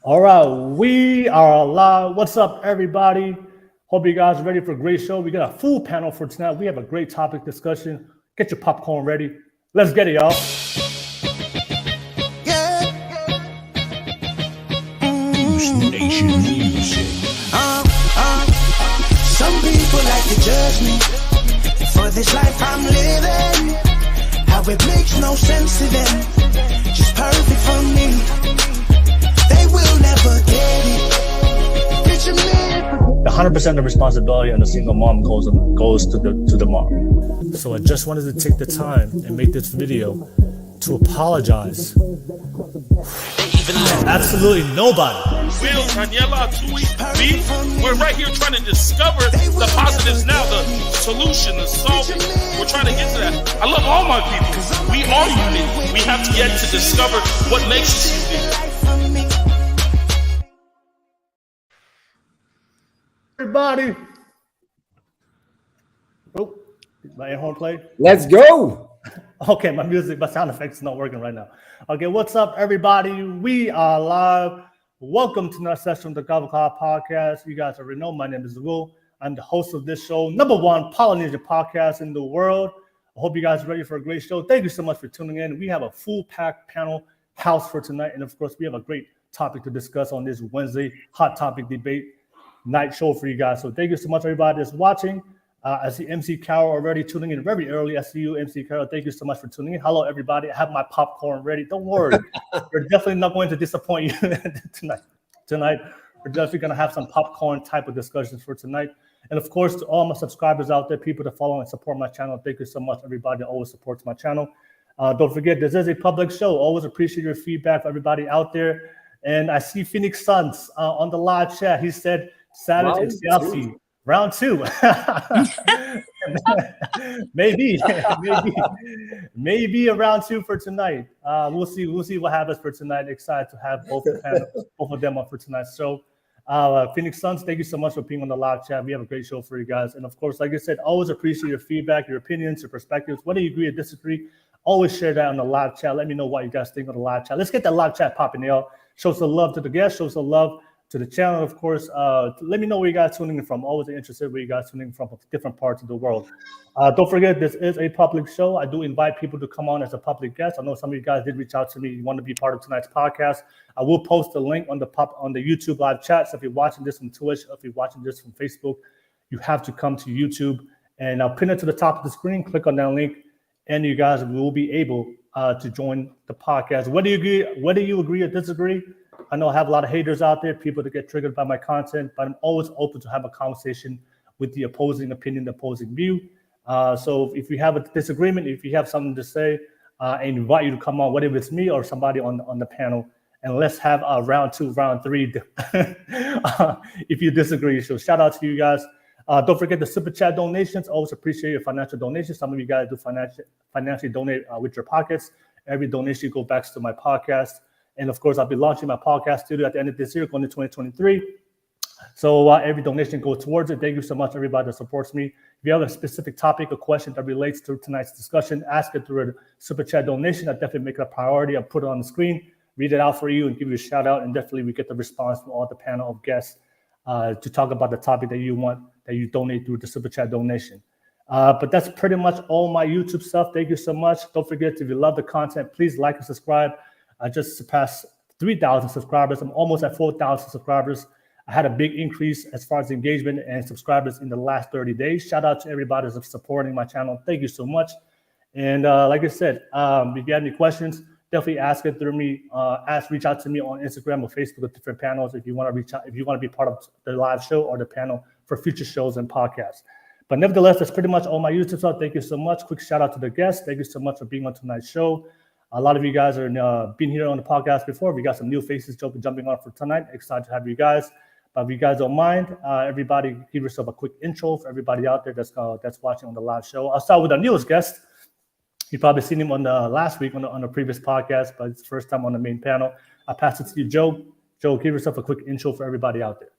All right, we are live. What's up, everybody? Hope you guys are ready for a great show. We got a full panel for tonight. We have a great topic discussion. Get your popcorn ready. Let's get it, y'all. Nation music. Some people like to judge me for this life I'm living. How it makes no sense to them. Just perfect for me. They will never get it. Picture me. The 100% of the responsibility on a single mom goes to the mom. So I just wanted to take the time and make this video to apologize. Absolutely nobody. Will, Daniela, Tui, me, we're right here trying to discover the positives now, the solution, the solving. We're trying to get to that. I love all my people. We are unique. We have yet to discover what makes us unique. Everybody. Oh, my air horn play. Let's go. Okay, my sound effects is not working right now. Okay, what's up, everybody? We are live. Welcome to another session of the Gobble Cloud Podcast. You guys already know my name is Will. I'm the host of this show, #1 Polynesian podcast in the world. I hope you guys are ready for a great show. Thank you so much for tuning in. We have a full-packed panel house for tonight, and of course, we have a great topic to discuss on this Wednesday hot topic debate night show for you guys. So thank you so much, everybody that's watching. I see MC Carol already tuning in very early. I see you, MC Carol. Thank you so much for tuning in. Hello, everybody. I have my popcorn ready. Don't worry. We're definitely not going to disappoint you tonight. We're definitely going to have some popcorn type of discussions for tonight. And of course, to all my subscribers out there, people that follow and support my channel, thank you so much, everybody that always supports my channel. Don't forget, this is a public show. Always appreciate your feedback for everybody out there. And I see Phoenix Suns on the live chat. He said, Savage and Siaosi. Round 2. maybe a round 2 for tonight. We'll see what happens for tonight. Excited to have both of them on for tonight's show. Phoenix Suns, thank you so much for being on the live chat. We have a great show for you guys. And of course, like I said, always appreciate your feedback, your opinions, your perspectives. Whether you agree or disagree, always share that on the live chat. Let me know what you guys think on the live chat. Let's get that live chat popping, y'all. Show some love to the guests, show some love to the channel, of course. Let me know where you guys tuning in from. Always interested where you guys tuning in from different parts of the world. Don't forget, this is a public show. I do invite people to come on as a public guest. I know some of you guys did reach out to me. You want to be part of tonight's podcast. I will post the link on the YouTube live chat. So if you're watching this from Twitch, if you're watching this from Facebook, you have to come to YouTube, and I'll pin it to the top of the screen. Click on that link, and you guys will be able to join the podcast. Whether you agree or disagree, I know I have a lot of haters out there, people that get triggered by my content, but I'm always open to have a conversation with the opposing opinion, the opposing view. So if you have a disagreement, if you have something to say, I invite you to come on, whether it's me or somebody on the panel, and let's have a round 2, round 3 if you disagree. So shout out to you guys. Don't forget the super chat donations. Always appreciate your financial donations. Some of you guys do financially donate with your pockets. Every donation goes back to my podcast. And of course, I'll be launching my podcast studio at the end of this year, going to 2023. So every donation goes towards it. Thank you so much, everybody that supports me. If you have a specific topic or question that relates to tonight's discussion, ask it through a super chat donation. I definitely make it a priority. I'll put it on the screen, read it out for you, and give you a shout out. And definitely we get the response from all the panel of guests to talk about the topic that you want, that you donate through the super chat donation. But that's pretty much all my YouTube stuff. Thank you so much. Don't forget, if you love the content, please like and subscribe. I just surpassed 3,000 subscribers. I'm almost at 4,000 subscribers. I had a big increase as far as engagement and subscribers in the last 30 days. Shout out to everybody that's supporting my channel. Thank you so much. And like I said, if you have any questions, definitely ask it through me. Reach out to me on Instagram or Facebook at different panels if you want to reach out, if you want to be part of the live show or the panel for future shows and podcasts. But nevertheless, that's pretty much all my YouTube stuff. Thank you so much. Quick shout out to the guests. Thank you so much for being on tonight's show. A lot of you guys are been here on the podcast before. We got some new faces jumping on for tonight. Excited to have you guys. But if you guys don't mind, everybody give yourself a quick intro for everybody out there that's watching on the live show. I'll start with our newest guest. You've probably seen him on the last week on the previous podcast, but it's the first time on the main panel. I'll pass it to you, Joe. Joe, give yourself a quick intro for everybody out there.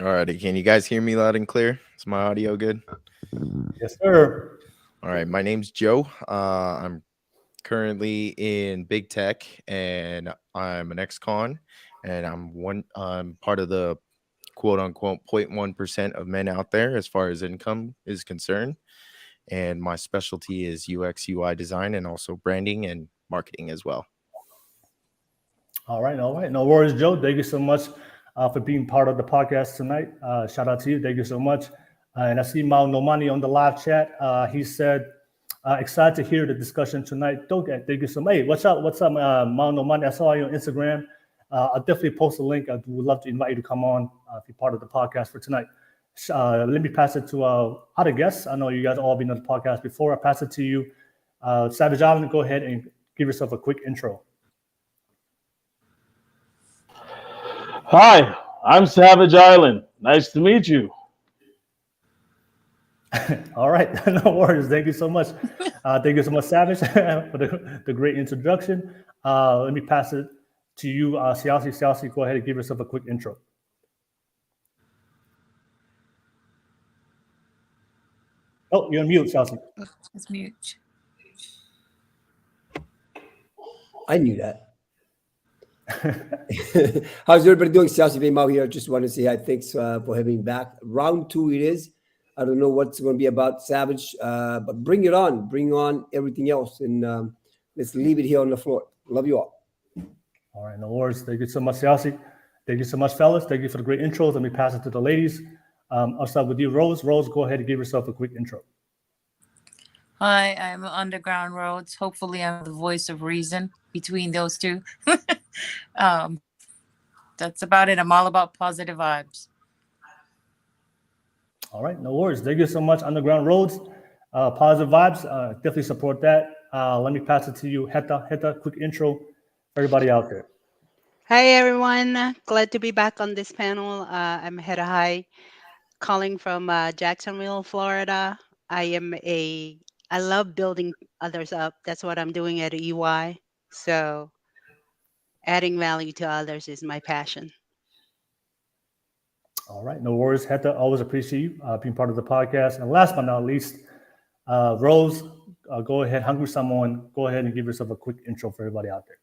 All righty. Can you guys hear me loud and clear? Is my audio good? Yes, sir. All right. My name's Joe. I'm currently in big tech, and I'm an ex-con, and I'm part of the quote unquote 0.1% of men out there as far as income is concerned. And my specialty is UX UI design and also branding and marketing as well. All right. No worries, Joe. Thank you so much for being part of the podcast tonight. Shout out to you. Thank you so much. And I see Mao Nomani on the live chat. He said, excited to hear the discussion tonight. Thank you so much. Hey, what's up, Mao Nomani? I saw you on Instagram. I'll definitely post a link. I would love to invite you to come on if you're part of the podcast for tonight. Let me pass it to other guests. I know you guys all been on the podcast before. I pass it to you. Savage Island, go ahead and give yourself a quick intro. Hi, I'm Savage Island. Nice to meet you. All right, no worries. Thank you so much. Thank you so much, Savage, for the great introduction. Let me pass it to you, Siaosi. Siaosi, go ahead and give yourself a quick intro. Oh, you're on mute, Siaosi. It's mute. I knew that. How's everybody doing? Siaosi Bey Mao here. Just want to say hi. Thanks for having me back. Round 2 it is. I don't know what's going to be about, Savage, but bring it on. Bring on everything else, and let's leave it here on the floor. Love you all. All right, no worries. Thank you so much, Siaosi. Thank you so much, fellas. Thank you for the great intros. Let me pass it to the ladies. I'll start with you, Rose. Rose, go ahead and give yourself a quick intro. Hi, I'm Underground Rhodes. Hopefully, I'm the voice of reason between those two. That's about it. I'm all about positive vibes. All right, no worries. Thank you so much, Underground Rhodes. Positive vibes. Definitely support that. Let me pass it to you, Heta. Heta, quick intro for everybody out there. Hi, everyone. Glad to be back on this panel. I'm Heta Hai, calling from Jacksonville, Florida. I love building others up. That's what I'm doing at EY. So adding value to others is my passion. All right, no worries, Heta. Always appreciate you being part of the podcast. And last but not least, Rose, go ahead, Hungry Someone, go ahead and give yourself a quick intro for everybody out there.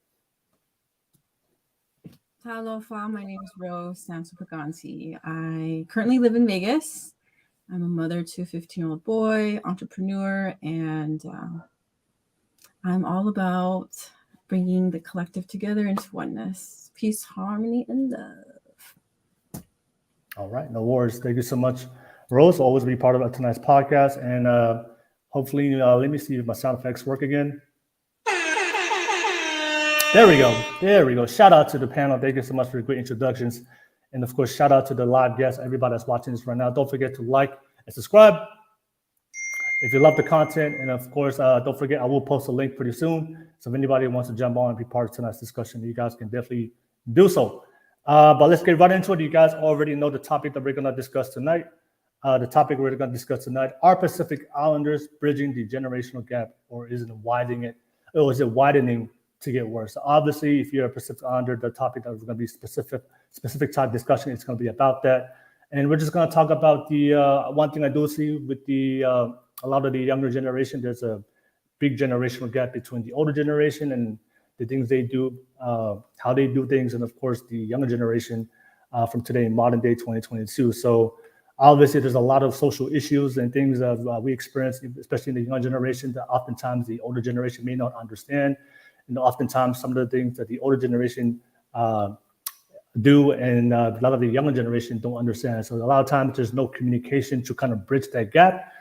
Talofa, my name is Rose Sansopaganti. I currently live in Vegas. I'm a mother to a 15-year-old boy, entrepreneur, and I'm all about bringing the collective together into oneness, peace, harmony, and love. All right, no worries. Thank you so much, Rose. Always be part of tonight's podcast, and hopefully, let me see if my sound effects work again. There we go. There we go. Shout out to the panel. Thank you so much for the great introductions. And of course, shout out to the live guests, everybody that's watching this right now. Don't forget to like and subscribe if you love the content. And of course, don't forget, I will post a link pretty soon. So if anybody wants to jump on and be part of tonight's discussion, you guys can definitely do so. But let's get right into it. You guys already know the topic that we're going to discuss tonight. The topic we're going to discuss tonight are Pacific Islanders bridging the generational gap, or is it widening it? Or is it widening to get worse? So obviously, if you're a Pacific Islander, the topic that is going to be specific type discussion, it's going to be about that. And we're just going to talk about the one thing I do see with the a lot of the younger generation. There's a big generational gap between the older generation and the things they do, how they do things, and of course the younger generation from today in modern day 2022. So obviously, there's a lot of social issues and things that we experience, especially in the younger generation, that oftentimes the older generation may not understand. And oftentimes, some of the things that the older generation do and a lot of the younger generation don't understand. So a lot of times, there's no communication to kind of bridge that gap.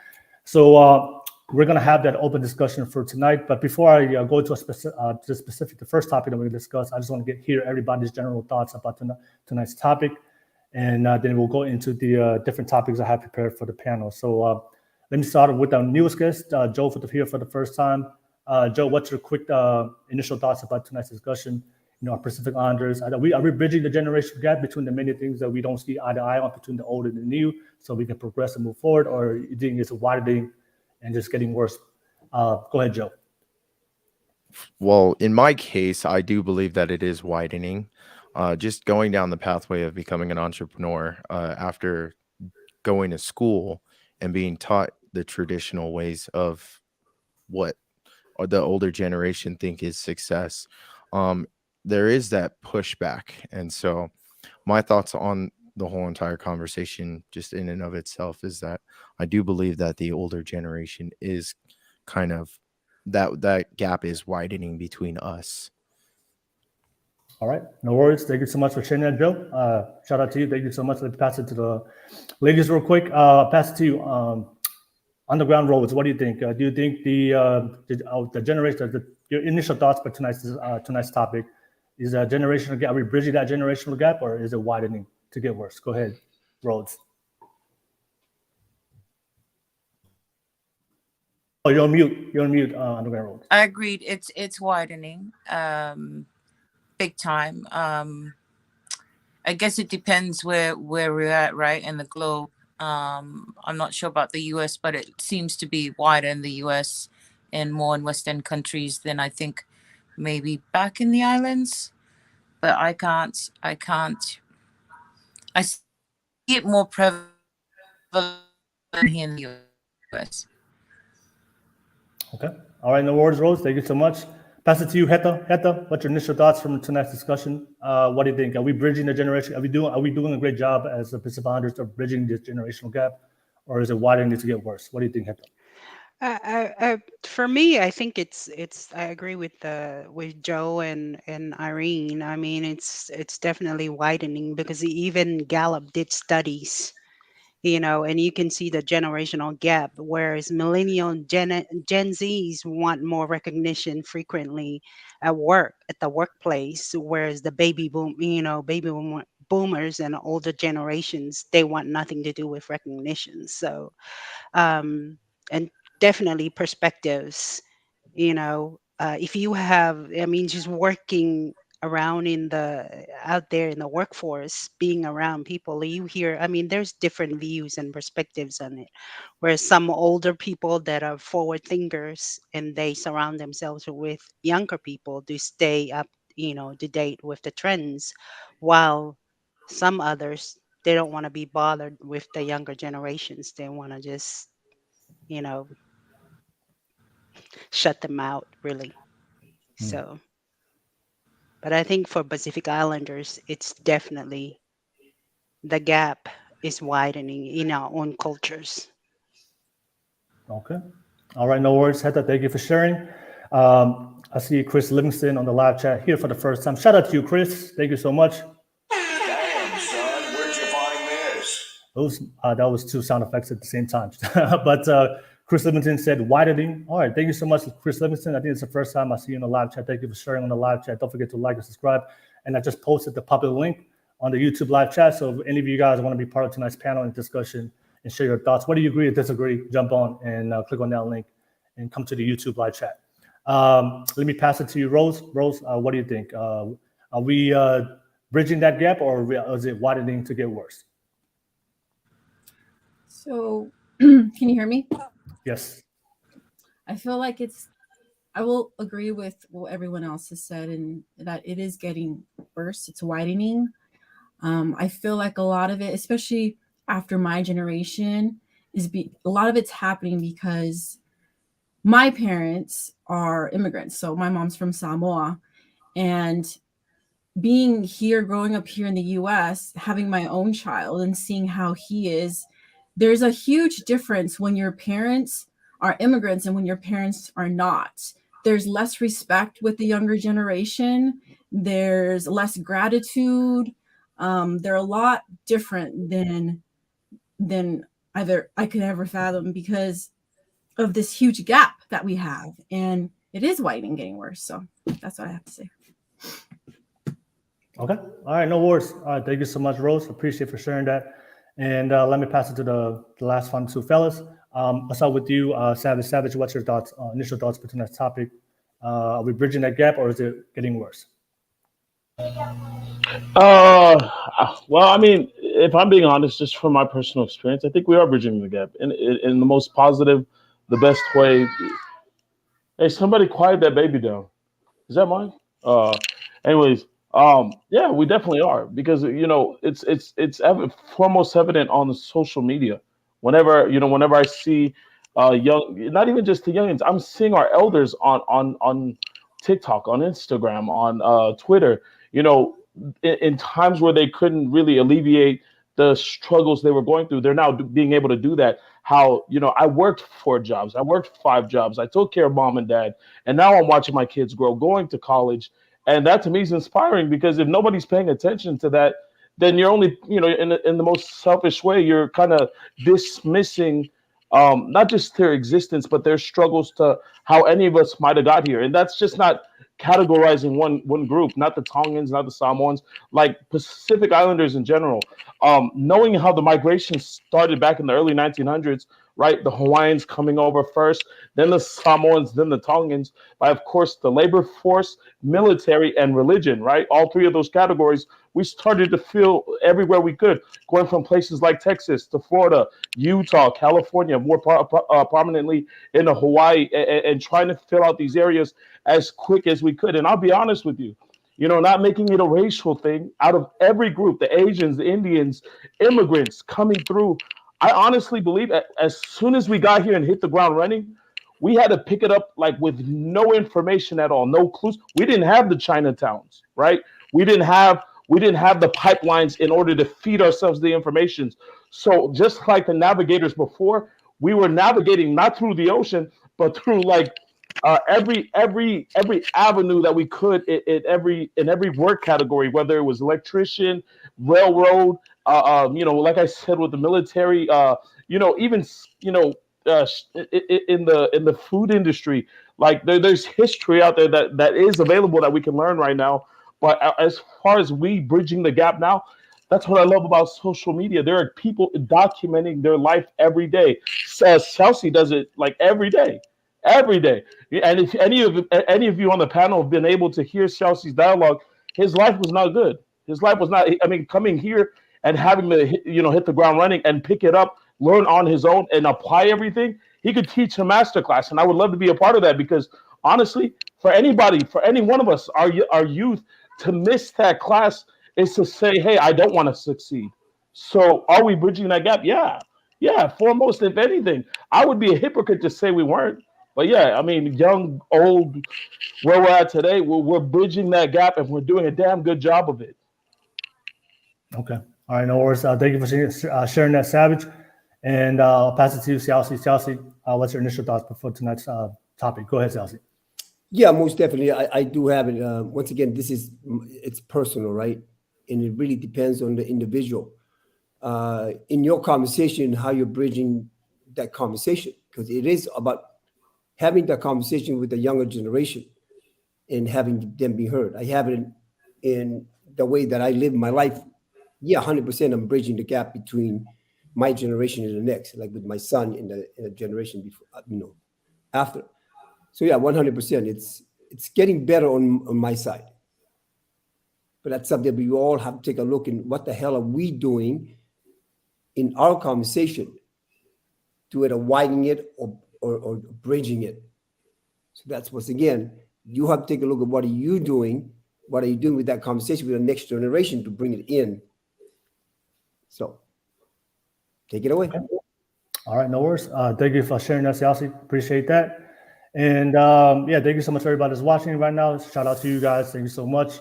So we're going to have that open discussion for tonight. But before I go to the first topic that we're going to discuss, I just want to hear everybody's general thoughts about tonight's topic. And then we'll go into the different topics I have prepared for the panel. So let me start with our newest guest, Joe, here for the first time. Joe, what's your quick initial thoughts about tonight's discussion? You know, our Pacific Islanders, are we bridging the generational gap between the many things that we don't see eye to eye on between the old and the new, so we can progress and move forward, or you think it's widening and just getting worse? Go ahead, Joe. Well, in my case, I do believe that it is widening. Just going down the pathway of becoming an entrepreneur after going to school and being taught the traditional ways of what or the older generation think is success, there is that pushback. And so my thoughts on the whole entire conversation, just in and of itself, is that I do believe that the older generation is kind of that gap is widening between us. All right, no worries. Thank you so much for sharing that, Joe. Shout out to you. Thank you so much. Let's pass it to the ladies real quick. Pass it to you. Underground Rhodes, what do you think? Do you think the generation, your initial thoughts for tonight's topic, is a generational gap? Are we bridging that generational gap, or is it widening to get worse? Go ahead, Rhodes. Oh, you're on mute. You're on mute, Underground Rhodes. I agreed. It's widening, big time. I guess it depends where we're at, right, in the globe. I'm not sure about the US, but it seems to be wider in the US and more in Western countries than I think maybe back in the islands. But I see it more prevalent here in the US. Okay. All right, no worries, Rose. Thank you so much. Pass it to you, Heta. Heta, what's your initial thoughts from tonight's discussion? What do you think? Are we bridging the generation? Are we doing a great job as the Pacific Founders of bridging this generational gap, or is it widening to get worse? What do you think, Heta? For me, I think it's. I agree with Joe and Irene. I mean, it's definitely widening because even Gallup did studies, and you can see the generational gap. Whereas millennial Gen Zs want more recognition frequently at work, at the workplace, whereas the baby boomers and older generations, they want nothing to do with recognition. So, and definitely perspectives, if you have, I mean, just working around out there in the workforce, being around people, you hear, I mean, there's different views and perspectives on it. Whereas some older people that are forward thinkers and they surround themselves with younger people to stay up, to date with the trends, while some others, they don't want to be bothered with the younger generations. They want to just, shut them out, really. So, but I think for Pacific Islanders, it's definitely the gap is widening in our own cultures. Okay. All right, no worries, Heta. Thank you for sharing. I see Chris Livingston on the live chat here for the first time. Shout out to you, Chris. Thank you so much. Damn, son, where'd you find this? That was two sound effects at the same time. But Chris Livingston said widening. All right, thank you so much, Chris Livingston. I think it's the first time I see you in the live chat. Thank you for sharing on the live chat. Don't forget to like and subscribe. And I just posted the public link on the YouTube live chat. So if any of you guys want to be part of tonight's panel and discussion and share your thoughts, whether you agree or disagree, jump on and click on that link and come to the YouTube live chat. Let me pass it to you, Rose. Rose, what do you think? Are we bridging that gap, or is it widening to get worse? So, can you hear me? Yes. I feel like I will agree with what everyone else has said, and that it is getting worse. It's widening. I feel like a lot of it, especially after my generation, a lot of it's happening because my parents are immigrants. So my mom's from Samoa, and being here, growing up here in the US, having my own child and seeing how he is, there's a huge difference when your parents are immigrants and when your parents are not. There's less respect with the younger generation. There's less gratitude. They're a lot different than either I could ever fathom because of this huge gap that we have. And it is widening, getting worse. So that's what I have to say. Okay. All right. No worries. All right. Thank you so much, Rose. Appreciate for sharing that. And let me pass it to the last one, two fellas. I'll start with you, Savage. Savage, what's your thoughts, initial thoughts for tonight's topic? Are we bridging that gap, or is it getting worse? Well, I mean, if I'm being honest, just from my personal experience, I think we are bridging the gap in the most positive, the best way. Hey, somebody quiet that baby down. Is that mine? Anyways, yeah, we definitely are, because it's foremost evident on the social media. Whenever I see young, not even just to youngins. I'm seeing our elders on TikTok, on Instagram, on Twitter. You know, in times where they couldn't really alleviate the struggles they were going through, they're now being able to do that. How, you know, I worked 4 jobs, I worked 5 jobs, I took care of mom and dad, and now I'm watching my kids grow, going to college, and that to me is inspiring because if nobody's paying attention to that, then you're only, you know, in the most selfish way, you're kind of dismissing not just their existence, but their struggles to how any of us might have got here. And that's just not categorizing one group, not the Tongans, not the Samoans, like Pacific Islanders in general. Knowing how the migration started back in the early 1900s, right? The Hawaiians coming over first, then the Samoans, then the Tongans, by of course the labor force, military, and religion, right? All three of those categories, we started to feel everywhere we could, going from places like Texas to Florida, Utah, California, more prominently in the Hawaii, and trying to fill out these areas as quick as we could. And I'll be honest with you, you know, not making it a racial thing. Out of every group, the Asians, the Indians, immigrants coming through, I honestly believe as soon as we got here and hit the ground running, we had to pick it up like with no information at all, no clues. We didn't have the Chinatowns, right? We didn't have the pipelines in order to feed ourselves the information. So just like the navigators before, we were navigating not through the ocean, but through like every avenue that we could in every work category, whether it was electrician, railroad, you know, like I said, with the military, you know, even, you know, in the food industry, like there's history out there that is available that we can learn right now. But as far as we bridging the gap now, that's what I love about social media. There are people documenting their life every day. Siaosi does it like every day. Every day. And if any of you on the panel have been able to hear Siaosi's dialogue, his life was not good. His life was not, I mean, coming here and having to hit the ground running and pick it up, learn on his own and apply everything, he could teach a masterclass. And I would love to be a part of that because honestly, for anybody, for any one of us, our youth, to miss that class is to say, hey, I don't want to succeed. So are we bridging that gap? Yeah. Yeah, foremost, if anything. I would be a hypocrite to say we weren't. But yeah, I mean, young, old, where we're at today, we're bridging that gap and we're doing a damn good job of it. Okay. All right, no worries. Thank you for sharing that, Savage. And I'll pass it to you, Siaosi. Siaosi, what's your initial thoughts before tonight's topic? Go ahead, Siaosi. Yeah, most definitely. I do have it. Once again, it's personal, right? And it really depends on the individual. In your conversation, how you're bridging that conversation, because it is about having that conversation with the younger generation and having them be heard. I have it in the way that I live my life. Yeah, 100%. I'm bridging the gap between my generation and the next, like with my son in the generation before, after. So yeah, 100%. It's getting better on my side. But that's something we all have to take a look in. What the hell are we doing in our conversation to either widening it or bridging it? So that's once again, you have to take a look at what are you doing with that conversation with the next generation to bring it in. So take it away. Okay. All right, no worries. Thank you for sharing that, Siaosi. Appreciate that. And yeah, thank you so much for everybody that's watching right now. Shout out to you guys. Thank you so much.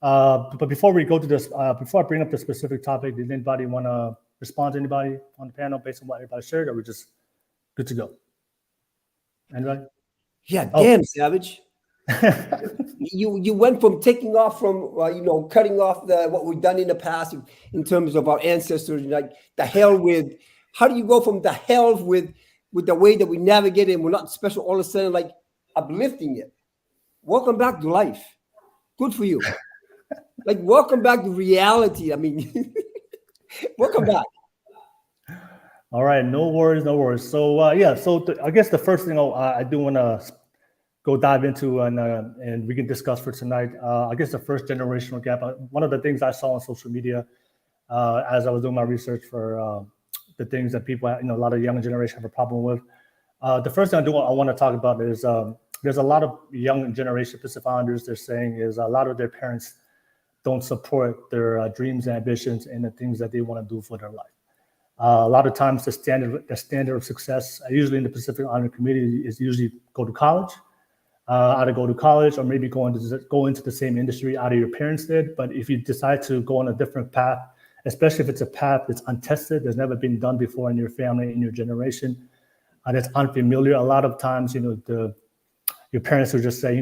But before we go to this, before I bring up the specific topic, did anybody want to respond to anybody on the panel based on what everybody shared, or are we just good to go? Anybody? Yeah, damn, Savage. You went from taking off from cutting off what we've done in the past in terms of our ancestors, like the hell with. How do you go from the hell with the way that we navigate it and we're not special all of a sudden, like uplifting it? Welcome back to life. Good for you. Like welcome back to reality. I mean, welcome back. All right, no worries, no worries. So yeah, so I guess the first thing I do want to go dive into and we can discuss for tonight. I guess the first generational gap. One of the things I saw on social media as I was doing my research for the things that people, a lot of young generation have a problem with. The first thing I want to talk about is there's a lot of young generation Pacific Islanders. They're saying is a lot of their parents don't support their dreams and ambitions and the things that they want to do for their life. A lot of times the standard of success, usually in the Pacific Islander community, is usually go to college, either go to college or maybe go into the same industry either your parents did. But if you decide to go on a different path, especially if it's a path that's untested, that's never been done before in your family, in your generation, that's unfamiliar, a lot of times, your parents will just say,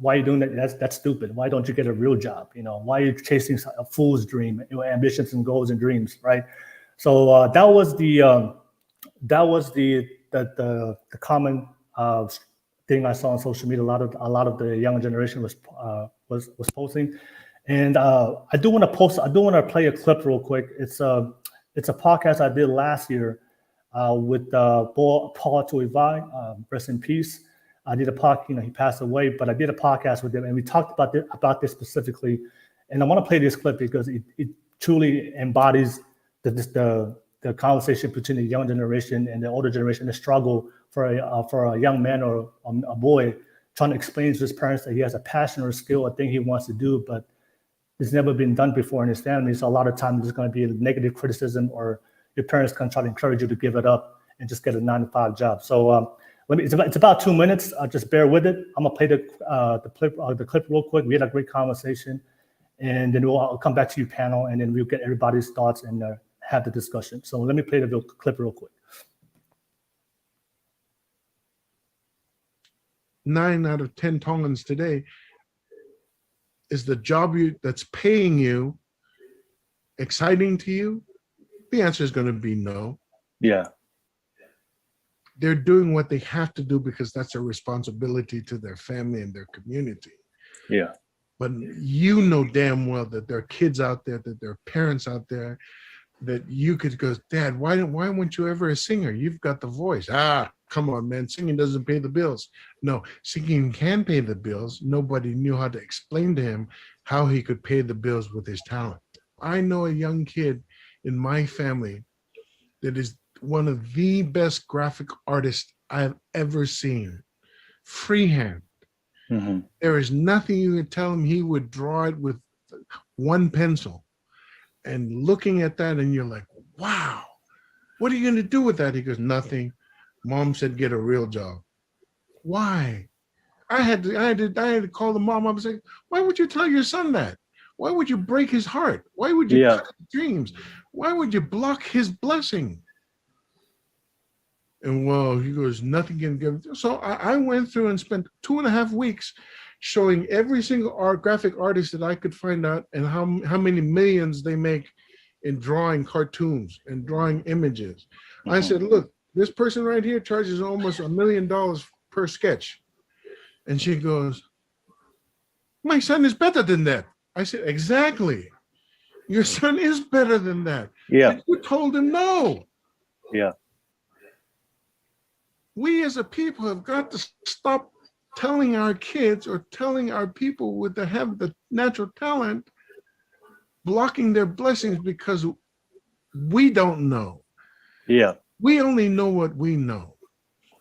why are you doing that? That's stupid. Why don't you get a real job? Why are you chasing a fool's dream, ambitions and goals and dreams, right? So that was the common thing I saw on social media. A lot of the younger generation was posting, and I do want to play a clip real quick. It's a podcast I did last year with Paul Tuivai, rest in peace. I did a podcast. He passed away, but I did a podcast with him, and we talked about this specifically. And I want to play this clip because it truly embodies the conversation between the young generation and the older generation, the struggle for a young man or a boy trying to explain to his parents that he has a passion or a skill, a thing he wants to do, but it's never been done before in his family. So a lot of times there's going to be a negative criticism, or your parents can try to encourage you to give it up and just get a 9-to-5 job. So it's about 2 minutes. Just bear with it. I'm gonna play the clip real quick. We had a great conversation, and then I'll come back to you, panel, and then we'll get everybody's thoughts and have the discussion. So let me play the clip real quick. 9 out of 10 Tongans today, is the job that's paying you exciting to you? The answer is going to be no. Yeah. They're doing what they have to do because that's a responsibility to their family and their community. Yeah. But you know damn well that there are kids out there, that there are parents out there that you could go, Dad, why weren't you ever a singer? You've got the voice. Come on, man. Singing doesn't pay the bills. No, singing can pay the bills. Nobody knew how to explain to him how he could pay the bills with his talent. I know a young kid in my family that is one of the best graphic artists I've ever seen. Freehand. Mm-hmm. There is nothing you can tell him. He would draw it with one pencil. And looking at that, and you're like, wow, what are you going to do with that? He goes, nothing. Mom said, get a real job. Why? I had to call the mom up and say, why would you tell your son that? Why would you break his heart? Why would you cut his dreams? Why would you block his blessing? And well, he goes, nothing can give. So I went through and spent 2.5 weeks showing every single graphic artist that I could find out and how many millions they make in drawing cartoons and drawing images. Mm-hmm. I said, look, this person right here charges almost $1 million per sketch. And she goes, my son is better than that. I said, exactly. Your son is better than that. Yeah. And you told him no. Yeah. We as a people have got to stop telling our kids or telling our people that have the natural talent, blocking their blessings because we don't know. Yeah. We only know what we know.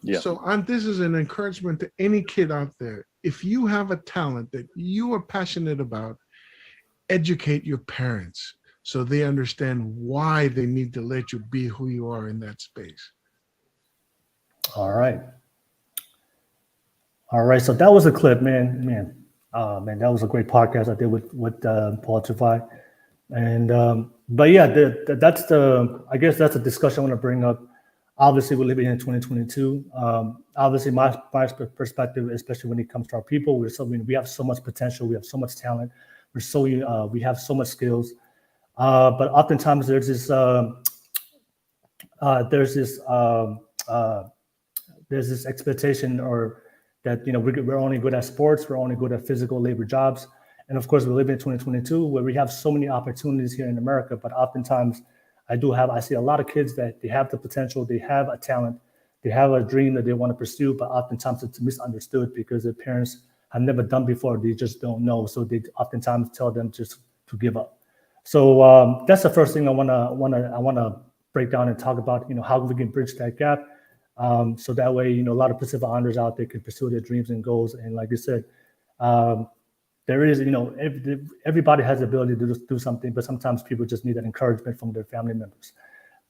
Yeah. So this is an encouragement to any kid out there. If you have a talent that you are passionate about, educate your parents so they understand why they need to let you be who you are in that space. All right. So that was a clip, man. That was a great podcast I did with Paul Tuivai. And but yeah, I guess that's a discussion I want to bring up. Obviously, we're living in 2022. Obviously, my perspective, especially when it comes to our people, we have so much potential, we have so much talent, we have so much skills. But oftentimes there's this expectation, or that we're only good at sports, we're only good at physical labor jobs. And of course, we live in 2022 where we have so many opportunities here in America, but oftentimes I see a lot of kids that they have the potential, they have a talent, they have a dream that they want to pursue, but oftentimes it's misunderstood because their parents have never done before. They just don't know. So they oftentimes tell them just to give up. So that's the first thing I want to break down and talk about, how we can bridge that gap. So that way, a lot of Pacific Islanders out there can pursue their dreams and goals. And like I said, there is, everybody has the ability to do something, but sometimes people just need that encouragement from their family members.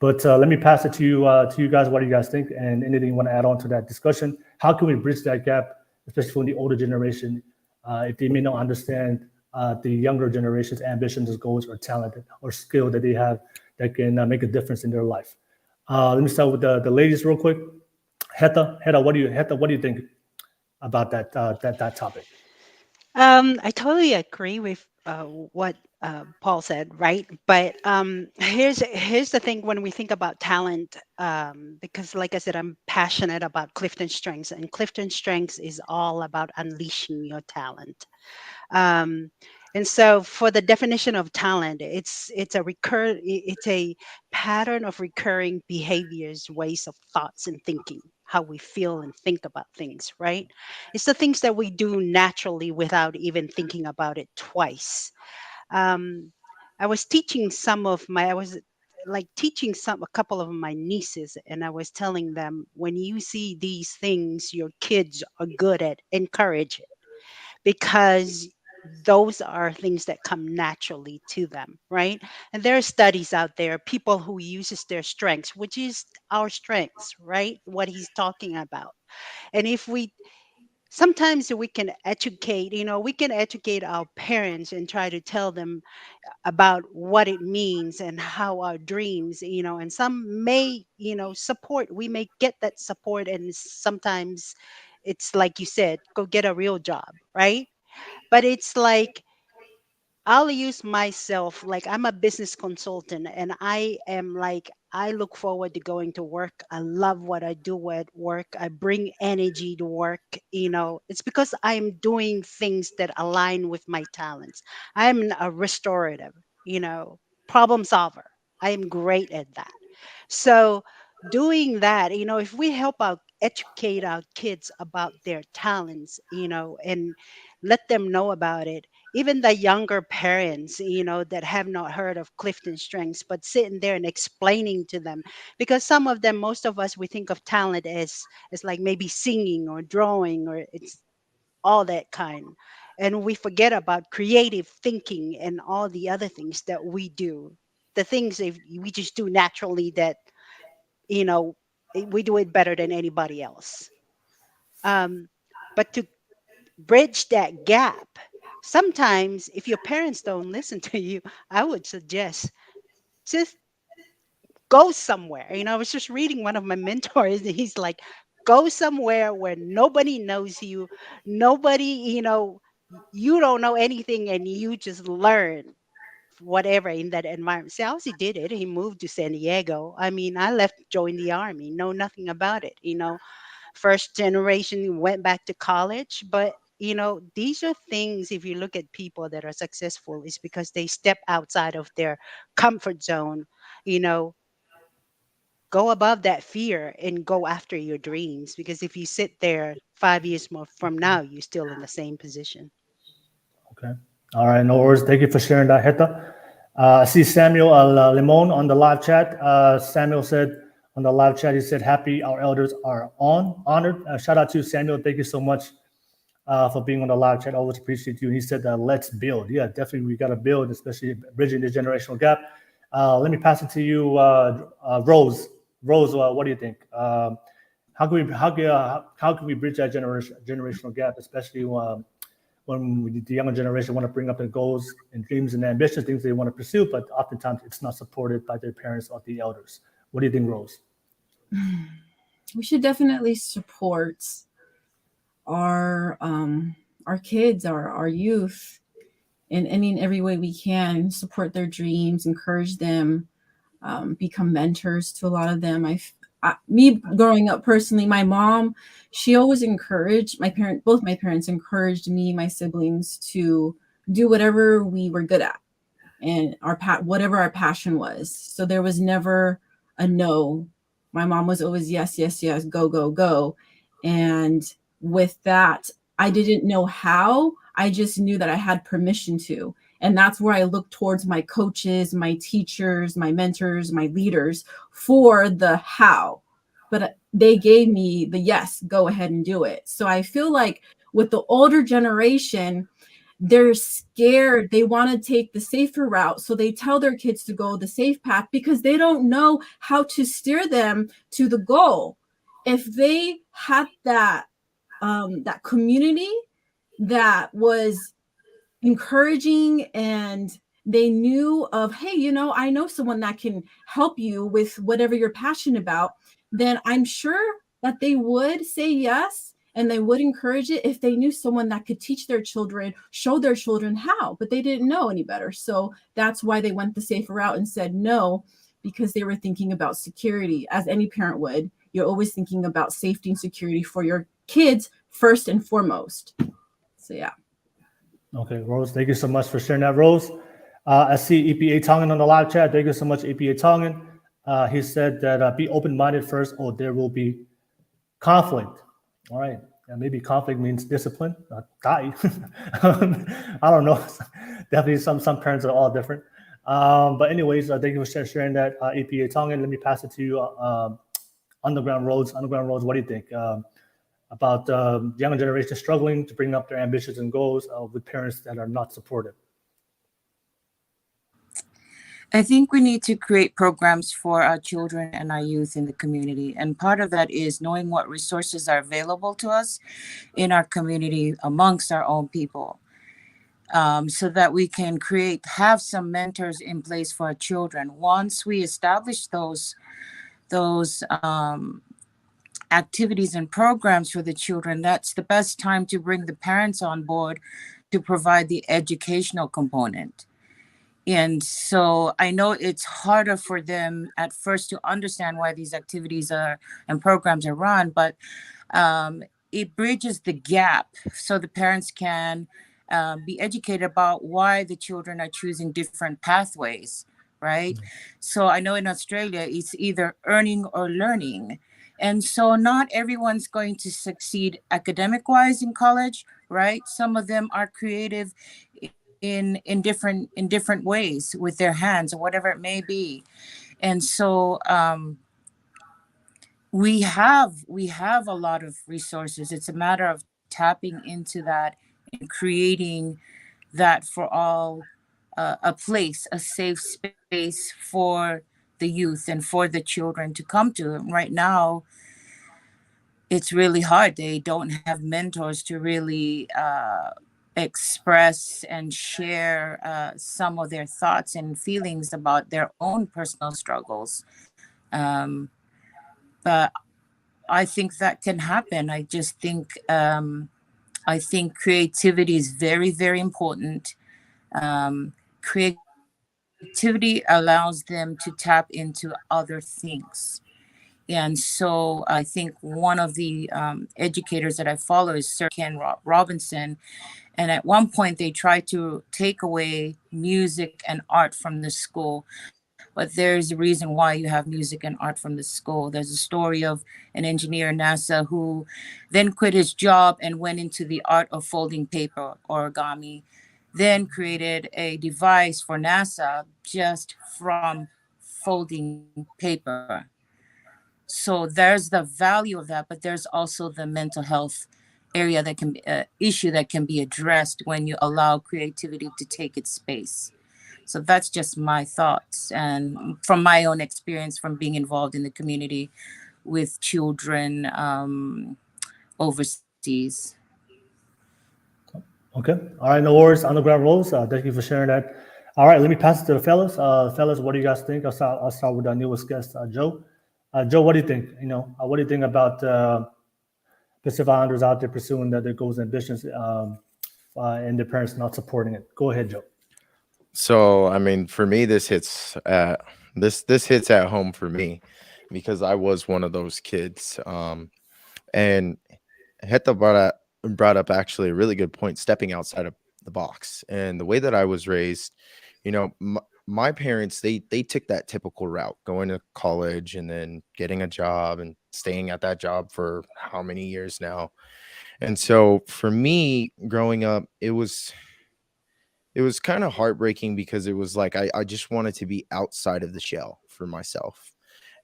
But let me pass it to you guys. What do you guys think? And anything you want to add on to that discussion? How can we bridge that gap, especially for the older generation, if they may not understand the younger generation's ambitions, goals, or talent or skill that they have that can make a difference in their life? Let me start with the ladies real quick. Heta, what do you think about that topic? I totally agree with what Paul said, right? But here's the thing when we think about talent, because like I said, I'm passionate about Clifton Strengths, and Clifton Strengths is all about unleashing your talent. And so for the definition of talent, it's a pattern of recurring behaviors, ways of thoughts and thinking, how we feel and think about things, right? It's the things that we do naturally without even thinking about it twice. Um, I was teaching a couple of my nieces, and I was telling them, when you see these things your kids are good at, encourage it, because those are things that come naturally to them, right? And there are studies out there, people who uses their strengths, which is our strengths, right? What he's talking about. And if we sometimes we can educate, we can educate our parents and try to tell them about what it means and how our dreams, and some may, support, we may get that support, and sometimes it's like you said, go get a real job, right? But it's like, I'll use myself, like I'm a business consultant, and I look forward to going to work. I love what I do at work. I bring energy to work. It's because I'm doing things that align with my talents. I'm a restorative, problem solver. I am great at that. So doing that, if we help educate our kids about their talents, and let them know about it, even the younger parents, that have not heard of Clifton Strengths, but sitting there and explaining to them, because some of them, most of us, we think of talent as like maybe singing or drawing, or it's all that kind. And we forget about creative thinking and all the other things that we do. The things if we just do naturally that, you know, we do it better than anybody else. Um, but to bridge that gap, sometimes if your parents don't listen to you, I would suggest just go somewhere. I was just reading one of my mentors, and he's like, go somewhere where nobody knows you, nobody, you don't know anything, and you just learn whatever in that environment. Siaosi did it. He moved to San Diego. I mean, I left, joined the army, know nothing about it. First generation went back to college, but these are things, if you look at people that are successful, is because they step outside of their comfort zone, you know, go above that fear and go after your dreams. Because if you sit there 5 years more from now, you're still in the same position. Okay. All right. No worries. Thank you for sharing that, Heta. I see Samuel Limon on the live chat. Samuel said on the live chat, he said, happy our elders are honored. Shout out to Samuel. Thank you so much for being on the live chat. Always appreciate you. And he said, let's build. Yeah, definitely. We got to build, especially bridging the generational gap. Let me pass it to you, Rose. Rose, what do you think? How can we bridge that generational gap, especially when the younger generation want to bring up their goals and dreams and ambitions, things they want to pursue, but oftentimes it's not supported by their parents or the elders. What do you think, Rose? We should definitely support our kids, our youth, in every way we can. Support their dreams, encourage them, become mentors to a lot of them. Me growing up personally, my mom, she always encouraged both my parents encouraged me, my siblings, to do whatever we were good at, and whatever our passion was. So there was never a no. My mom was always yes, yes, yes, go, go, go. And with that, I didn't know how. I just knew that I had permission to. And that's where I look towards my coaches, my teachers, my mentors, my leaders for the how. But they gave me the yes, go ahead and do it. So I feel like with the older generation, they're scared. They want to take the safer route. So they tell their kids to go the safe path because they don't know how to steer them to the goal. If they had that that community that was encouraging and they knew of, hey, you know, I know someone that can help you with whatever you're passionate about, then I'm sure that they would say yes and they would encourage it if they knew someone that could teach their children, show their children how, but they didn't know any better. So that's why they went the safer route and said no, because they were thinking about security, as any parent would. You're always thinking about safety and security for your kids first and foremost. So yeah. Okay, Rose, thank you so much for sharing that, Rose. I see EPA Tongan on the live chat. Thank you so much, EPA Tongan. He said that be open-minded first, or there will be conflict. All right, and maybe conflict means discipline, die. I don't know. Definitely, some parents are all different. But anyways, thank you for sharing that, EPA Tongan. Let me pass it to you, Underground Rhodes. Underground Rhodes, what do you think about younger generation struggling to bring up their ambitions and goals with parents that are not supportive? I think we need to create programs for our children and our youth in the community. And part of that is knowing what resources are available to us in our community amongst our own people, so that we can have some mentors in place for our children. Once we establish those activities and programs for the children, that's the best time to bring the parents on board to provide the educational component. And so I know it's harder for them at first to understand why these activities and programs are run, but it bridges the gap so the parents can be educated about why the children are choosing different pathways, right? So I know in Australia, it's either earning or learning. And so not everyone's going to succeed academic-wise in college, right? Some of them are creative in different ways with their hands or whatever it may be. And so we have a lot of resources. It's a matter of tapping into that and creating that for all, a place, a safe space for the youth and for the children to come to. And right now, it's really hard. They don't have mentors to really express and share some of their thoughts and feelings about their own personal struggles. But I think that can happen. I just think creativity is very, very important. Creativity allows them to tap into other things. And so I think one of the educators that I follow is Sir Ken Robinson. And at one point, they tried to take away music and art from the school. But there's a reason why you have music and art from the school. There's a story of an engineer in NASA who then quit his job and went into the art of folding paper, origami, then created a device for NASA just from folding paper. So there's the value of that, but there's also the mental health area that can be issue that can be addressed when you allow creativity to take its space. So that's just my thoughts, and from my own experience from being involved in the community with children overseas. Okay. All right. No worries. Underground Rhodes. Thank you for sharing that. All right. Let me pass it to the fellas. Fellas, what do you guys think? I'll start with our newest guest, Joe. Joe, what do you think? What do you think about Pacific Islanders out there pursuing their goals and ambitions, and their parents not supporting it? Go ahead, Joe. So, I mean, for me, this hits this hits at home for me because I was one of those kids. And Heta brought up actually a really good point, stepping outside of the box. And the way that I was raised, my parents, they took that typical route, going to college and then getting a job and staying at that job for how many years now. And so for me growing up, it was kind of heartbreaking because it was like I just wanted to be outside of the shell for myself.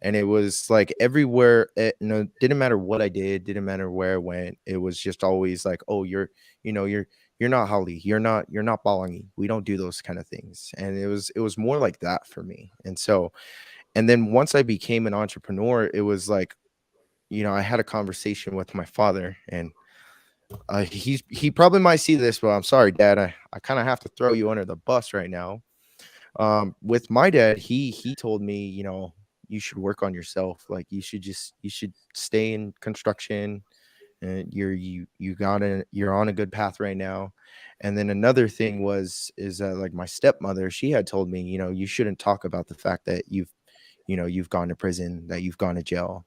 And it was like everywhere, didn't matter what I did, didn't matter where I went. It was just always like, oh, you're not Holly, you're not Balangi. We don't do those kind of things. And it was more like that for me. And then once I became an entrepreneur, it was like, I had a conversation with my father, and he probably might see this, but I'm sorry, Dad. I kind of have to throw you under the bus right now. With my dad, he told me, you should work on yourself. Like you should stay in construction, and you're on a good path right now. And then another thing is like my stepmother, she had told me, you shouldn't talk about the fact that you've gone to prison, that you've gone to jail.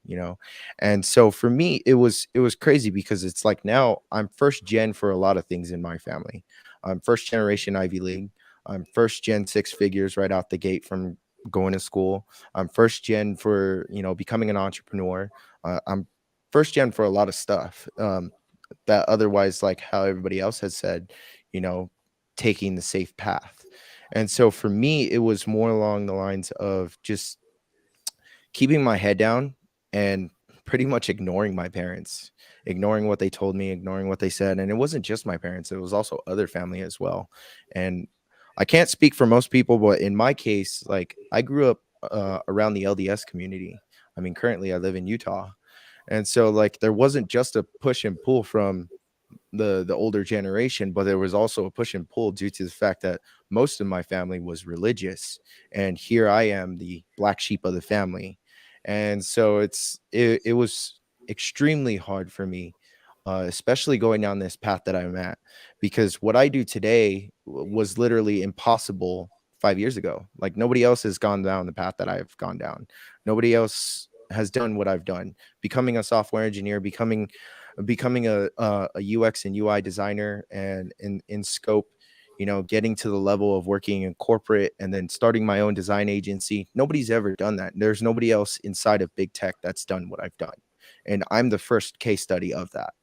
And so for me, it was crazy, because it's like now I'm first gen for a lot of things in my family. I'm first generation Ivy League. I'm first gen six figures right out the gate from going to school. I'm first gen for becoming an entrepreneur. I'm first gen for a lot of stuff, that otherwise, like how everybody else has said, you know taking the safe path. And so for me, it was more along the lines of just keeping my head down and pretty much ignoring my parents, ignoring what they told me, ignoring what they said. And it wasn't just my parents, it was also other family as well. And I can't speak for most people, but in my case, like I grew up around the LDS community. I mean, currently I live in Utah. And so like there wasn't just a push and pull from the older generation, but there was also a push and pull due to the fact that most of my family was religious, and here I am, the black sheep of the family. And so it was extremely hard for me, especially going down this path that I'm at, because what I do today was literally impossible 5 years ago. Like nobody else has gone down the path that I've gone down. Nobody else has done what I've done, becoming a software engineer, becoming a UX and UI designer, and in scope, getting to the level of working in corporate and then starting my own design agency. Nobody's ever done that. There's nobody else inside of big tech that's done what I've done. And I'm the first case study of that.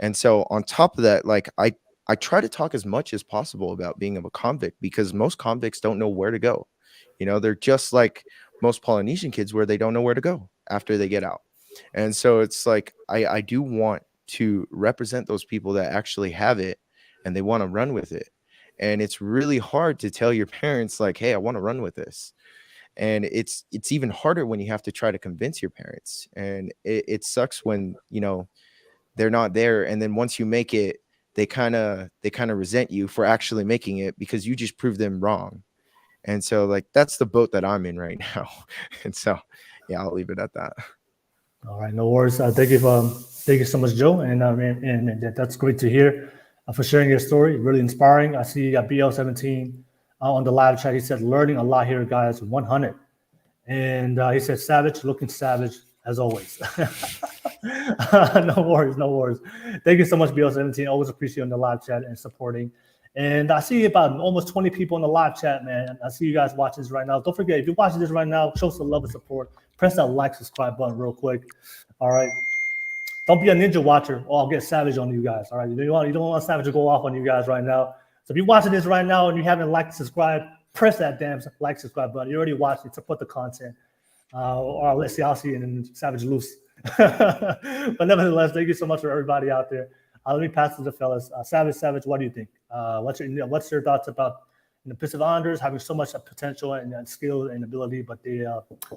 And so on top of that, like I try to talk as much as possible about being a convict, because most convicts don't know where to go. They're just like most Polynesian kids, where they don't know where to go after they get out. And so it's like I do want to represent those people that actually have it and they want to run with it. And it's really hard to tell your parents like, hey, I want to run with this. And it's even harder when you have to try to convince your parents. And it sucks when they're not there, and then once you make it, they kind of resent you for actually making it, because you just proved them wrong. And so like that's the boat that I'm in right now. And so yeah, I'll leave it at that. All right, no worries. Thank you so much, Joe, and that's great to hear, for sharing your story. Really inspiring. I see BL17 on the live chat. He said, learning a lot here, guys. 100, and he said, savage, looking savage as always. No worries. Thank you so much, BL17. Always appreciate you on the live chat and supporting. And I see about almost 20 people in the live chat, man. I see you guys watching this right now. Don't forget, if you're watching this right now, show some love and support. Press that like, subscribe button real quick. All right. Don't be a ninja watcher, or I'll get savage on you guys. All right. You don't want savage to go off on you guys right now. So if you're watching this right now and you haven't liked, subscribe, press that damn like, subscribe button. You already watched it. Support the content. Or I'll let Siaosi and then savage loose. But nevertheless, thank you so much for everybody out there. Let me pass to the fellas. Savage, what do you think? What's your thoughts about the Pacific Islanders having so much potential and skill and ability, but they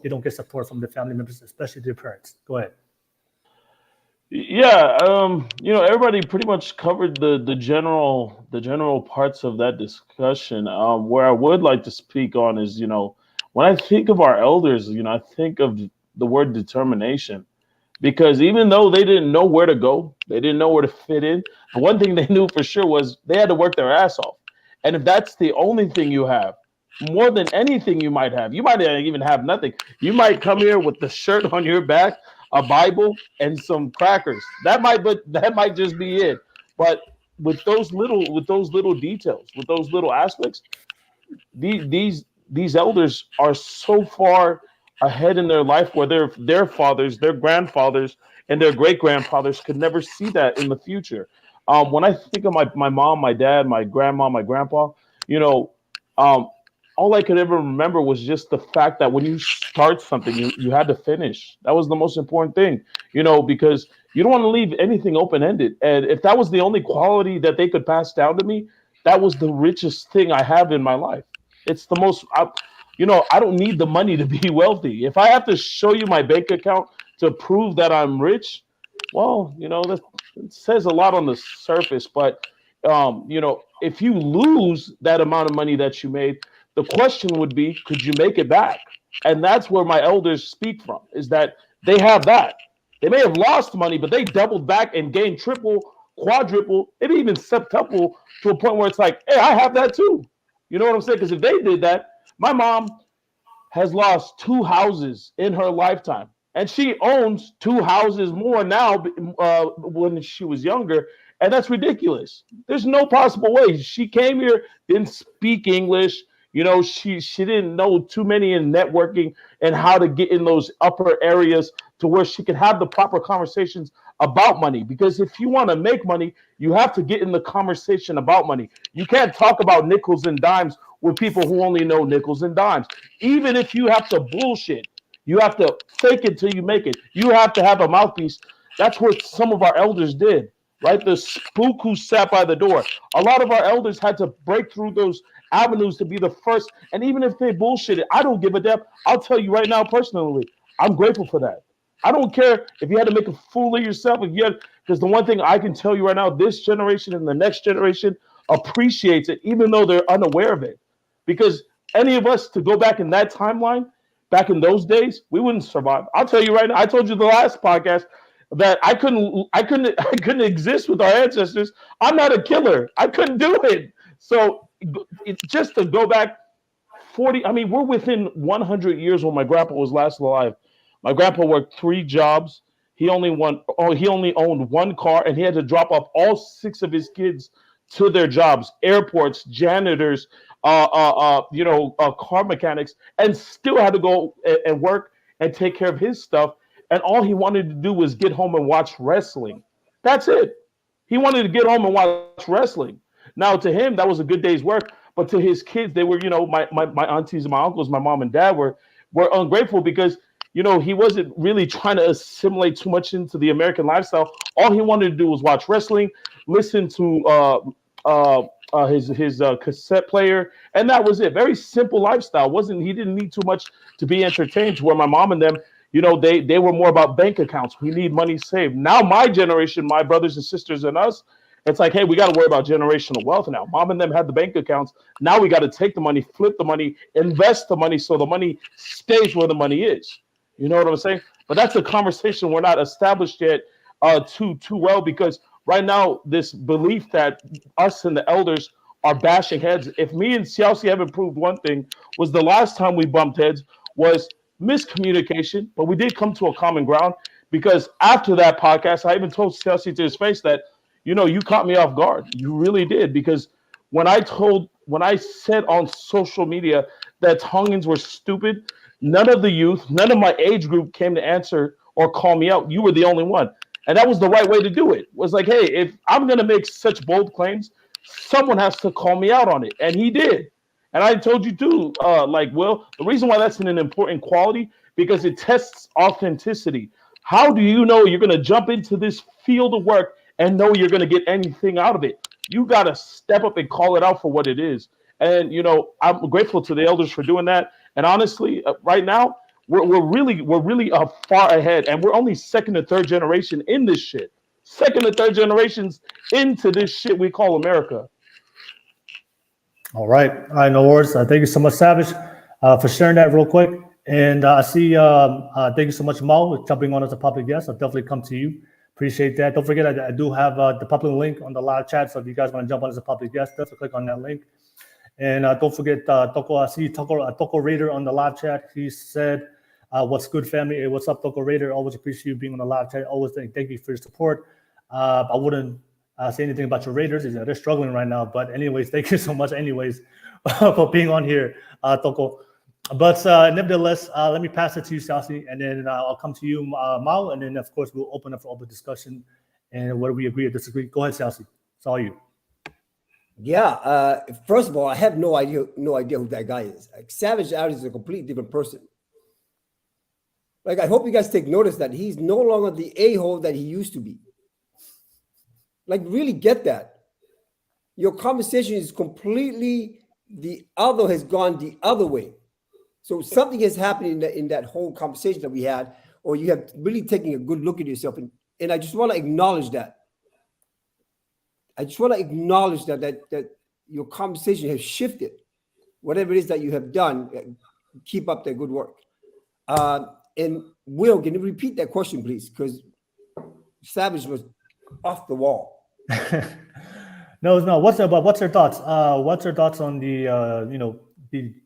don't get support from their family members, especially their parents? Go ahead. Yeah, everybody pretty much covered the general parts of that discussion. Where I would like to speak on is, when I think of our elders, I think of the word determination. Because even though they didn't know where to go, they didn't know where to fit in, the one thing they knew for sure was they had to work their ass off. And if that's the only thing you have, more than anything you might not even have nothing. You might come here with the shirt on your back, a Bible, and some crackers. That might just be it. But with those little details, with those little aspects, these elders are so far ahead in their life, where their fathers, their grandfathers, and their great grandfathers could never see that in the future. When I think of my mom, my dad, my grandma, my grandpa, all I could ever remember was just the fact that when you start something, you had to finish. That was the most important thing, because you don't want to leave anything open ended. And if that was the only quality that they could pass down to me, that was the richest thing I have in my life. It's the most, I don't need the money to be wealthy. If I have to show you my bank account to prove that I'm rich, well, that it says a lot on the surface. But, if you lose that amount of money that you made, the question would be, could you make it back? And that's where my elders speak from, is that they have that. They may have lost money, but they doubled back and gained triple, quadruple, and even septuple to a point where it's like, hey, I have that too. You know what I'm saying? Because if they did that, my mom has lost 2 houses in her lifetime. And she owns 2 houses more now when she was younger. And that's ridiculous. There's no possible way. She came here, didn't speak English. She didn't know too many in networking and how to get in those upper areas to where she could have the proper conversations about money. Because if you want to make money, you have to get in the conversation about money. You can't talk about nickels and dimes with people who only know nickels and dimes. Even if you have to bullshit, you have to fake it till you make it. You have to have a mouthpiece. That's what some of our elders did, right? The spook who sat by the door. A lot of our elders had to break through those avenues to be the first. And even if they bullshitted, I don't give a damn. I'll tell you right now personally, I'm grateful for that. I don't care if you had to make a fool of yourself. Because the one thing I can tell you right now, this generation and the next generation appreciates it, even though they're unaware of it. Because any of us to go back in that timeline, back in those days, we wouldn't survive. I'll tell you right now, I told you the last podcast that I couldn't exist with our ancestors. I'm not a killer. I couldn't do it. So it's just to go back 40. I mean, we're within 100 years when my grandpa was last alive. My grandpa worked 3 jobs. He only owned 1 car, and he had to drop off all 6 of his kids to their jobs, airports, janitors, car mechanics, and still had to go and work and take care of his stuff. And all he wanted to do was get home and watch wrestling. That's it. He wanted to get home and watch wrestling. Now, to him, that was a good day's work. But to his kids, they were, my aunties and my uncles, my mom and dad were ungrateful because, he wasn't really trying to assimilate too much into the American lifestyle. All he wanted to do was watch wrestling, listen to his cassette player, and that was it. Very simple lifestyle. He didn't need too much to be entertained, to where my mom and them, they were more about bank accounts. We need money saved. Now my generation, my brothers and sisters and us, it's like, hey, we got to worry about generational wealth now. Mom and them had the bank accounts. Now we got to take the money, flip the money, invest the money so the money stays where the money is. You know what I'm saying? But that's a conversation we're not established yet too well, because right now, this belief that us and the elders are bashing heads. If me and Siaosi have improved one thing, was the last time we bumped heads was miscommunication, but we did come to a common ground, because after that podcast, I even told Siaosi to his face that, you caught me off guard. You really did, because when I said on social media that Tongans were stupid, none of the youth, none of my age group came to answer or call me out. You were the only one. And that was the right way to do it. Was like, hey, if I'm going to make such bold claims, someone has to call me out on it. And he did. And I told you too, Will, the reason why that's an important quality, because it tests authenticity. How do you know you're going to jump into this field of work and know you're going to get anything out of it? You got to step up and call it out for what it is. And, I'm grateful to the elders for doing that. And honestly, right now, we're really far ahead, and we're only second and third generation in this shit. Second and third generations into this shit we call America. All right, no worries. Thank you so much, Savage, for sharing that real quick. And I see, thank you so much, Mo, for jumping on as a public guest. I'll definitely come to you. Appreciate that. Don't forget, I do have the public link on the live chat, so if you guys want to jump on as a public guest, definitely click on that link. And don't forget, Toko, I see Toko Raider on the live chat. He said, what's good, family? Hey, what's up, Toko Raider? Always appreciate you being on the live chat. Always thank you for your support. I wouldn't say anything about your Raiders. They're struggling right now. But anyways, thank you so much anyways for being on here, Toko. But nevertheless, let me pass it to you, Siaosi, and then I'll come to you, Mao, and then, of course, we'll open up for open discussion and whether we agree or disagree. Go ahead, Siaosi. It's all you. Yeah. First of all, I have no idea who that guy is. Like, Savage Ari is a completely different person. Like, I hope you guys take notice that he's no longer the a-hole that he used to be. Like, really get that. Your conversation is completely the other has gone the other way. So something has happened in that whole conversation that we had, or you have really taken a good look at yourself. And I just want to acknowledge that. I just want to acknowledge that your conversation has shifted. Whatever it is that you have done, keep up the good work. And Will, can you repeat that question, please? Because Savage was off the wall. No. What's your thoughts? What's your thoughts on the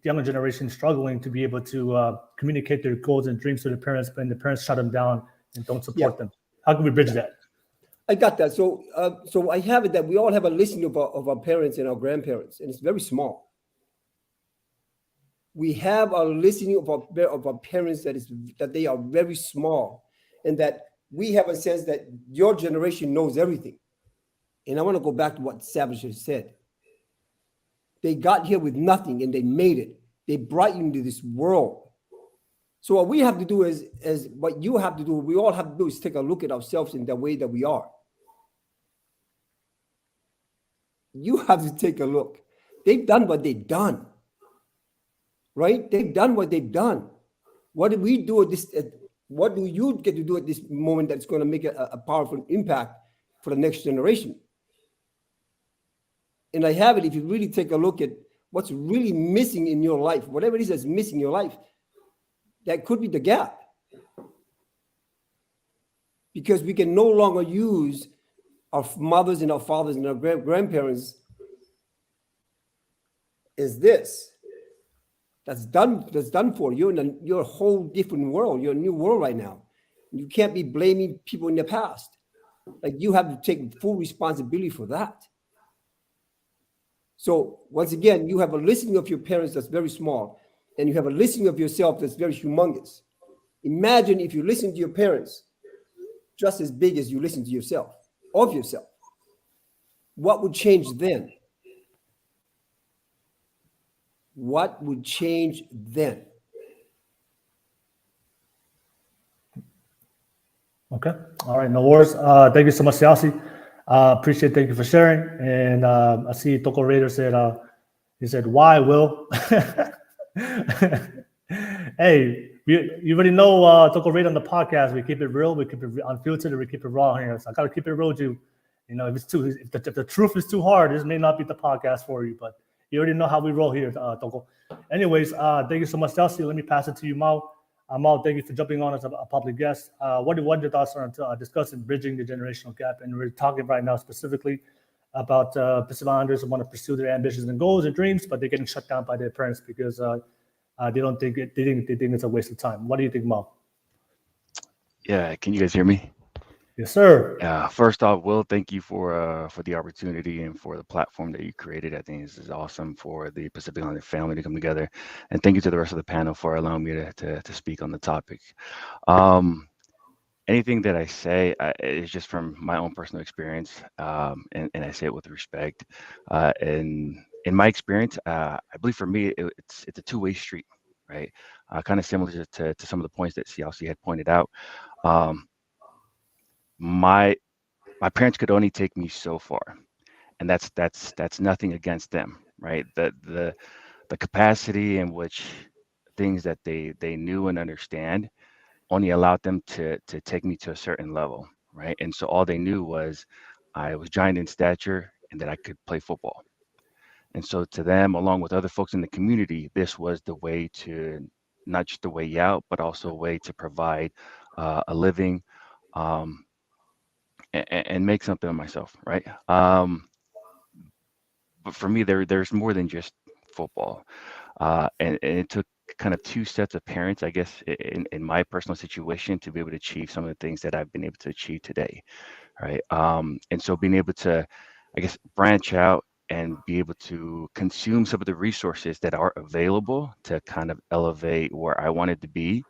younger generation struggling to be able to communicate their goals and dreams to their parents, but the parents shut them down and don't support them? How can we bridge that? I got that. So I have it that we all have a listening of our parents and our grandparents, and it's very small. We have a listening of our parents that they are very small, and that we have a sense that your generation knows everything. And I want to go back to what Savage has said. They got here with nothing and they made it. They brought you into this world. So what we have to do is what you have to do, we all have to do is take a look at ourselves in the way that we are. You have to take a look. They've done what they've done. Right? They've done what they've done. What do we do at this? What do you get to do at this moment that's going to make a powerful impact for the next generation? And I have it, if you really take a look at what's really missing in your life, whatever it is that's missing in your life, that could be the gap. Because we can no longer use our mothers and our fathers and our grandparents as this. That's done for you. You're a whole different world. You're a new world right now. You can't be blaming people in the past. Like, you have to take full responsibility for that. So once again, you have a listening of your parents that's very small, and you have a listening of yourself that's very humongous. Imagine if you listen to your parents just as big as you listen to yourself, of yourself. What would change then? What would change then? Okay. All right. No worries. Thank you so much, Siaosi. Thank you for sharing. And I see Toko Raider said, he said, why, Will? Hey, you already know Toko Raider on the podcast. We keep it real. We keep it unfiltered. We keep it raw here. So I got to keep it real with you. You know, if the truth is too hard, this may not be the podcast for you, but you already know how we roll here, Toko. Anyways, thank you so much, Siaosi. Let me pass it to you, Mao. Mao, thank you for jumping on as a public guest. What are your thoughts on discussing bridging the generational gap? And we're talking right now specifically about Pacific Islanders who want to pursue their ambitions and goals and dreams, but they're getting shut down by their parents because they think it's a waste of time. What do you think, Mao? Yeah, can you guys hear me? Yes, sir. First off, Will, thank you for the opportunity and for the platform that you created. I think this is awesome for the Pacific Islander family to come together. And thank you to the rest of the panel for allowing me to speak on the topic. Anything that I say is just from my own personal experience, and I say it with respect. And in my experience, I believe for me, it's a two-way street, right? Kind of similar to some of the points that Siaosi had pointed out. My parents could only take me so far, and that's nothing against them, right? The capacity in which things that they knew and understand only allowed them to take me to a certain level, right? And so all they knew was I was giant in stature and that I could play football. And so to them, along with other folks in the community, this was the way to not just a way out, but also a way to provide a living. And make something of myself, right? But for me, there's more than just football, and it took kind of two sets of parents, I guess, in my personal situation, to be able to achieve some of the things that I've been able to achieve today, right? And so being able to, I guess, branch out and be able to consume some of the resources that are available to kind of elevate where I wanted to be.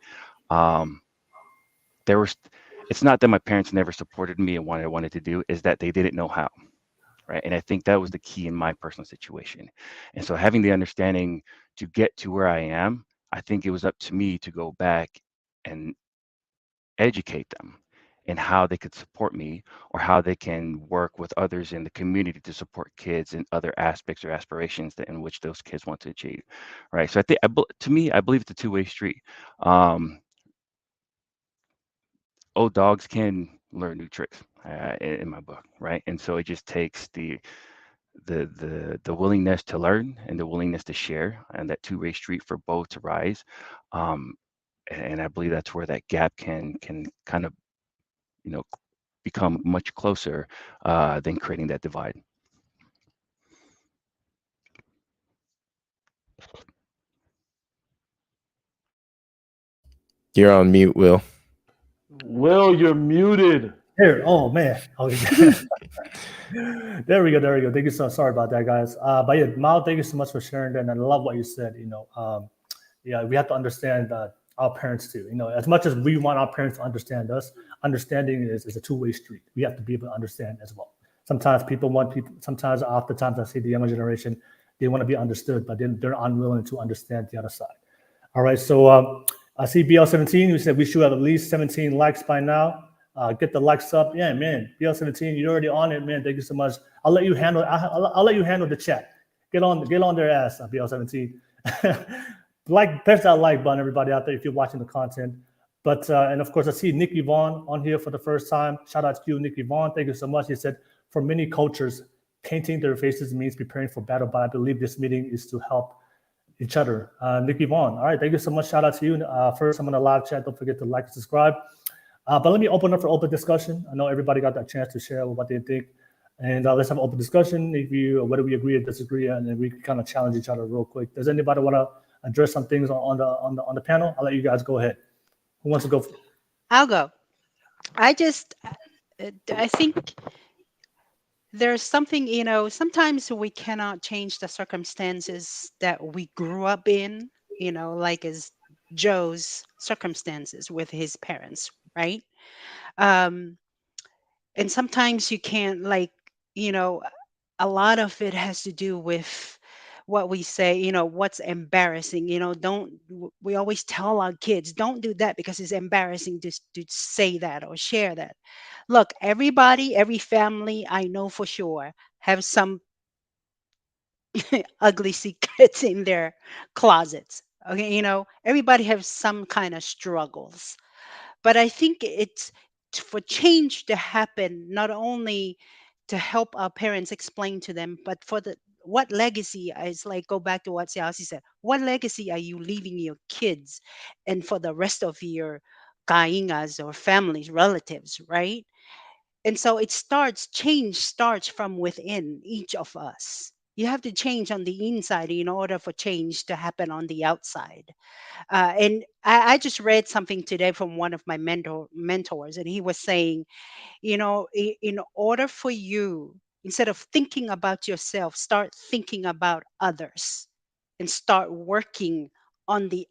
It's not that my parents never supported me and what I wanted to do, is that they didn't know how, right? And I think that was the key in my personal situation. And so having the understanding to get to where I am, I think it was up to me to go back and educate them in how they could support me or how they can work with others in the community to support kids in other aspects or aspirations that in which those kids want to achieve, right? So I think to me, I believe it's a two-way street. um, Old dogs can learn new tricks, in my book, right? And so it just takes the willingness to learn and the willingness to share, and that two-way street for both to rise. um, and I believe that's where that gap can kind of, you know, become much closer, than creating that divide. You're on mute, Will. Will, you're muted. Here, oh man. Okay. There we go. There we go. Thank you so. Sorry about that, guys. But yeah, Mal, thank you so much for sharing that. And I love what you said. Yeah, we have to understand our parents too. As much as we want our parents to understand us, understanding is a two-way street. We have to be able to understand as well. Sometimes people want people. Sometimes, oftentimes, I see the younger generation, they want to be understood, but then they're unwilling to understand the other side. All right. So I see BL17. You said we should have at least 17 likes by now. Get the likes up. Yeah, man. BL17, you're already on it, man. Thank you so much. I'll let you handle. I'll let you handle the chat. Get on their ass, BL17. Press that like button, everybody out there, if you're watching the content. But and of course, I see Nikki Vaughn on here for the first time. Shout out to you, Nikki Vaughn. Thank you so much. He said, for many cultures, painting their faces means preparing for battle. But I believe this meeting is to help each other. Nikki Vaughn. All right, thank you so much. Shout out to you. First, I'm on the live chat. Don't forget to like and subscribe. But let me open up for open discussion. I know everybody got that chance to share what they think, and let's have an open discussion. Whether we agree or disagree, and then we can kind of challenge each other real quick. Does anybody want to address some things on the panel? I'll let you guys go ahead. Who wants to go? I'll go. I think there's something, sometimes we cannot change the circumstances that we grew up in, like as Joe's circumstances with his parents, right? Um, and sometimes you can't, like, you know, a lot of it has to do with what we say, what's embarrassing. We always tell our kids, don't do that because it's embarrassing to say that or share that. Look, everybody, every family I know for sure have some ugly secrets in their closets. Okay, everybody has some kind of struggles. But I think it's for change to happen, not only to help our parents explain to them, but for the what legacy is, like, go back to what Siaosi said. What legacy are you leaving your kids and for the rest of your kaingas or families, relatives, right? And so change starts from within each of us. You have to change on the inside in order for change to happen on the outside. And I just read something today from one of my mentors, and he was saying, in order for you, instead of thinking about yourself, start thinking about others and start working on the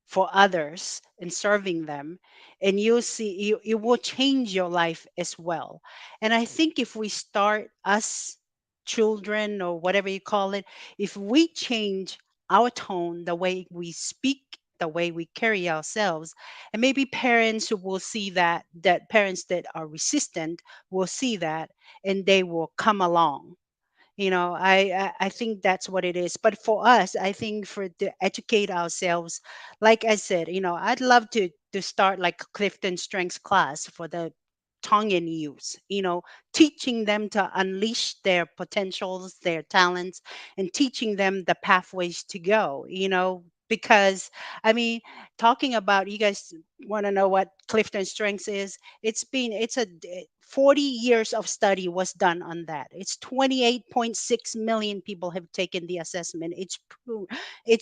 for others and serving them, and you'll see it will change your life as well. And I think if we start, us children or whatever you call it, if we change our tone, the way we speak, the way we carry ourselves, and maybe parents who will see that parents that are resistant will see that, and they will come along. I think that's what it is. But for us, I think for to educate ourselves, like I said, I'd love to start like Clifton Strengths class for the Tongan youth, teaching them to unleash their potentials, their talents, and teaching them the pathways to go, because I mean, talking about, you guys want to know what Clifton Strengths is? It's a 40 years of study was done on that. It's 28.6 million people have taken the assessment. It's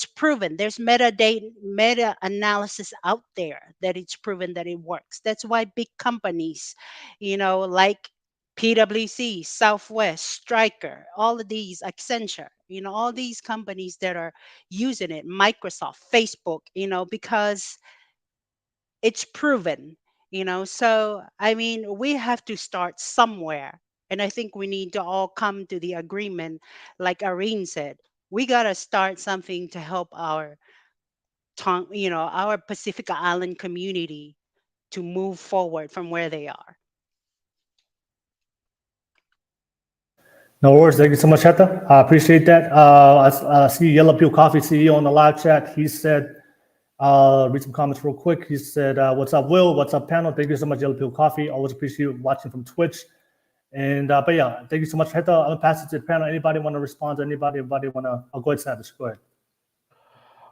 proven. There's meta analysis out there that it's proven that it works. That's why big companies, like PwC, Southwest, Stryker, all of these, Accenture, all these companies that are using it, Microsoft, Facebook, because it's proven. So I mean, we have to start somewhere. And I think we need to all come to the agreement, like Irene said, we got to start something to help our our Pacific Island community to move forward from where they are. No worries. Thank you so much, Heta. I appreciate that. I see Yellow Pill Coffee CEO on the live chat. He said, read some comments real quick. He said, what's up, Will? What's up, panel? Thank you so much, Yellow Pill Coffee. Always appreciate you watching from Twitch. And, but yeah, thank you so much, Heta. I'm going to pass it to the panel. Anybody want to respond to anybody? Anybody want to? I'll go ahead, Savage. Go ahead.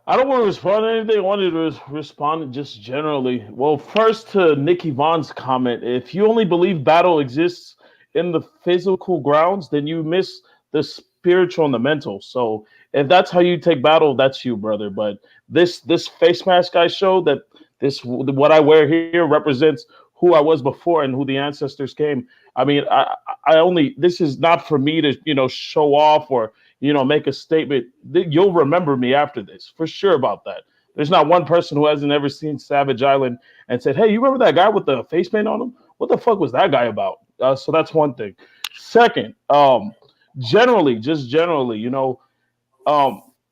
I don't want to respond to anything. I wanted to respond just generally. Well, first to Nikki Vaughn's comment. If you only believe battle exists in the physical grounds, then you miss the spiritual and the mental. So if that's how you take battle, that's you, brother. But this face mask I showed, that what I wear here represents who I was before and who the ancestors came. I mean, this is not for me to, show off or, make a statement. You'll remember me after this, for sure about that. There's not one person who hasn't ever seen Savage Island and said, hey, you remember that guy with the face paint on him? What the fuck was that guy about? So that's one thing. Second, generally,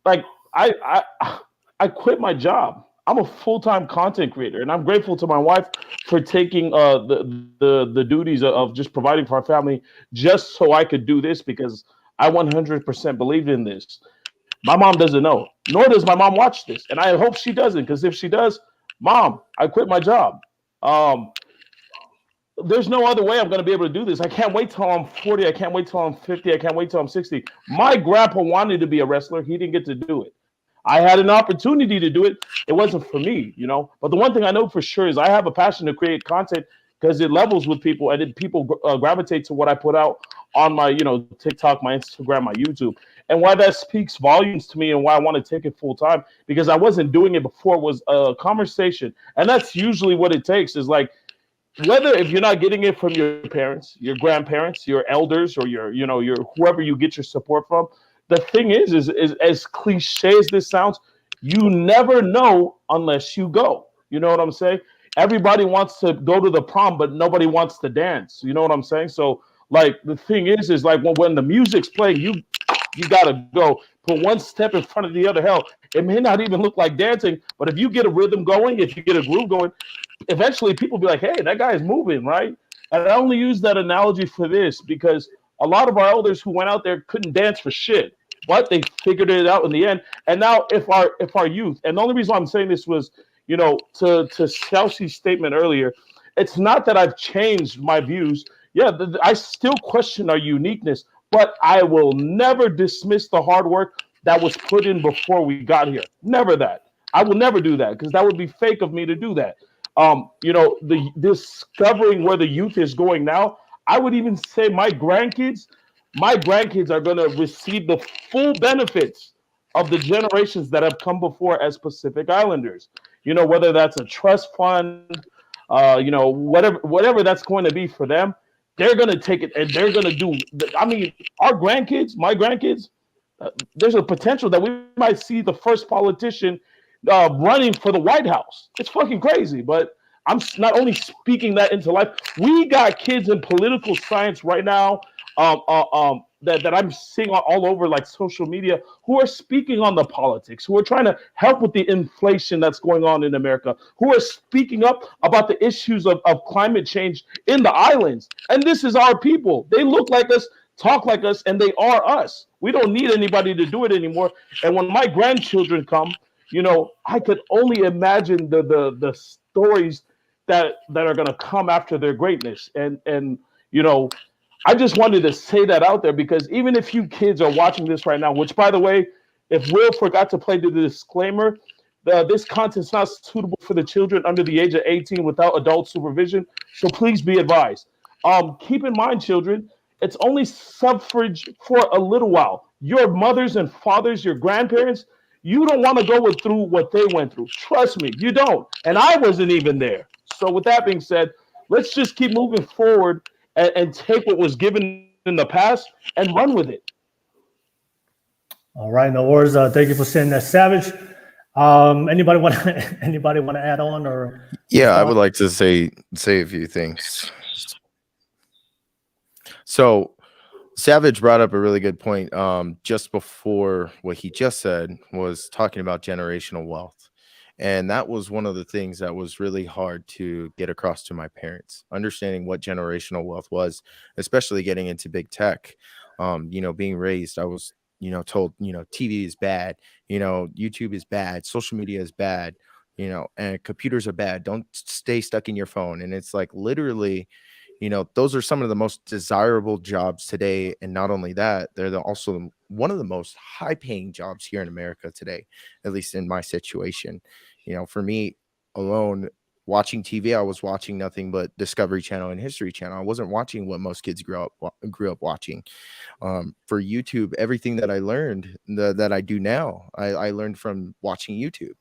like I quit my job. I'm a full-time content creator, and I'm grateful to my wife for taking the duties of just providing for our family just so I could do this, because I 100% believed in this. My mom doesn't know, nor does my mom watch this, and I hope she doesn't, because if she does, Mom, I quit my job. There's no other way I'm going to be able to do this. I can't wait till I'm 40. I can't wait till I'm 50. I can't wait till I'm 60. My grandpa wanted to be a wrestler. He didn't get to do it. I had an opportunity to do it. It wasn't for me, But the one thing I know for sure is I have a passion to create content, because it levels with people, and people gravitate to what I put out on my, TikTok, my Instagram, my YouTube. And why that speaks volumes to me, and why I want to take it full time, because I wasn't doing it before, was a conversation. And that's usually what it takes, is like, whether if you're not getting it from your parents, your grandparents, your elders, or your whoever you get your support from, the thing is as cliche as this sounds, you never know unless you go. You know what I'm saying? Everybody wants to go to the prom, but nobody wants to dance. You know what I'm saying? So like the thing is like when the music's playing, you gotta go. Put one step in front of the other. Hell, it may not even look like dancing, but if you get a rhythm going, if you get a groove going, eventually people be like, hey, that guy is moving, right? And I only use that analogy for this because a lot of our elders who went out there couldn't dance for shit, but they figured it out in the end. And now if our youth, and the only reason why I'm saying this was, to Siaosi's statement earlier, it's not that I've changed my views. Yeah, I still question our uniqueness, but I will never dismiss the hard work that was put in before we got here. Never that. I will never do that, because that would be fake of me to do that. The discovering where the youth is going now, I would even say my grandkids are going to receive the full benefits of the generations that have come before as Pacific Islanders. Whether that's a trust fund, whatever that's going to be for them, they're going to take it and they're going to do. I mean, my grandkids, there's a potential that we might see the first politician running for the White House. It's fucking crazy, but I'm not only speaking that into life. We got kids in political science right now that I'm seeing all over like social media who are speaking on the politics, who are trying to help with the inflation that's going on in America, who are speaking up about the issues of climate change in the islands. And this is our people. They look like us, talk like us, and they are us. We don't need anybody to do it anymore. And when my grandchildren come, I could only imagine the stories that are going to come after their greatness. And I just wanted to say that out there, because even if you kids are watching this right now, which, by the way, if Will forgot to play the disclaimer, this content's not suitable for the children under the age of 18 without adult supervision. So please be advised. Keep in mind, children, it's only suffrage for a little while. Your mothers and fathers, your grandparents, you don't want to go through what they went through. Trust me, you don't. And I wasn't even there. So with that being said, let's just keep moving forward and take what was given in the past and run with it. All right, no worries. Thank you for saying that, Savage. Anybody want to add on or? Yeah, I would like to say a few things. So Savage brought up a really good point. Just before what he just said was talking about generational wealth. And that was one of the things that was really hard to get across to my parents, understanding what generational wealth was, especially getting into big tech. Being raised, I was, told, TV is bad, YouTube is bad, social media is bad, and computers are bad. Don't stay stuck in your phone. And it's like literally, those are some of the most desirable jobs today. And not only that, they're also one of the most high paying jobs here in America today, at least in my situation. For me alone, watching TV, I was watching nothing but Discovery Channel and History Channel. I wasn't watching what most kids grew up watching. For YouTube, everything that I learned that I do now, I learned from watching YouTube.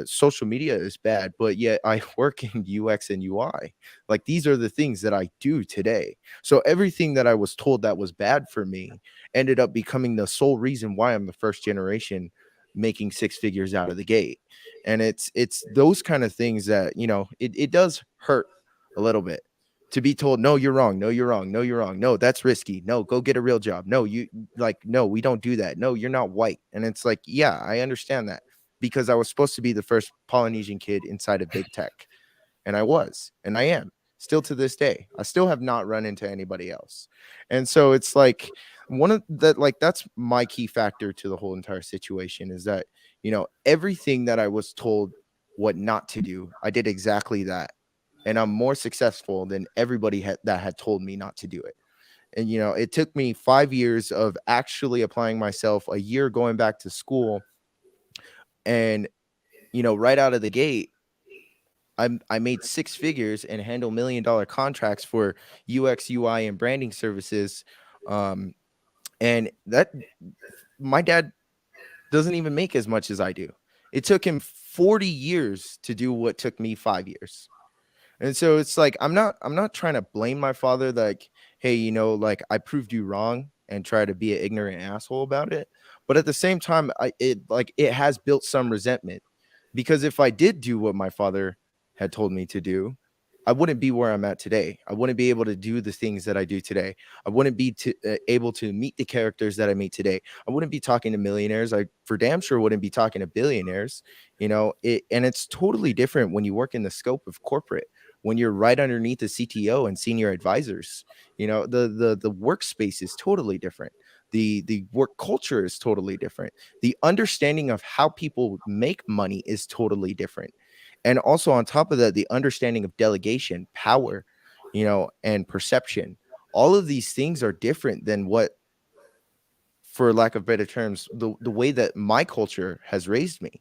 Social media is bad, but yet I work in UX and UI. Like, these are the things that I do today. So everything that I was told that was bad for me ended up becoming the sole reason why I'm the first generation making six figures out of the gate. And it's those kind of things that, it does hurt a little bit to be told, no, you're wrong. No, you're wrong. No, you're wrong. No, that's risky. No, go get a real job. No, no, we don't do that. No, you're not white. And it's like, yeah, I understand that, because I was supposed to be the first Polynesian kid inside of big tech. And I was, and I am still to this day. I still have not run into anybody else. And so it's like that's my key factor to the whole entire situation, is that, everything that I was told what not to do, I did exactly that. And I'm more successful than everybody that had told me not to do it. And, it took me 5 years of actually applying myself, a year going back to school. And, right out of the gate, I made six figures and handle $1 million contracts for UX, UI, and branding services. And that my dad doesn't even make as much as I do. It took him 40 years to do what took me 5 years. And so it's like, I'm not trying to blame my father, like, hey, like, I proved you wrong, and try to be an ignorant asshole about it. But at the same time, it has built some resentment, because if I did do what my father had told me to do, I wouldn't be where I'm at today. I wouldn't be able to do the things that I do today. I wouldn't be able to meet the characters that I meet today. I wouldn't be talking to millionaires. I for damn sure wouldn't be talking to billionaires. And it's totally different when you work in the scope of corporate, when you're right underneath the CTO and senior advisors. The workspace is totally different. The work culture is totally different. The understanding of how people make money is totally different. And also on top of that, the understanding of delegation, power, and perception. All of these things are different than what, for lack of better terms, the way that my culture has raised me.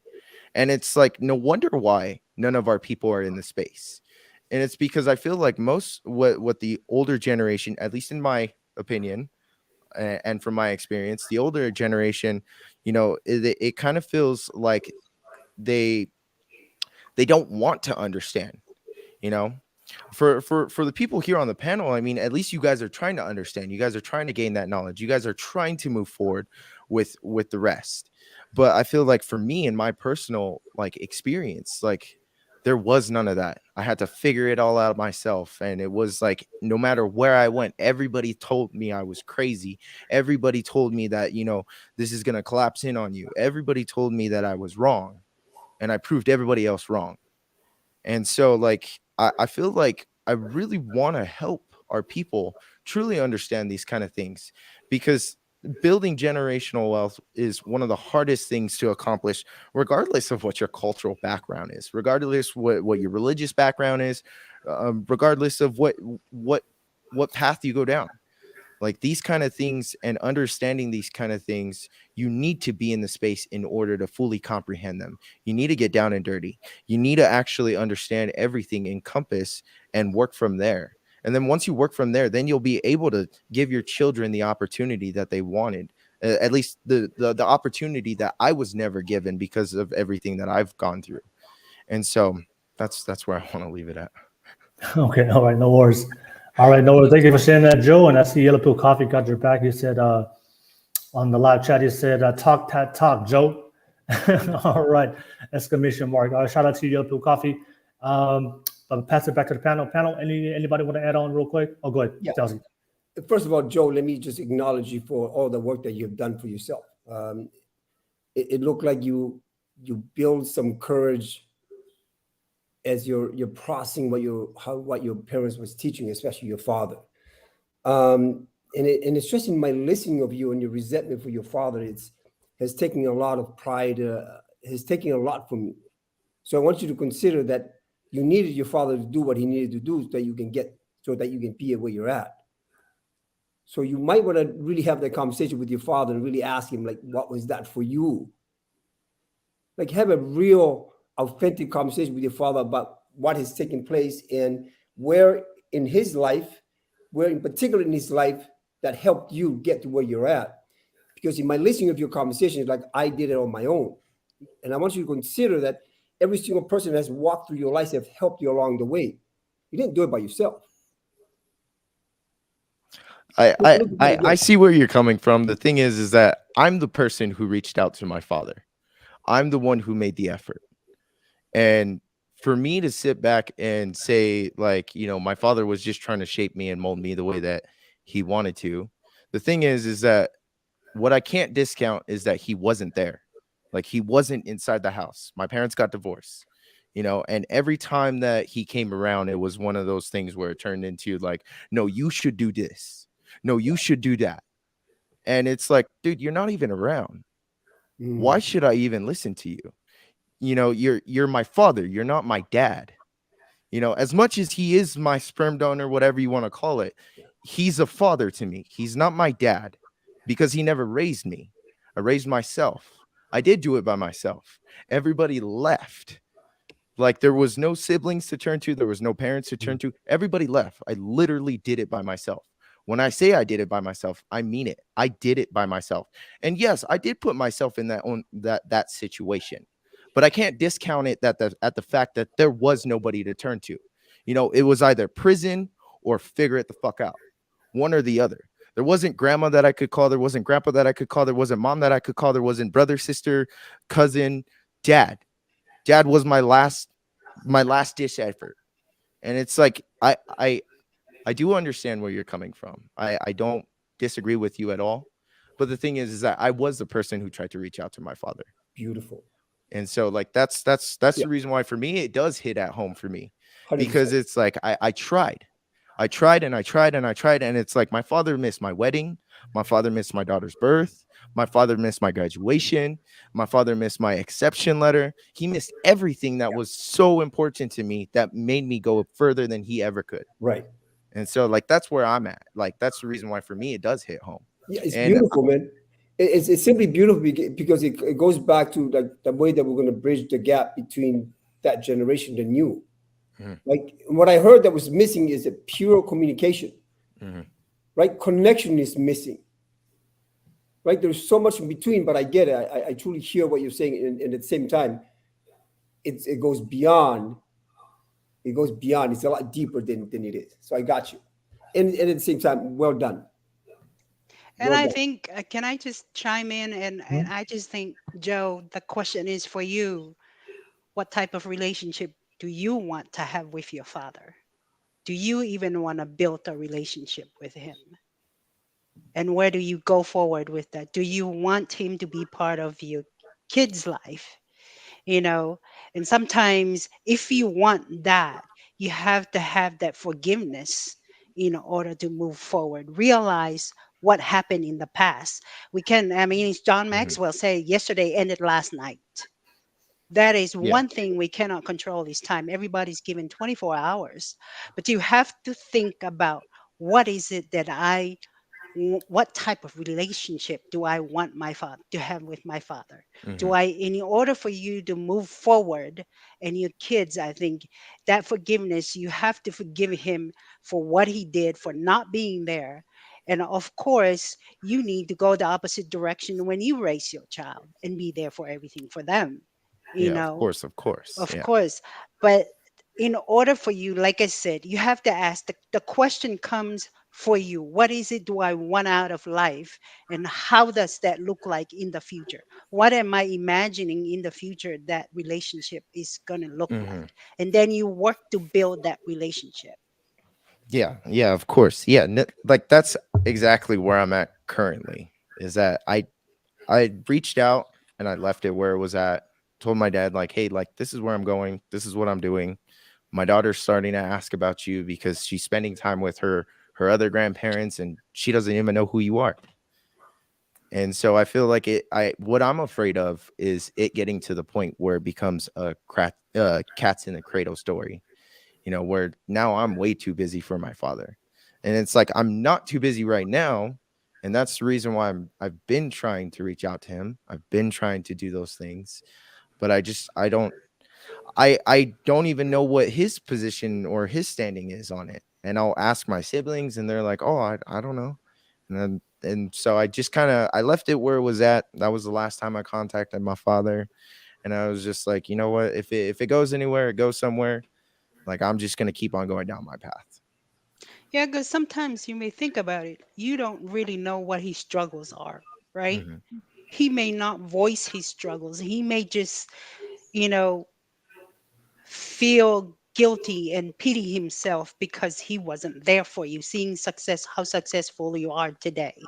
And it's like, no wonder why none of our people are in the space. And it's because I feel like most what the older generation, at least in my opinion, and from my experience, the older generation, it kind of feels like they don't want to understand. For the people here on the panel, I mean, at least you guys are trying to understand. You guys are trying to gain that knowledge. You guys are trying to move forward with the rest. But I feel like for me, in my personal experience, there was none of that. I had to figure it all out myself. And it was like, no matter where I went, everybody told me I was crazy. Everybody told me that, this is going to collapse in on you. Everybody told me that I was wrong. And I proved everybody else wrong. And so I feel like I really want to help our people truly understand these kind of things, because building generational wealth is one of the hardest things to accomplish, regardless of what your cultural background is, regardless what your religious background is, regardless of what path you go down. Like, these kind of things, and understanding these kind of things, you need to be in the space in order to fully comprehend them. You need to get down and dirty. You need to actually understand everything, encompass, and work from there. And then once you work from there, then you'll be able to give your children the opportunity that they wanted, at least the opportunity that I was never given because of everything that I've gone through. And so that's where I want to leave it at. Okay, all right, no worries. All right, no worries. Thank you for sharing that, Joe. And I see Yellow Pill Coffee got your back. He said on the live chat, he said, talk, tat, talk, Joe. All right, exclamation mark. Shout out to Yellow Pill Coffee. I'll pass it back to the panel. Anybody want to add on real quick? Oh, go ahead. Yeah. Siaosi. First of all, Joe, let me just acknowledge you for all the work that you've done for yourself. It looked like you build some courage as you're processing what your parents was teaching, especially your father. And it's just in my listening of you and your resentment for your father, has taken a lot of pride, has taken a lot from you. So I want you to consider that you needed your father to do what he needed to do so that you can be at where you're at. So you might want to really have that conversation with your father and really ask him, like, what was that for you? Like, have a real, authentic conversation with your father about what has taken place and where in his life, where in particular in his life that helped you get to where you're at. Because in my listening of your conversation, it's like I did it on my own. And I want you to consider that every single person that has walked through your life have helped you along the way. You didn't do it by yourself. I see where you're coming from. The thing is that I'm the person who reached out to my father. I'm the one who made the effort. And for me to sit back and say, like, you know, my father was just trying to shape me and mold me the way that he wanted to. The thing is that what I can't discount is that he wasn't there. Like, he wasn't inside the house. My parents got divorced, you know, and every time that he came around, it was one of those things where it turned into like, no, you should do this. No, you should do that. And it's like, dude, you're not even around. Why should I even listen to you? You know, you're my father. You're not my dad. You know, as much as he is my sperm donor, whatever you want to call it, he's a father to me. He's not my dad because he never raised me. I raised myself. I did do it by myself. Everybody left. Like, there was no siblings to turn to. There was no parents to turn to. Everybody left. I literally did it by myself. When I say I did it by myself, I mean it. I did it by myself. And yes, I did put myself in that situation. But I can't discount it at the fact that there was nobody to turn to. You know, it was either prison or figure it the fuck out. One or the other. There wasn't grandma that I could call. There wasn't grandpa that I could call. There wasn't mom that I could call. There wasn't brother, sister, cousin, dad. Dad was my last dish effort. And it's like, I do understand where you're coming from. I don't disagree with you at all. But the thing is that I was the person who tried to reach out to my father. Beautiful. And so, like, that's the reason why for me it does hit at home for me. 100%. Because it's like I tried and I tried and it's like my father missed my wedding, my father missed my daughter's birth, my father missed my graduation, my father missed my acceptance letter. He missed everything that was so important to me that made me go further than he ever could. Right. And so, like, that's where I'm at. Like, that's the reason why for me it does hit home. Yeah, it's beautiful, man. It's simply beautiful because it goes back to like the way that we're going to bridge the gap between that generation and you. Like, what I heard that was missing is a pure communication, right? Connection is missing, right? There's so much in between, but I get it. I truly hear what you're saying. And at the same time, it goes beyond. It goes beyond. It's a lot deeper than it is. So I got you. And at the same time, well done. And I think, can I just chime in? And I just think, Joe, the question is for you. What type of relationship do you want to have with your father? Do you even want to build a relationship with him? And where do you go forward with that? Do you want him to be part of your kid's life? You know, and sometimes if you want that, you have to have that forgiveness in order to move forward. Realize what happened in the past. As John Maxwell said, yesterday ended last night. That is one thing we cannot control is time. Everybody's given 24 hours, but you have to think about what is it that what type of relationship do I want my father to have with my father? In order for you to move forward and your kids, I think that forgiveness, you have to forgive him for what he did, for not being there. And of course, you need to go the opposite direction when you raise your child and be there for everything for them. You know, of course. But in order for you, like I said, you have to ask the question comes for you. What is it do I want out of life? And how does that look like in the future? What am I imagining in the future that relationship is going to look like? And then you work to build that relationship. Yeah, of course. Yeah, like that's exactly where I'm at currently. Is that I reached out and I left it where it was at. Told my dad, like, hey, like, this is where I'm going. This is what I'm doing. My daughter's starting to ask about you because she's spending time with her other grandparents, and she doesn't even know who you are. And so I feel like what I'm afraid of is it getting to the point where it becomes a cats in the cradle story, where now I'm way too busy for my father. And it's like, I'm not too busy right now. And that's the reason why I've been trying to reach out to him. I've been trying to do those things, but I don't even know what his position or his standing is on it. And I'll ask my siblings and they're like, oh, I don't know. And so I just I left it where it was at. That was the last time I contacted my father. And I was just like, you know what, if it goes anywhere, it goes somewhere. Like, I'm just going to keep on going down my path. Yeah, because sometimes you may think about it, you don't really know what his struggles are, right? Mm-hmm. He may not voice his struggles. He may just, you know, feel guilty and pity himself because he wasn't there for you, seeing how successful you are today,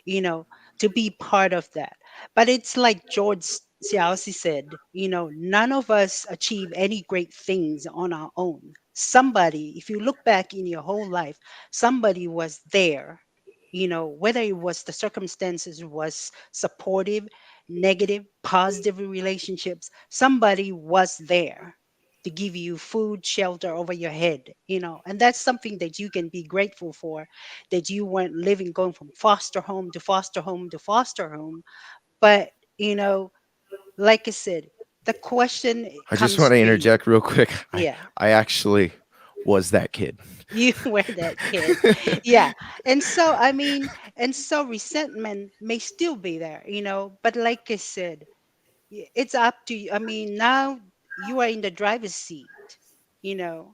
you know, to be part of that. But it's like George Siaosi said, none of us achieve any great things on our own. Somebody, if you look back in your whole life, somebody was there, whether it was the circumstances was supportive, negative, positive relationships, somebody was there to give you food, shelter over your head, and that's something that you can be grateful for, that you weren't living going from foster home to foster home to foster home. But, like I said, the question I just comes want to to you. interject real quick. Yeah. I actually was that kid. You were that kid. Yeah. And so, I mean, resentment may still be there, but like I said, it's up to you. I mean, now you are in the driver's seat, you know,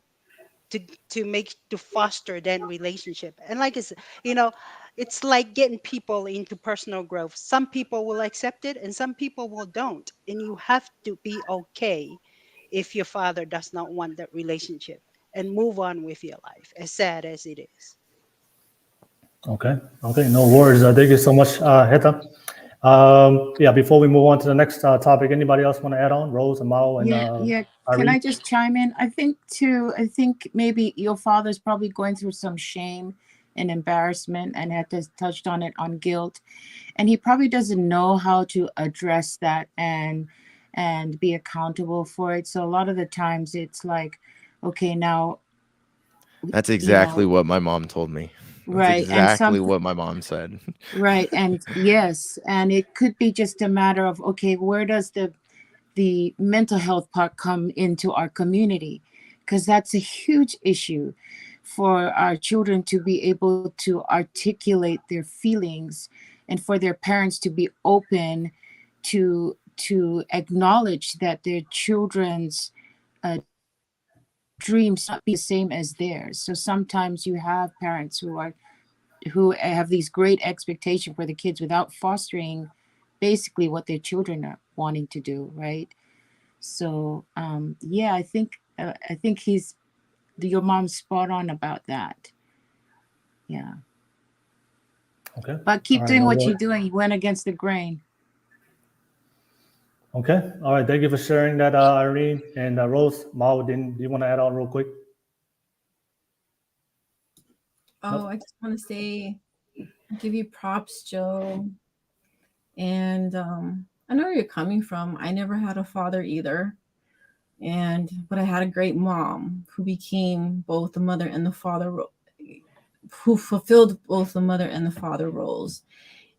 to to foster that relationship. And like I said, it's like getting people into personal growth. Some people will accept it and some people will don't. And you have to be okay if your father does not want that relationship and move on with your life, as sad as it is. Okay. No worries. Thank you so much, Heta. Yeah, before we move on to the next topic, anybody else want to add on? Rose and Mao and Yeah. Can Irene? I just chime in? I think maybe your father's probably going through some shame and embarrassment, and Heta touched on it, on guilt. And he probably doesn't know how to address that and be accountable for it. So a lot of the times it's like, okay, now That's exactly what my mom told me. That's right, exactly what my mom said. right, and yes, and it could be just a matter of, okay, where does the mental health part come into our community? Because that's a huge issue for our children to be able to articulate their feelings, and for their parents to be open to acknowledge that their children's dreams not be the same as theirs. So sometimes you have parents who have these great expectations for the kids without fostering basically what their children are wanting to do, right? So yeah, I think your mom's spot on about that. Yeah. Okay. But keep All right, doing no what worries. you're doing. You went against the grain. Okay. All right. Thank you for sharing that, Irene and Rose. Mao, do you want to add on real quick? Oh, I just want to say, give you props, Joe. And I know where you're coming from. I never had a father either. But I had a great mom who became both the mother and the father, who fulfilled both the mother and the father roles.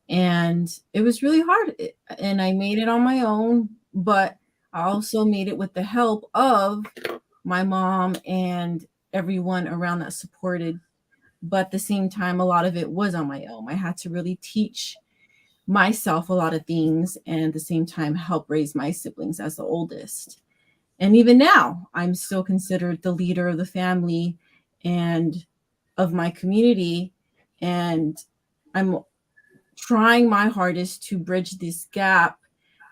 And it was really hard. And I made it on my own, but I also made it with the help of my mom and everyone around that supported. But at the same time, a lot of it was on my own. I had to really teach myself a lot of things and at the same time help raise my siblings as the oldest. And even now, I'm still considered the leader of the family and of my community. And I'm trying my hardest to bridge this gap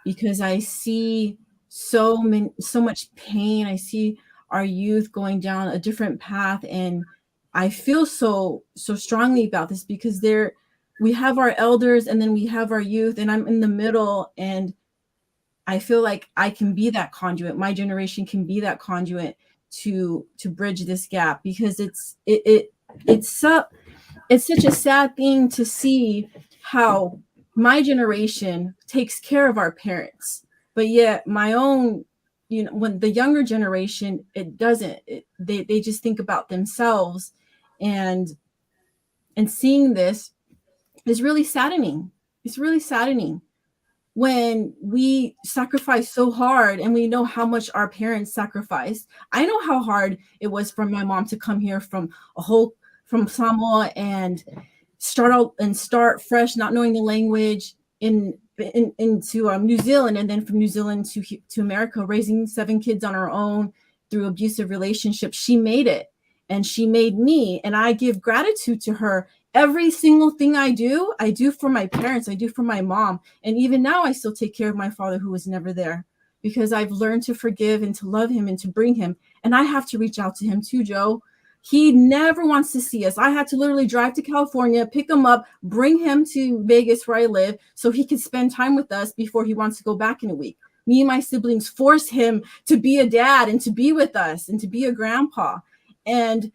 because I see so much pain. I see our youth going down a different path, and I feel so strongly about this because we have our elders and then we have our youth, and I'm in the middle, and I feel like I can be that conduit. My generation can be that conduit to bridge this gap, because it's such a sad thing to see how my generation takes care of our parents, but yet my own, when the younger generation, it doesn't. They just think about themselves, and seeing this is really saddening. It's really saddening when we sacrifice so hard, and we know how much our parents sacrificed. I know how hard it was for my mom to come here from Samoa and start fresh, not knowing the language, into New Zealand, and then from New Zealand to America, raising 7 kids on her own through abusive relationships. She made it, and she made me, and I give gratitude to her. Every single thing I do for my parents, I do for my mom. And even now I still take care of my father, who was never there, because I've learned to forgive and to love him and to bring him. And I have to reach out to him too, Joe. He never wants to see us. I had to literally drive to California, pick him up, bring him to Vegas where I live, so he could spend time with us before he wants to go back in a week. Me and my siblings force him to be a dad and to be with us and to be a grandpa. And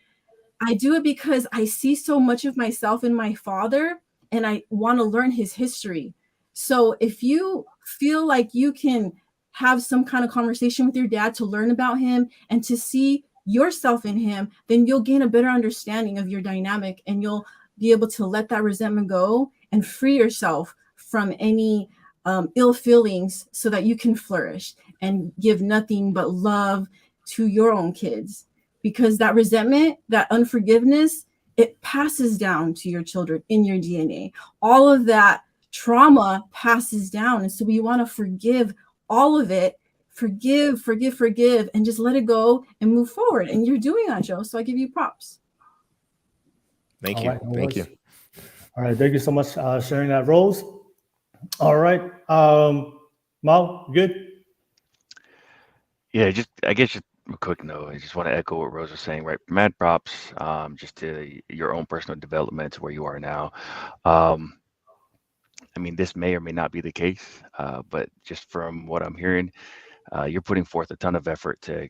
I do it because I see so much of myself in my father, and I want to learn his history. So if you feel like you can have some kind of conversation with your dad to learn about him and to see yourself in him, then you'll gain a better understanding of your dynamic, and you'll be able to let that resentment go and free yourself from any ill feelings, so that you can flourish and give nothing but love to your own kids. Because that resentment, that unforgiveness, it passes down to your children in your DNA. All of that trauma passes down. And so we want to forgive all of it. Forgive, and just let it go and move forward. And you're doing that, Joe. So I give you props. Thank you. Thank you. All right. Thank you so much for sharing that, Rose. All right. Mal, good? Yeah, I guess just a quick note. I just want to echo what Rose was saying, right? Mad props, just to your own personal development to where you are now. I mean, this may or may not be the case, but just from what I'm hearing, you're putting forth a ton of effort to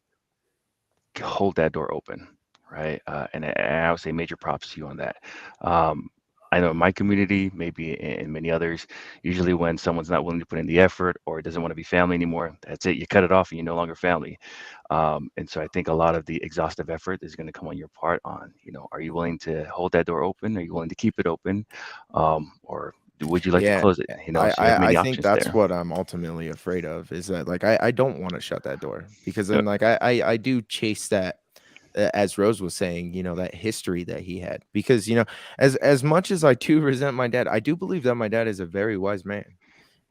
hold that door open, right? And I would say major props to you on that. I know in my community, maybe in many others, usually when someone's not willing to put in the effort or doesn't want to be family anymore, that's it. You cut it off and you're no longer family. And so I think a lot of the exhaustive effort is going to come on your part on, are you willing to hold that door open? Are you willing to keep it open? Or would you like to close it? So you have many I think that's there. what I'm ultimately afraid of, is that like I don't want to shut that door, because then like I do chase that, as Rose was saying, that history that he had, because as much as I do resent my dad, I do believe that my dad is a very wise man.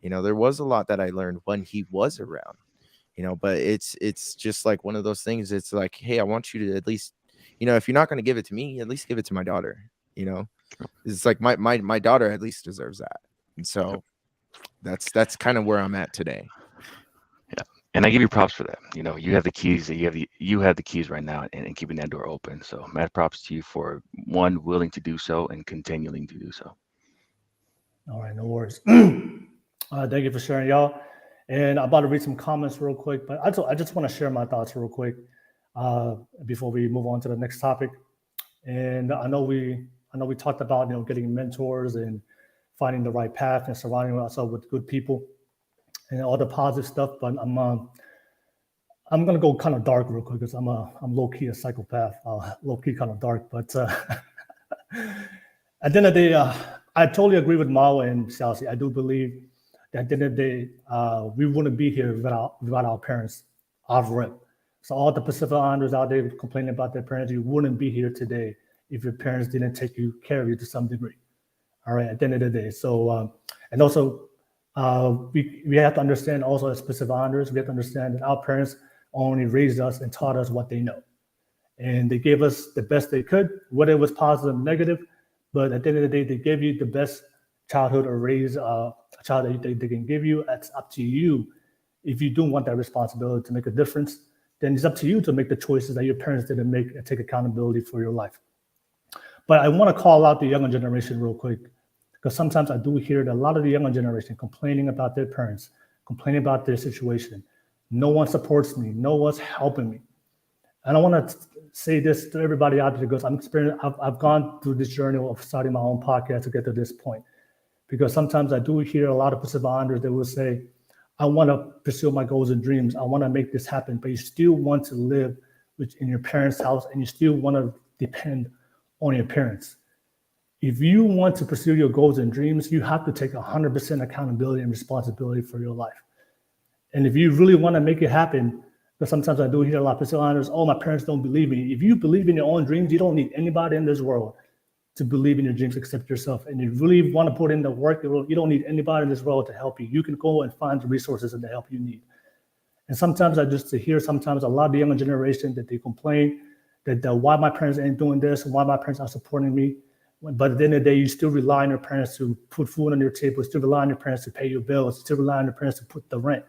There was a lot that I learned when he was around, but it's just like one of those things. It's like, hey, I want you to at least, if you're not going to give it to me, at least give it to my daughter. It's like my daughter at least deserves that. And so that's kind of where I'm at today. Yeah. And I give you props for that. You have the keys. You have the keys right now, and keeping that door open. So mad props to you for one, willing to do so and continuing to do so. All right, no worries. Thank you for sharing, y'all. And I'm about to read some comments real quick, but I just want to share my thoughts real quick before we move on to the next topic. And I know we talked about getting mentors and finding the right path and surrounding ourselves with good people and all the positive stuff. But I'm gonna go kind of dark real quick, because I'm low key a psychopath, low key kind of dark. But at the end of the day, I totally agree with Mao and Siaosi. I do believe that at the end of the day, we wouldn't be here without our parents, off rip. So all the Pacific Islanders out there complaining about their parents, you wouldn't be here today if your parents didn't take care of you to some degree. All right, at the end of the day. So and also we have to understand also, as Pacific Islanders, we have to understand that our parents only raised us and taught us what they know, and they gave us the best they could, whether it was positive or negative. But at the end of the day, they gave you the best childhood or raise a child that they can give you. It's up to you. If you do want that responsibility to make a difference, then it's up to you to make the choices that your parents didn't make and take accountability for your life. But I want to call out the younger generation real quick, because sometimes I do hear that a lot of the younger generation complaining about their parents, complaining about their situation. No one supports me. No one's helping me. And I want to say this to everybody out there, because I've gone through this journey of starting my own podcast to get to this point. Because sometimes I do hear a lot of Pacific Islanders that will say, I want to pursue my goals and dreams. I want to make this happen, but you still want to live in your parents' house, and you still want to depend on your parents. If you want to pursue your goals and dreams, you have to take 100% accountability and responsibility for your life. And if you really want to make it happen, because sometimes I do hear a lot of Pacific Islanders, oh, my parents don't believe me. If you believe in your own dreams, you don't need anybody in this world to believe in your dreams except yourself. And you really want to put in the work, you don't need anybody in this world to help you. You can go and find the resources and the help you need. And sometimes I just hear sometimes a lot of the younger generation that they complain that why my parents ain't doing this, why my parents aren't supporting me. But at the end of the day, you still rely on your parents to put food on your table, you still rely on your parents to pay your bills, you still rely on your parents to put the rent.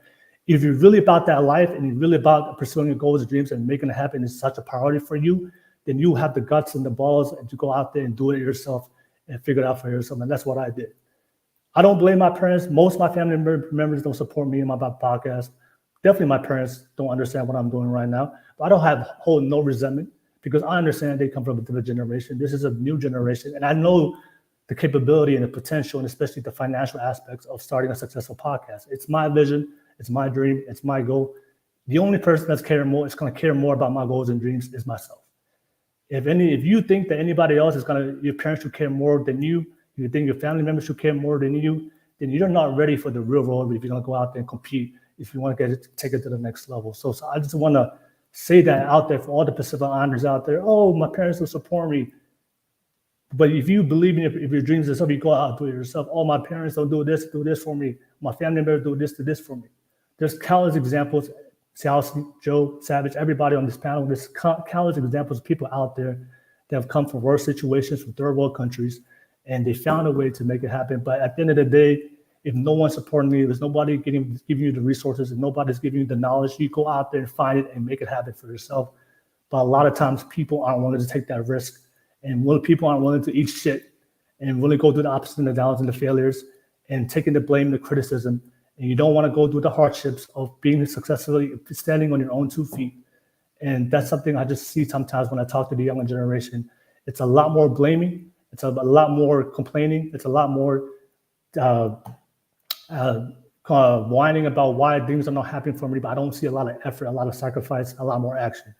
If you're really about that life and you're really about pursuing your goals and dreams and making it happen is such a priority for you, then you have the guts and the balls and to go out there and do it yourself and figure it out for yourself. And that's what I did. I don't blame my parents. Most of my family members don't support me in my podcast. Definitely my parents don't understand what I'm doing right now. But I don't hold no resentment, because I understand they come from a different generation. This is a new generation. And I know the capability and the potential, and especially the financial aspects of starting a successful podcast. It's my vision. It's my dream. It's my goal. The only person that's going to care more about my goals and dreams is myself. If you think that anybody else your parents should care more than you think your family members should care more than you, then you're not ready for the real world if you're going to go out there and compete, if you want to take it to the next level. So I just want to say that out there for all the Pacific Islanders out there. Oh, my parents will support me. But if you believe in your dreams and stuff, you go out and do it yourself. Oh, my parents don't do this for me. My family members do this for me. There's countless examples. Siaosi, Joe, Savage, everybody on this panel, there's countless examples of people out there that have come from worse situations, from third world countries, and they found a way to make it happen. But at the end of the day, if no one's supporting me, there's nobody giving you the resources, and nobody's giving you the knowledge, you go out there and find it and make it happen for yourself. But a lot of times people aren't willing to take that risk. And when people aren't willing to eat shit and really go through the opposite and the downs and the failures and taking the blame, the criticism, and you don't want to go through the hardships of being successfully standing on your own 2 feet. And that's something I just see sometimes when I talk to the younger generation. It's a lot more blaming. It's a lot more complaining. It's a lot more whining about why things are not happening for me, but I don't see a lot of effort, a lot of sacrifice, a lot more action.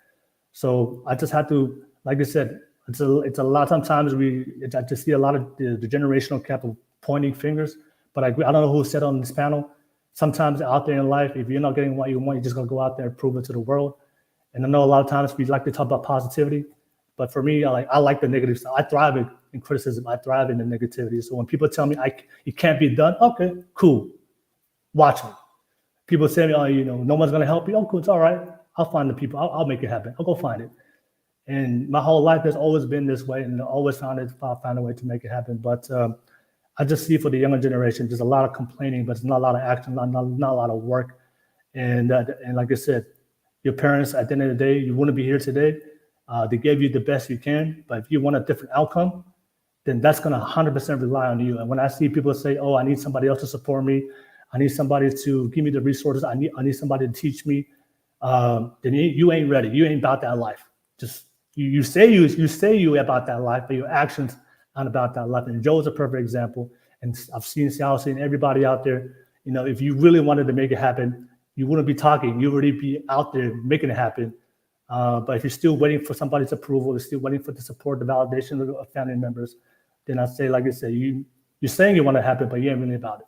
So I just have to, like I said, it's a lot. Sometimes I just see a lot of the generational gap of pointing fingers. But I don't know who said on this panel, sometimes out there in life, if you're not getting what you want, you're just gonna go out there and prove it to the world. And I know a lot of times we like to talk about positivity, but for me, I like the negative stuff. I thrive in criticism. I thrive in the negativity. So when people tell me it can't be done, okay, cool, watch me. People say, no one's gonna help you. Oh, cool, it's all right. I'll find the people. I'll make it happen. I'll go find it. And my whole life has always been this way, and I always found a way to make it happen. But I just see for the younger generation, there's a lot of complaining, but it's not a lot of action, not a lot of work. And like I said, your parents, at the end of the day, you wouldn't be here today. They gave you the best you can, but if you want a different outcome, then that's going to 100% rely on you. And when I see people say, oh, I need somebody else to support me, I need somebody to give me the resources, I need somebody to teach me, then you ain't ready. You ain't about that life. Just you say you about that life, but your actions aren't about that life. And Joe's a perfect example. And I've seen Siaosi and everybody out there. If you really wanted to make it happen, you wouldn't be talking. You already be out there making it happen. But if you're still waiting for somebody's approval, you're still waiting for the support, the validation of family members, then I say, like I said, you're saying you want to happen, but you ain't really about it.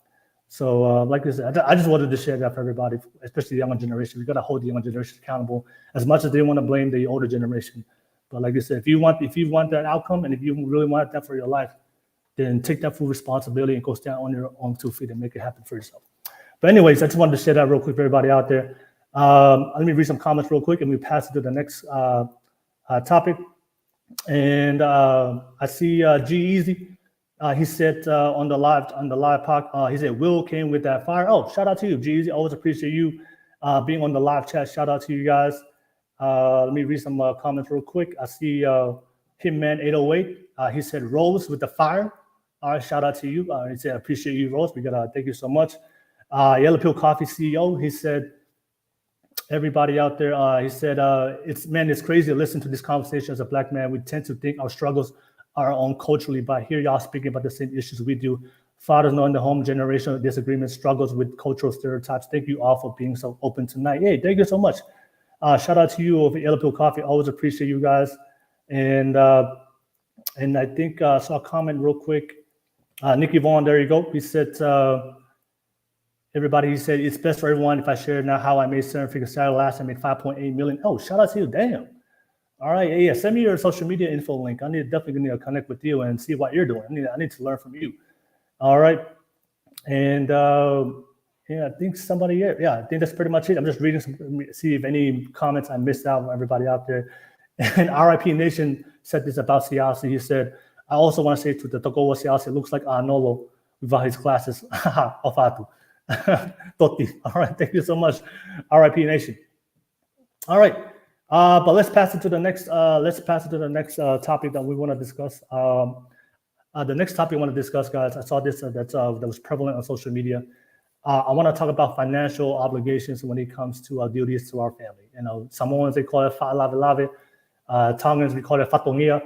So like I said, I just wanted to share that for everybody, especially the younger generation. We got to hold the younger generation accountable as much as they want to blame the older generation. But like I said, if you want that outcome, and if you really want that for your life, then take that full responsibility and go stand on your own 2 feet and make it happen for yourself. But anyways, I just wanted to share that real quick for everybody out there. Let me read some comments real quick, and we pass it to the next topic. And I see G-Eazy. He said on the live podcast, he said, Will came with that fire. Oh, shout out to you, G-Eazy. Always appreciate you being on the live chat. Shout out to you guys. Let me read some comments real quick. I see Hitman 808. He said Rose with the fire. All right, shout out to you. He said appreciate you, Rose. We gotta thank you so much. Yellow Pill Coffee CEO. He said everybody out there. He said it's crazy to listen to this conversation as a Black man. We tend to think our struggles are our own culturally, but I hear y'all speaking about the same issues we do. Fathers knowing the home generational disagreements, struggles with cultural stereotypes. Thank you all for being so open tonight. Hey, thank you so much. Shout out to you over Yellow Pill Coffee. Always appreciate you guys. And I think I saw a comment real quick. Nikki Vaughn, there you go. He said, everybody, he said, it's best for everyone if I share now how I made seven-figure salary last. I made 5.8 million. Oh, shout out to you. Damn. All right. Yeah. Send me your social media info link. I definitely need to connect with you and see what you're doing. I need to learn from you. All right. And yeah, I think somebody here. Yeah, I think that's pretty much it. I'm just reading see if any comments I missed out from everybody out there. And RIP Nation said this about Siaosi. He said, I also want to say to the Togowa Siaosi, it looks like Arnolo without his classes. Ofatu. Totti. All right. Thank you so much, RIP Nation. All right. But let's pass it to the next. Topic that we want to discuss. The next topic I want to discuss, guys. I saw this that was prevalent on social media. I want to talk about financial obligations when it comes to duties to our family. Samoans they call it fa'alave. Tongans we call it fatongia.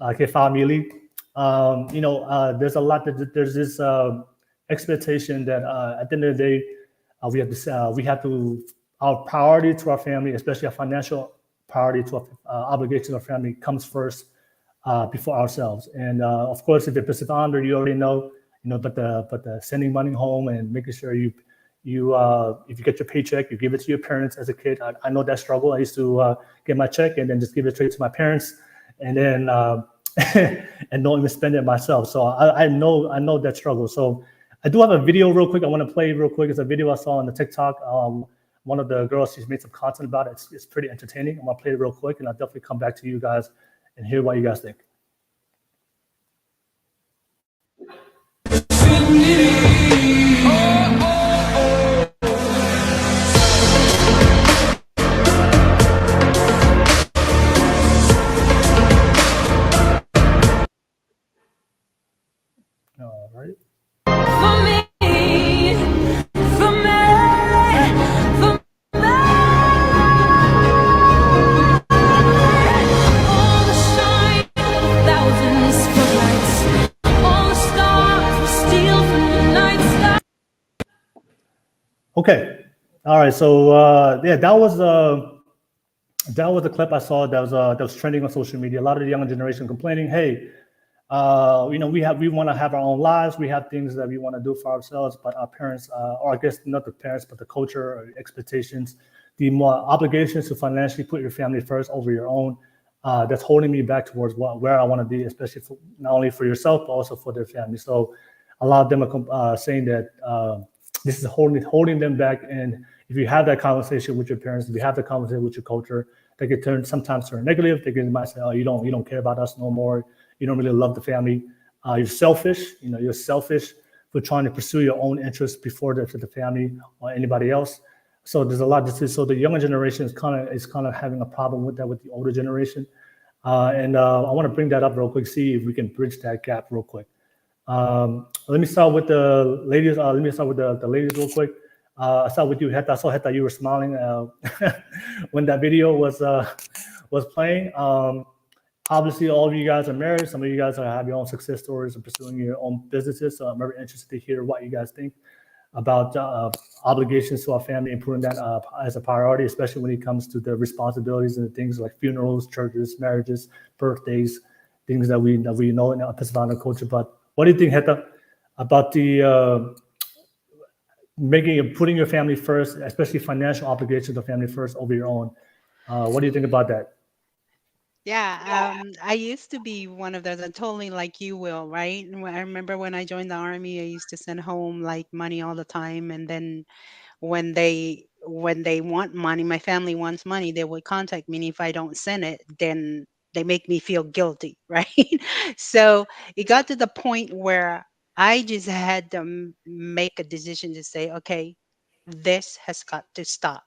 Ke family. There's a lot there's this expectation that at the end of the day we have to our priority to our family, especially our financial priority to our obligation to our family comes first before ourselves. And of course, if it's under, you already know, but the sending money home and making sure you if you get your paycheck, you give it to your parents. As a kid, I know that struggle. I used to get my check and then just give it straight to my parents, and then and don't even spend it myself. So I know that struggle. So I do have a video real quick. I want to play real quick. It's a video I saw on the TikTok. One of the girls, she's made some content about it. It's pretty entertaining. I'm gonna play it real quick, and I'll definitely come back to you guys and hear what you guys think. All right. Okay. All right. So yeah, that was the clip I saw that was trending on social media. A lot of the younger generation complaining, hey, we want to have our own lives. We have things that we want to do for ourselves, but our parents, or I guess not the parents, but the culture or expectations, the more obligations to financially put your family first over your own. That's holding me back towards where I want to be, especially for, not only for yourself, but also for their family. So a lot of them are saying that this is holding them back. And if you have that conversation with your parents, if you have the conversation with your culture, they can sometimes turn negative. They might say, oh, you don't care about us no more. You don't really love the family. You're selfish. You're selfish for trying to pursue your own interests before the family or anybody else. So there's a lot to say. So the younger generation is kind of having a problem with that with the older generation. And I want to bring that up real quick, see if we can bridge that gap real quick. Let me start with the ladies. Let me start with the ladies real quick. I start with you, Heta. I saw Heta, you were smiling when that video was playing. Obviously, all of you guys are married. Some of you guys have your own success stories and pursuing your own businesses. So I'm very interested to hear what you guys think about obligations to our family and putting that as a priority, especially when it comes to the responsibilities and the things like funerals, churches, marriages, birthdays, things that we know in our Pacific culture. But what do you think, Heta, about the putting your family first, especially financial obligations to family first over your own? What do you think about that? Yeah, I used to be one of those, and totally like you will, right? I remember when I joined the army, I used to send home like money all the time, and then when they want money, my family wants money, they would contact me, and if I don't send it, then they make me feel guilty, right? So it got to the point where I just had to make a decision to say, okay, this has got to stop.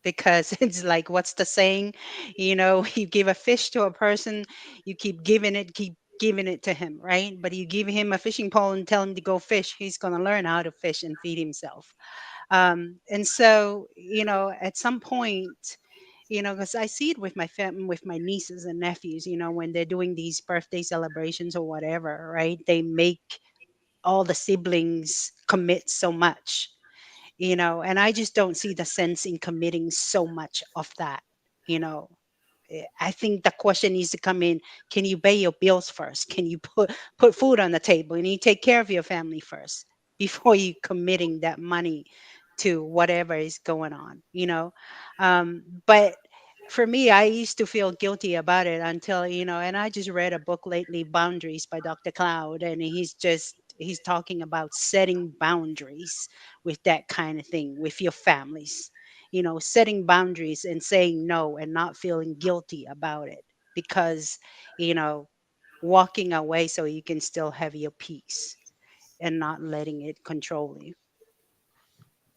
because it's like, what's the saying? You give a fish to a person, you keep giving it to him, right? But you give him a fishing pole and tell him to go fish, he's going to learn how to fish and feed himself. And so, at some point, because I see it with my family, with my nieces and nephews, when they're doing these birthday celebrations or whatever, right? They make all the siblings commit so much, and I just don't see the sense in committing so much of that, you know. I think the question needs to come in: can you pay your bills first? Can you put food on the table? And you take care of your family first before you committing that money to whatever is going on, But for me, I used to feel guilty about it until, and I just read a book lately, Boundaries by Dr. Cloud, and he's talking about setting boundaries with that kind of thing with your families, setting boundaries and saying no and not feeling guilty about it, because, you know, walking away so you can still have your peace and not letting it control you.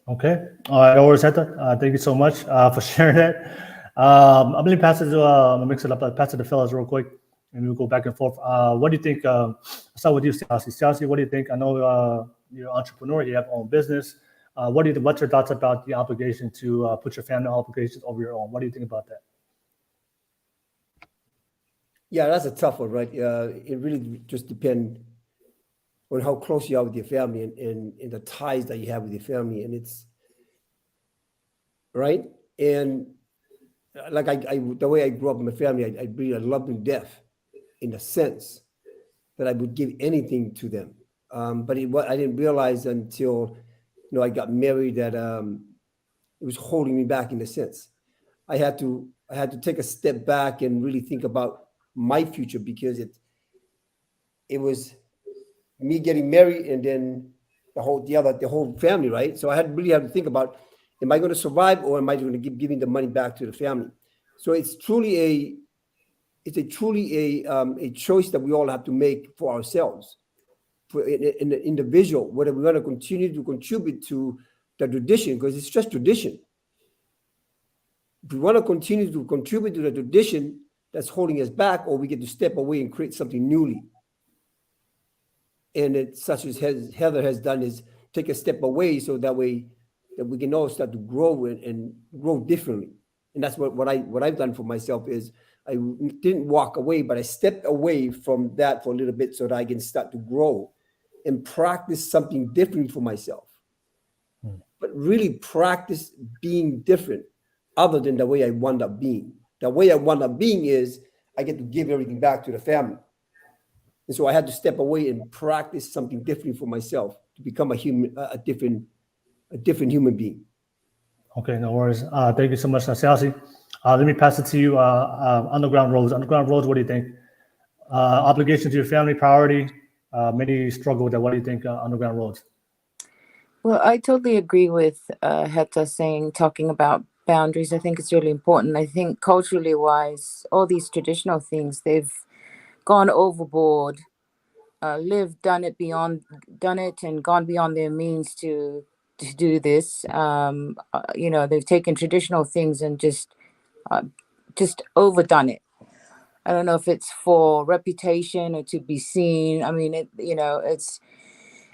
Okay. All right. No worries, Heta. Thank you so much for sharing that. I'm going to pass it to mix it up. Pass it to fellas real quick, and we'll go back and forth. What do you think? I'll start with you, Siaosi. Siaosi, what do you think? I know you're an entrepreneur. You have your own business. What's your thoughts about the obligation to put your family obligations over your own? What do you think about that? Yeah, that's a tough one, right? It really just depends on how close you are with your family and the ties that you have with your family. And it's right. And like the way I grew up in my family, I loved them to death in the sense that I would give anything to them. But I didn't realize until, I got married that it was holding me back in a sense. I had to take a step back and really think about my future, because it was me getting married and then the whole family, right? So I really had to think about, am I going to survive, or am I going to keep giving the money back to the family? So it's truly a choice that we all have to make for ourselves, for in the individual, whether we want to continue to contribute to the tradition, because it's just tradition. If we want to continue to contribute to the tradition that's holding us back, or we get to step away and create something newly. And it's such as Heather has done, is take a step away, so that way that we can all start to grow and grow differently. And that's what I've done for myself is I didn't walk away, but I stepped away from that for a little bit so that I can start to grow and practice something different for myself. But really practice being different other than the way I wound up being. The way I wound up being is I get to give everything back to the family. And so I had to step away and practice something different for myself to become a different human being. Okay, no worries. Thank you so much, Siaosi. Let me pass it to you, Underground Rhodes. Underground Rhodes, what do you think? Obligation to your family, priority. Many struggle with that. What do you think, Underground Rhodes? Well, I totally agree with Heta talking about boundaries. I think it's really important. I think culturally wise, all these traditional things, they've gone overboard, done it and gone beyond their means to do this. They've taken traditional things and just overdone it. I don't know if it's for reputation or to be seen. I mean,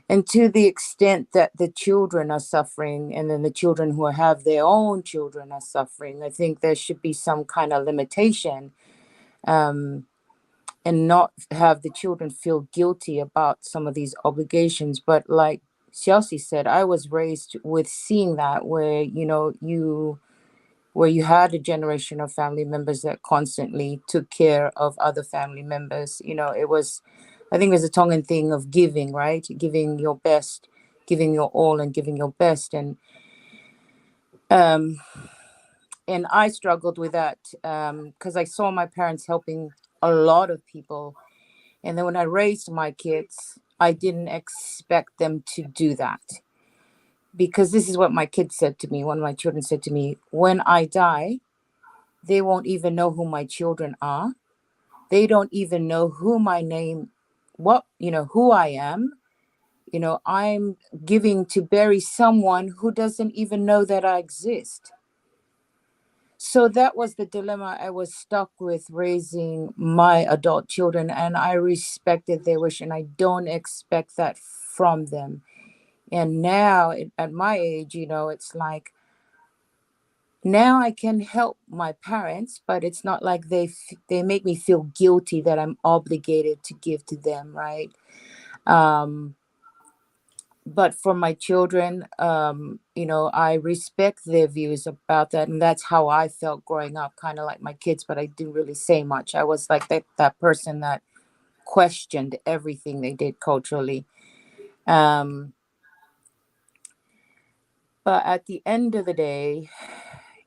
and to the extent that the children are suffering, and then the children who have their own children are suffering, I think there should be some kind of limitation, and not have the children feel guilty about some of these obligations. But like Siaosi said, I was raised with seeing that, where you had a generation of family members that constantly took care of other family members. I think there's a Tongan thing of giving, right? Giving your best, giving your all, and giving your best. And I struggled with that because I saw my parents helping a lot of people. And then when I raised my kids, I didn't expect them to do that. Because this is what my kids said to me. One of my children said to me, when I die, they won't even know who my children are. They don't even know who my name, who I am. I'm giving to bury someone who doesn't even know that I exist. So that was the dilemma I was stuck with raising my adult children, and I respected their wish, and I don't expect that from them. And now, at my age, it's like now I can help my parents, but it's not like they make me feel guilty that I'm obligated to give to them, right? But for my children, I respect their views about that, and that's how I felt growing up, kind of like my kids, but I didn't really say much. I was like that person that questioned everything they did culturally. But at the end of the day,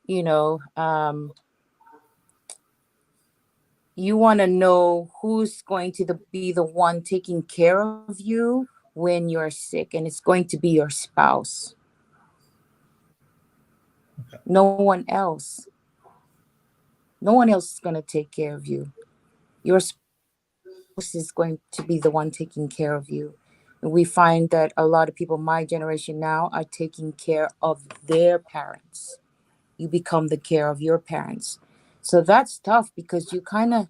you want to know who's going to be the one taking care of you when you're sick, and it's going to be your spouse. No one else. No one else is going to take care of you. Your spouse is going to be the one taking care of you. And we find that a lot of people my generation now are taking care of their parents. You become the care of your parents. So that's tough because you kind of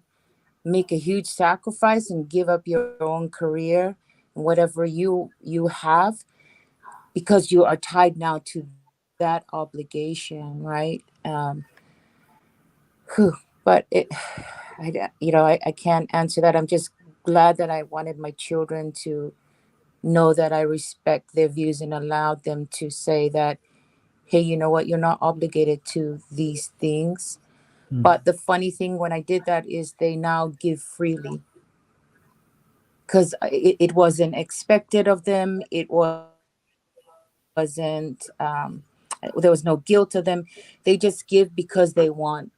make a huge sacrifice and give up your own career and whatever you have because you are tied now to that obligation, right? But I can't answer that. I'm just glad that I wanted my children to know that I respect their views and allowed them to say that, hey, you know what, you're not obligated to these things. But the funny thing when I did that is they now give freely because it wasn't expected of them. It wasn't, there was no guilt to them. They just give because they want.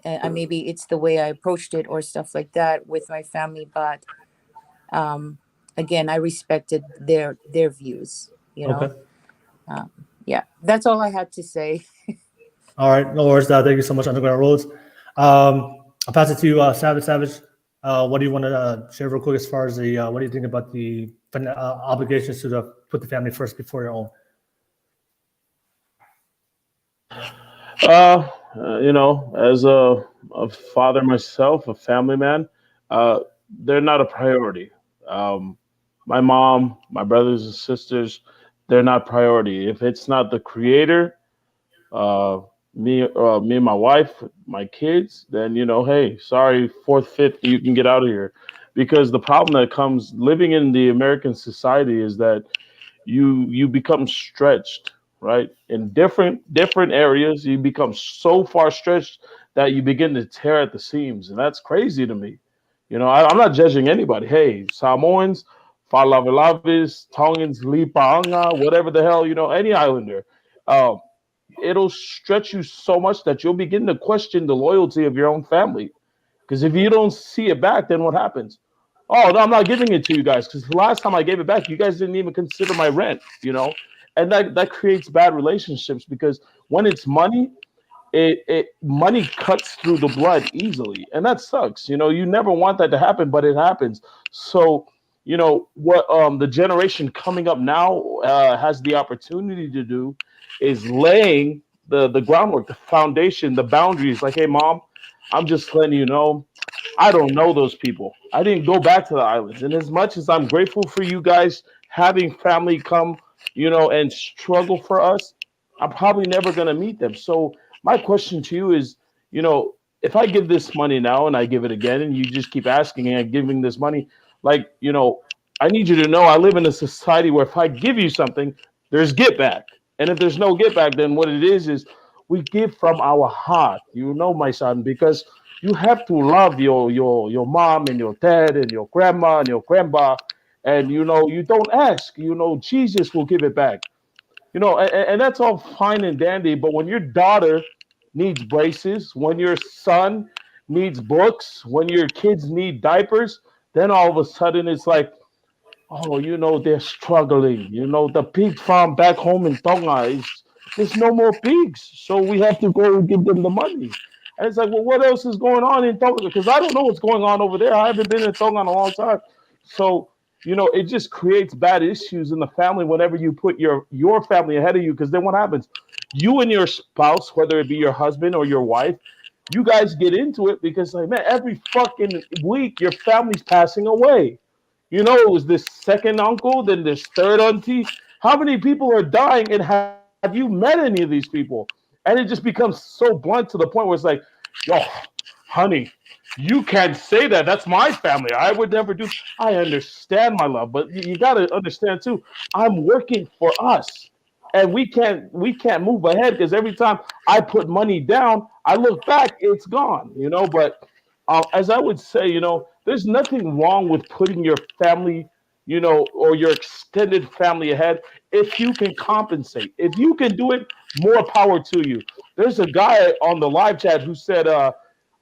And maybe it's the way I approached it or stuff like that with my family. But again, I respected their views, Okay. Yeah, that's all I had to say. All right. No worries. Thank you so much, Underground Rhodes. I'll pass it to you, Savage. Savage, what do you want to share real quick as far as the what do you think about the obligations to put the family first before your own? As a father myself, a family man, uh, they're not a priority. Um, my mom, my brothers and sisters, they're not priority. If it's not the creator, uh, me and my wife, my kids, then hey, sorry, fourth, fifth, you can get out of here. Because the problem that comes living in the American society is that you become stretched, right? In different areas, you become so far stretched that you begin to tear at the seams, and that's crazy to me. I'm not judging anybody. Hey, Samoans, Falavelavis, Tongans, Lipaanga, whatever the hell, any islander. Um, it'll stretch you so much that you'll begin to question the loyalty of your own family. Because if you don't see it back, then what happens? Oh no, I'm not giving it to you guys because the last time I gave it back, you guys didn't even consider my rent. And that creates bad relationships because when it's money, it money cuts through the blood easily, and that sucks. You never want that to happen, but it happens. So what the generation coming up now has the opportunity to do is laying the groundwork, the foundation, the boundaries. Like, hey, mom, I'm just letting you know I don't know those people. I didn't go back to the islands. And as much as I'm grateful for you guys having family come, and struggle for us, I'm probably never going to meet them. So my question to you is, if I give this money now and I give it again and you just keep asking and giving this money, like, I need you to know I live in a society where if I give you something, there's get back. And if there's no get back, then what it is we give from our heart, my son, because you have to love your mom and your dad and your grandma and your grandpa, and you don't ask. Jesus will give it back. And that's all fine and dandy. But when your daughter needs braces, when your son needs books, when your kids need diapers, then all of a sudden it's like, oh, they're struggling. The pig farm back home in Tonga is there's no more pigs, so we have to go and give them the money. And it's like, well, what else is going on in Tonga? Because I don't know what's going on over there. I haven't been in Tonga in a long time. So it just creates bad issues in the family whenever you put your family ahead of you. Because then what happens? You and your spouse, whether it be your husband or your wife, you guys get into it because, like, man, every fucking week your family's passing away. It was this second uncle, then this third auntie. How many people are dying, and have you met any of these people? And it just becomes so blunt to the point where it's like, yo, honey, you can't say that. That's my family. I would never do. I understand, my love, but you got to understand too. I'm working for us, and we can't move ahead because every time I put money down, I look back, it's gone. But as I would say, there's nothing wrong with putting your family, or your extended family ahead if you can compensate. If you can do it, more power to you. There's a guy on the live chat who said, I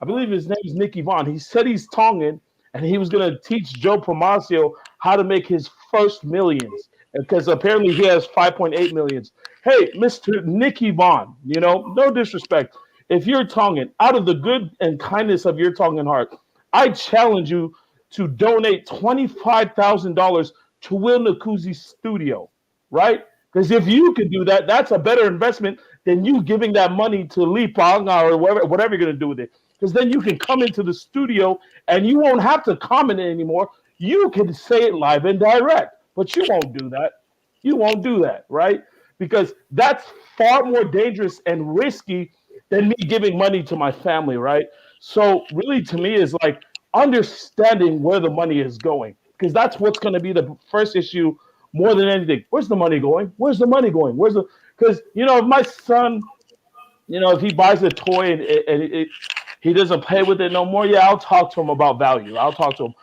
believe his name is Nicky Vaughn. He said he's Tongan and he was going to teach Joe Promacio how to make his first millions because apparently he has 5.8 millions. Hey, Mr. Nicky Vaughn, no disrespect. If you're Tongan, out of the good and kindness of your Tongan heart, I challenge you to donate $25,000 to Will Nakuzi's studio, right? Because if you can do that, that's a better investment than you giving that money to Lee Panga or whatever you're going to do with it. Because then you can come into the studio and you won't have to comment anymore. You can say it live and direct, but you won't do that. You won't do that, right? Because that's far more dangerous and risky than me giving money to my family, right? So really, to me, is like understanding where the money is going, because that's what's going to be the first issue more than anything. Where's the money going? Where's the money going? Because if my son, if he buys a toy and he doesn't play with it no more, yeah, I'll talk to him about value. I'll talk to him.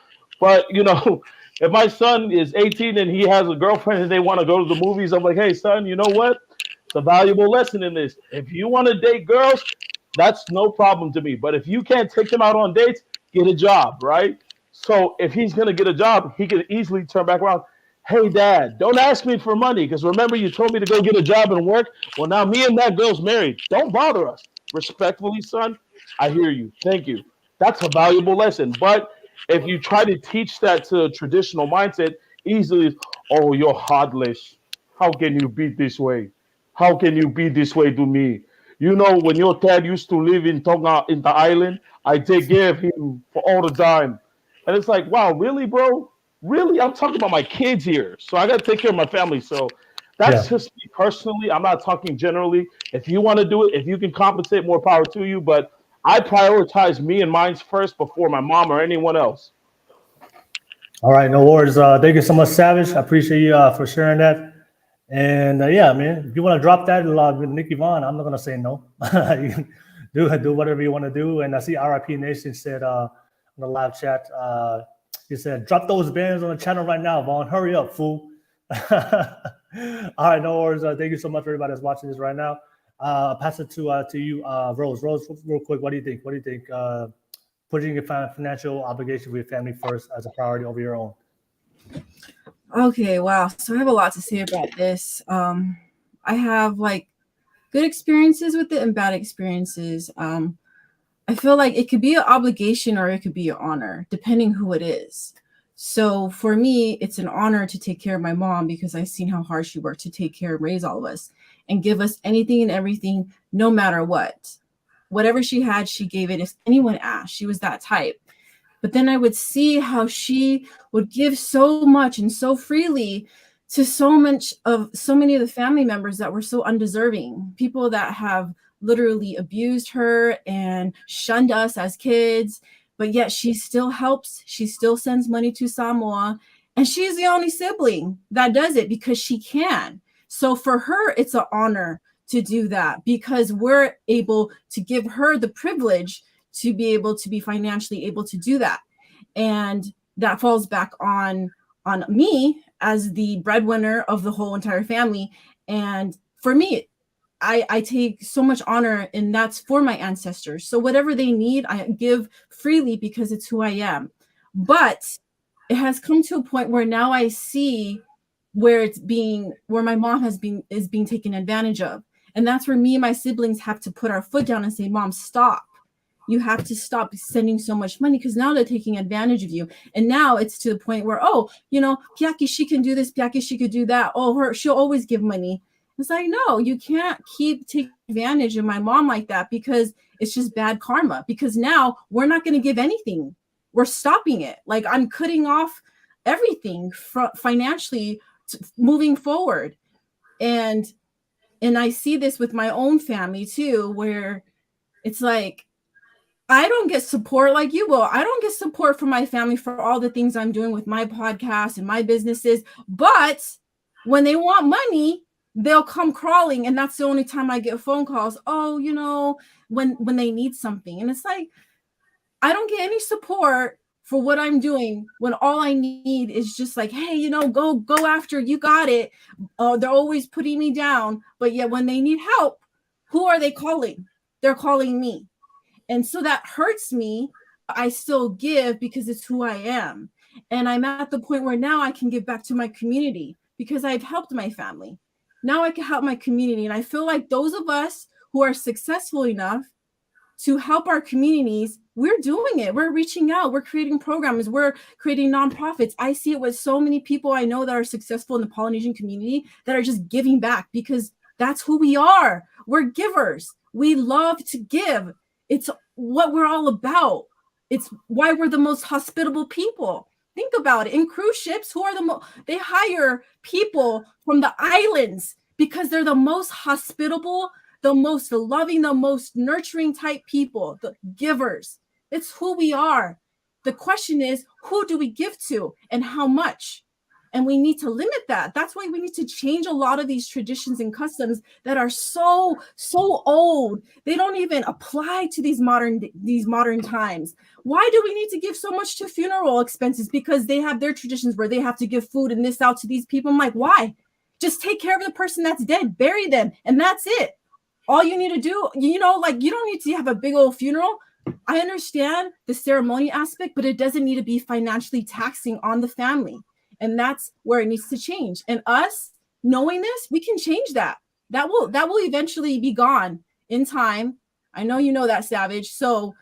But if my son is 18 and he has a girlfriend and they want to go to the movies, I'm like, hey, son, you know what? It's a valuable lesson in this. If you want to date girls, that's no problem to me. But if you can't take them out on dates, get a job, right? So if he's going to get a job, he can easily turn back around. Hey, Dad, don't ask me for money because remember you told me to go get a job and work? Well, now me and that girl's married. Don't bother us. Respectfully, son, I hear you. Thank you. That's a valuable lesson. But if you try to teach that to a traditional mindset, easily, oh, you're heartless. How can you be this way? How can you be this way to me? When your dad used to live in Tonga, in the island, I take care of him for all the time. And it's like, wow, really, bro? Really? I'm talking about my kids here. So I got to take care of my family. So that's just me personally. I'm not talking generally. If you want to do it, if you can compensate, more power to you. But I prioritize me and mine first before my mom or anyone else. All right, no worries. Thank you so much, Savage. I appreciate you for sharing that. And yeah, man, if you want to drop that with Nicky Vaughn, I'm not gonna say no. You can do whatever you want to do. And I see RIP Nation said on the live chat, he said, drop those bands on the channel right now, Vaughn. Hurry up, fool. All right, no worries. Thank you so much for everybody that's watching this right now. I'll pass it to you, Rose. Rose, real quick, what do you think? What do you think? Putting your financial obligation with your family first as a priority over your own. Okay, wow. So I have a lot to say about this. I have good experiences with it and bad experiences. I feel like it could be an obligation or it could be an honor, depending who it is. So for me, it's an honor to take care of my mom because I've seen how hard she worked to take care and raise all of us and give us anything and everything, no matter what. Whatever she had, she gave it. If anyone asked, she was that type. But then I would see how she would give so much and so freely to so many of the family members that were so undeserving, people that have literally abused her and shunned us as kids. But yet she still helps. She still sends money to Samoa. And she's the only sibling that does it because she can. So for her, it's an honor to do that because we're able to give her the privilege to be able to be financially able to do that. And that falls back on me as the breadwinner of the whole entire family. And for me, I take so much honor, and that's for my ancestors. So whatever they need, I give freely because it's who I am. But it has come to a point where now I see where my mom is being taken advantage of. And that's where me and my siblings have to put our foot down and say, Mom, stop. You have to stop sending so much money because now they're taking advantage of you. And now it's to the point where, oh, Piaki, she can do this. Piaki, she could do that. Oh, she'll always give money. It's like, no, you can't keep taking advantage of my mom like that because it's just bad karma. Because now we're not going to give anything. We're stopping it. Like I'm cutting off everything financially moving forward. And I see this with my own family too, where it's like, I don't get support like you will. I don't get support from my family for all the things I'm doing with my podcast and my businesses. But when they want money, they'll come crawling. And that's the only time I get phone calls. Oh, when they need something. And it's like, I don't get any support for what I'm doing when all I need is just like, hey, go after, you got it. They're always putting me down. But yet when they need help, who are they calling? They're calling me. And so that hurts me. I still give because it's who I am. And I'm at the point where now I can give back to my community because I've helped my family. Now I can help my community. And I feel like those of us who are successful enough to help our communities, we're doing it. We're reaching out. We're creating programs. We're creating nonprofits. I see it with so many people I know that are successful in the Polynesian community that are just giving back because that's who we are. We're givers. We love to give. It's what we're all about. It's why we're the most hospitable people. Think about it. In cruise ships, who are they hire people from the islands because they're the most hospitable, the most loving, the most nurturing type people, the givers. It's who we are. The question is, who do we give to and how much? And we need to limit that. That's why we need to change a lot of these traditions and customs that are so old. They don't even apply to these modern times. Why do we need to give so much to funeral expenses? Because they have their traditions where they have to give food and this out to these people. I'm like, why? Just take care of the person that's dead, bury them, and that's it. All you need to do, you don't need to have a big old funeral. I understand the ceremony aspect, but it doesn't need to be financially taxing on the family. And that's where it needs to change. And us knowing this, we can change that. That will eventually be gone in time. I know you know that, Savage. So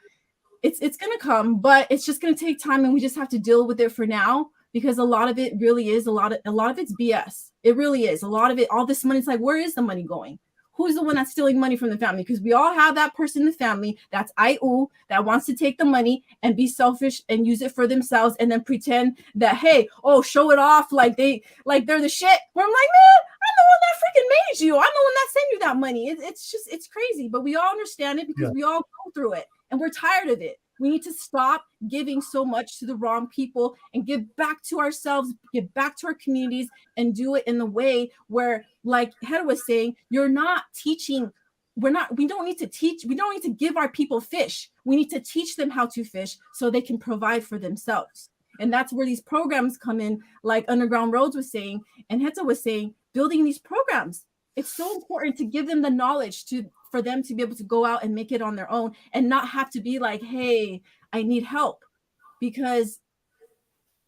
it's going to come, but it's just going to take time, and we just have to deal with it for now because a lot of it really is a lot of it's BS. It really is. A lot of it, all this money, it's like, where is the money going? Who's the one that's stealing money from the family? Because we all have that person in the family that's IU that wants to take the money and be selfish and use it for themselves and then pretend that, hey, show it off like they're the shit. Where I'm like, man, I'm the one that freaking made you. I'm the one that sent you that money. It's crazy. But we all understand it because we all go through it and we're tired of it. We need to stop giving so much to the wrong people and give back to ourselves, give back to our communities, and do it in the way where, like Heta was saying, you're not teaching. We don't need to teach. We don't need to give our people fish. We need to teach them how to fish so they can provide for themselves. And that's where these programs come in, like Undaground Rhodes was saying, and Heta was saying, building these programs. It's so important to give them the knowledge for them to be able to go out and make it on their own and not have to be like, hey, I need help, because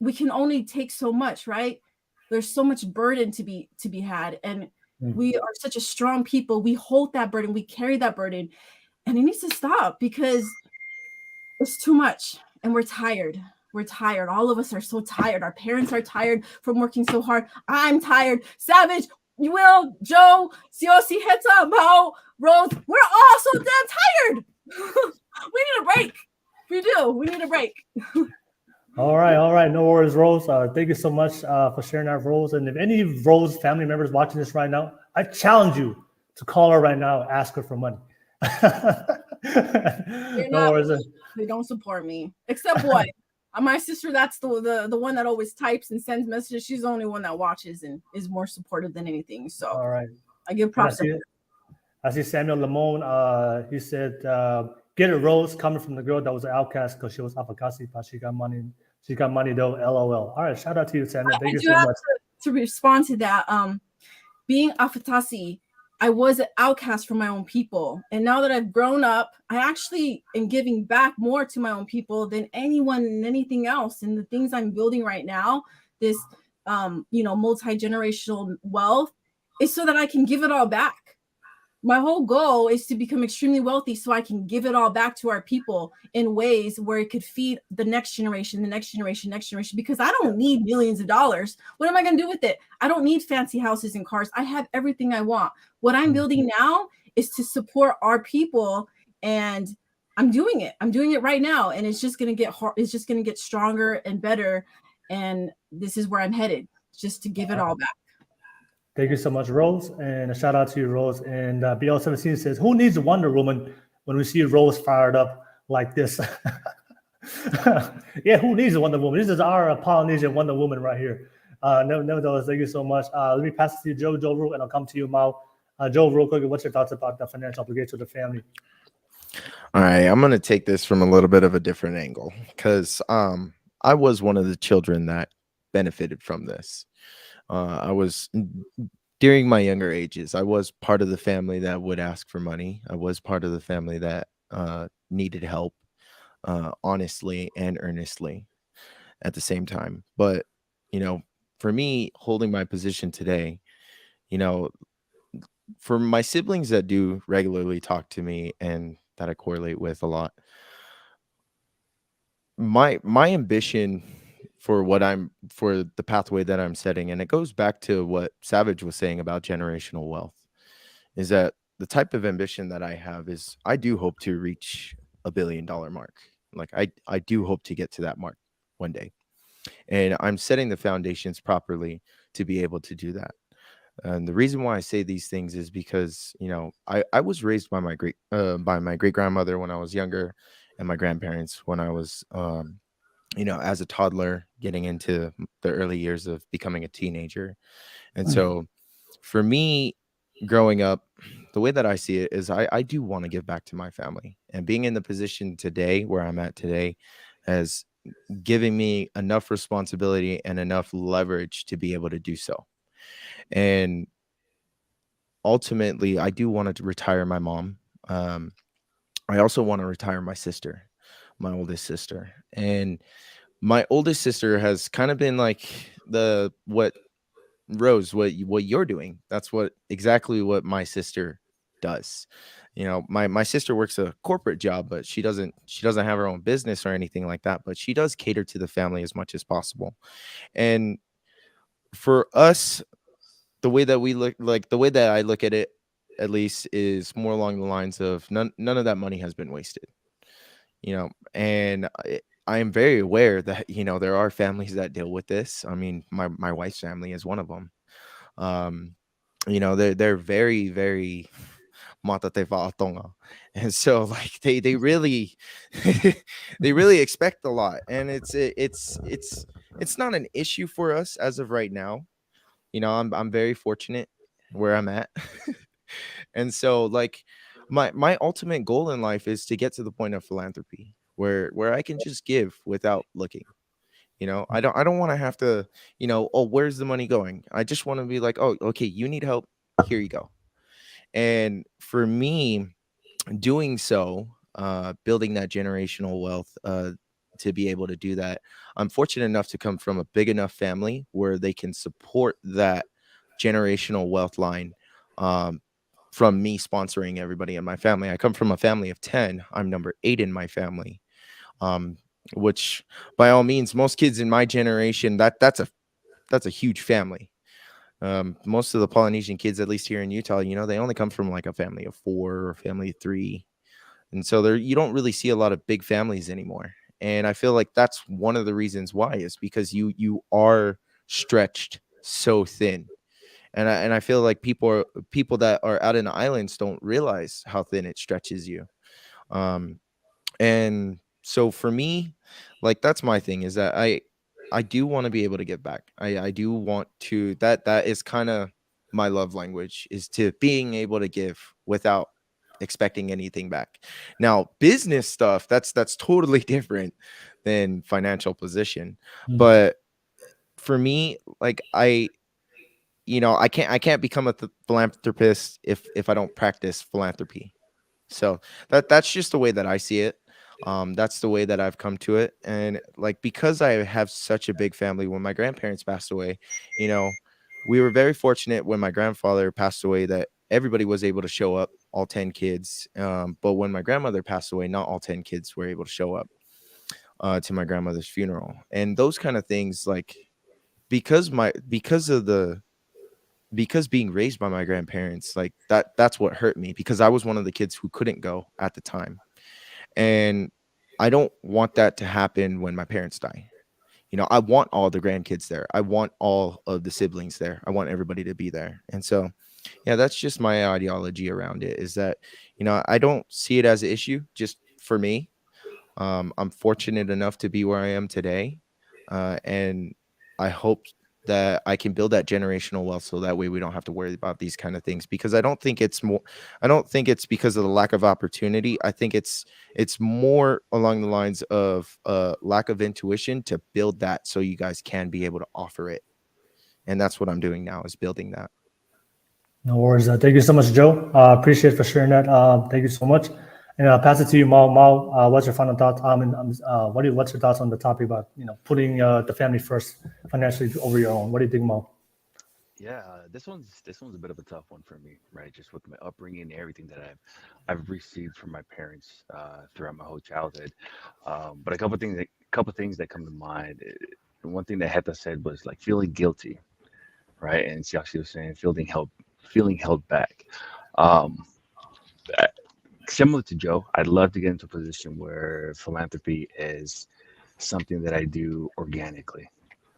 we can only take so much, right? There's so much burden to be had. And we are such a strong people. We hold that burden. We carry that burden, and it needs to stop because it's too much and we're tired. We're tired. All of us are so tired. Our parents are tired from working so hard. I'm tired. Savage, Will, Joe, Siaosi, Heta, Mao, Rhodes, we're all so damn tired. We need a break. We do. We need a break. All right. No worries, Rose. Thank you so much for sharing that, Rose. And if any Rose family members watching this right now, I challenge you to call her right now and ask her for money. They don't support me. Except what? My sister, that's the one that always types and sends messages. She's the only one that watches and is more supportive than anything. So all right. I give props to her. I see Samuel Lamone. He said, get a Rose coming from the girl that was an outcast because she was Afakasi, but she got money. She got money though, LOL. All right, shout out to you, Samuel. Thank you so much. To respond to that, being Afatasi, I was an outcast from my own people. And now that I've grown up, I actually am giving back more to my own people than anyone and anything else. And the things I'm building right now, this, multi-generational wealth, is so that I can give it all back. my whole goal is to become extremely wealthy so I can give it all back to our people in ways where it could feed the next generation, because I don't need millions of dollars. What am I going to do with it? I don't need fancy houses and cars. I have everything I want. What I'm building now is to support our people, and I'm doing it. I'm doing it right now, and it's just going to get hard. It's just going to get stronger and better, and this is where I'm headed, just to give it all back. Thank you so much, Rose, and a shout out to you, Rose. And BL17 says, "Who needs Wonder Woman when we see Rose fired up like this?" Yeah, who needs a Wonder Woman? This is our Polynesian Wonder Woman right here. Nevertheless, thank you so much. Let me pass it to you, Joe real, and I'll come to you, Mao. Joe, real quick, what's your thoughts about the financial obligation to the family? All right, I'm going to take this from a little bit of a different angle because I was one of the children that benefited from this. I was, during my younger ages, I was part of the family that would ask for money. I was part of the family that needed help, honestly and earnestly at the same time. But, you know, for me, holding my position today, you know, for my siblings that do regularly talk to me and that I correlate with a lot, my ambition for the pathway that I'm setting, and it goes back to what Savage was saying about generational wealth, is that the type of ambition that I have is I do hope to reach $1 billion mark. Like I do hope to get to that mark one day, and I'm setting the foundations properly to be able to do that. And the reason why I say these things is because, you know, I was raised by my great grandmother when I was younger, and my grandparents when I was you know, as a toddler, getting into the early years of becoming a teenager. And so for me, growing up, the way that I see it is I do want to give back to my family, and being in the position today where I'm at today has given me enough responsibility and enough leverage to be able to do so. And ultimately, I do want to retire my mom. I also want to retire my sister, my oldest sister. And my oldest sister has kind of been like what Rose, what you're doing. That's exactly what my sister does. You know, my sister works a corporate job, but she doesn't have her own business or anything like that, but she does cater to the family as much as possible. And for us, the way that I look at it, at least, is more along the lines of none of that money has been wasted. You know, and I am very aware that, you know, there are families that deal with this. I mean, my wife's family is one of them. You know, they're very, very mata te whaatonga. And so like they really they really expect a lot. And it's not an issue for us as of right now. You know, I'm very fortunate where I'm at. And so like my ultimate goal in life is to get to the point of philanthropy where I can just give without looking. You know, I don't want to have to, you know, oh, where's the money going? I just want to be like, oh, okay, you need help, here you go. And for me, doing so, building that generational wealth, to be able to do that, I'm fortunate enough to come from a big enough family where they can support that generational wealth line, from me sponsoring everybody in my family. I come from a family of 10. I'm number 8 in my family, which by all means, most kids in my generation, that's a huge family. Most of the Polynesian kids, at least here in Utah, you know, they only come from like a family of 4 or a family of 3. And so you don't really see a lot of big families anymore. And I feel like that's one of the reasons why, is because you are stretched so thin. And I feel like people that are out in the islands don't realize how thin it stretches you. And so for me, like, that's my thing, is that I do want to be able to give back. I do want to, that is kind of my love language, is to being able to give without expecting anything back. Now, business stuff, that's totally different than financial position. But for me, like, you know, I can't become a philanthropist if I don't practice philanthropy. So that's just the way that I see it. That's the way that I've come to it. And like, because I have such a big family, when my grandparents passed away, you know, we were very fortunate when my grandfather passed away that everybody was able to show up, all 10 kids. But when my grandmother passed away, not all 10 kids were able to show up to my grandmother's funeral. And those kind of things, like, because being raised by my grandparents, like that's what hurt me, because I was one of the kids who couldn't go at the time. And I don't want that to happen when my parents die. You know, I want all the grandkids there. I want all of the siblings there. I want everybody to be there. And so, yeah, that's just my ideology around it, is that, you know, I don't see it as an issue just for me. I'm fortunate enough to be where I am today. And I hope that I can build that generational wealth, so that way we don't have to worry about these kind of things, because I don't think it's because of the lack of opportunity. I think it's more along the lines of lack of intuition to build that, so you guys can be able to offer it. And that's what I'm doing now, is building that. No worries. Thank you so much, Joe. Appreciate for sharing that. Thank you so much. And I'll pass it to you, Mal. Mal, what's your final thoughts? What's your thoughts on the topic about, you know, putting the family first financially over your own? What do you think, Mal? Yeah, this one's a bit of a tough one for me, right? Just with my upbringing and everything that I've received from my parents throughout my whole childhood. But a couple things that come to mind. One thing that Heta said was like feeling guilty, right? And Siaosi was saying feeling held back. Similar to Joe, I'd love to get into a position where philanthropy is something that I do organically,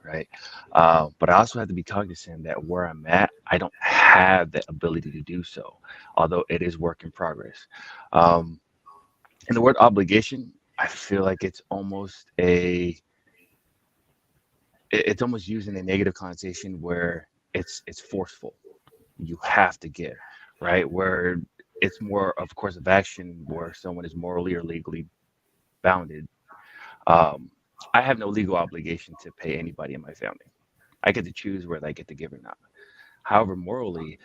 right? But I also have to be cognizant that where I'm at, I don't have the ability to do so, although it is work in progress. And the word obligation, I feel like it's almost used in a negative connotation where it's forceful. You have to give, right? Where it's more of course of action where someone is morally or legally bounded. I have no legal obligation to pay anybody in my family. I get to choose whether I get to give or not. However, morally,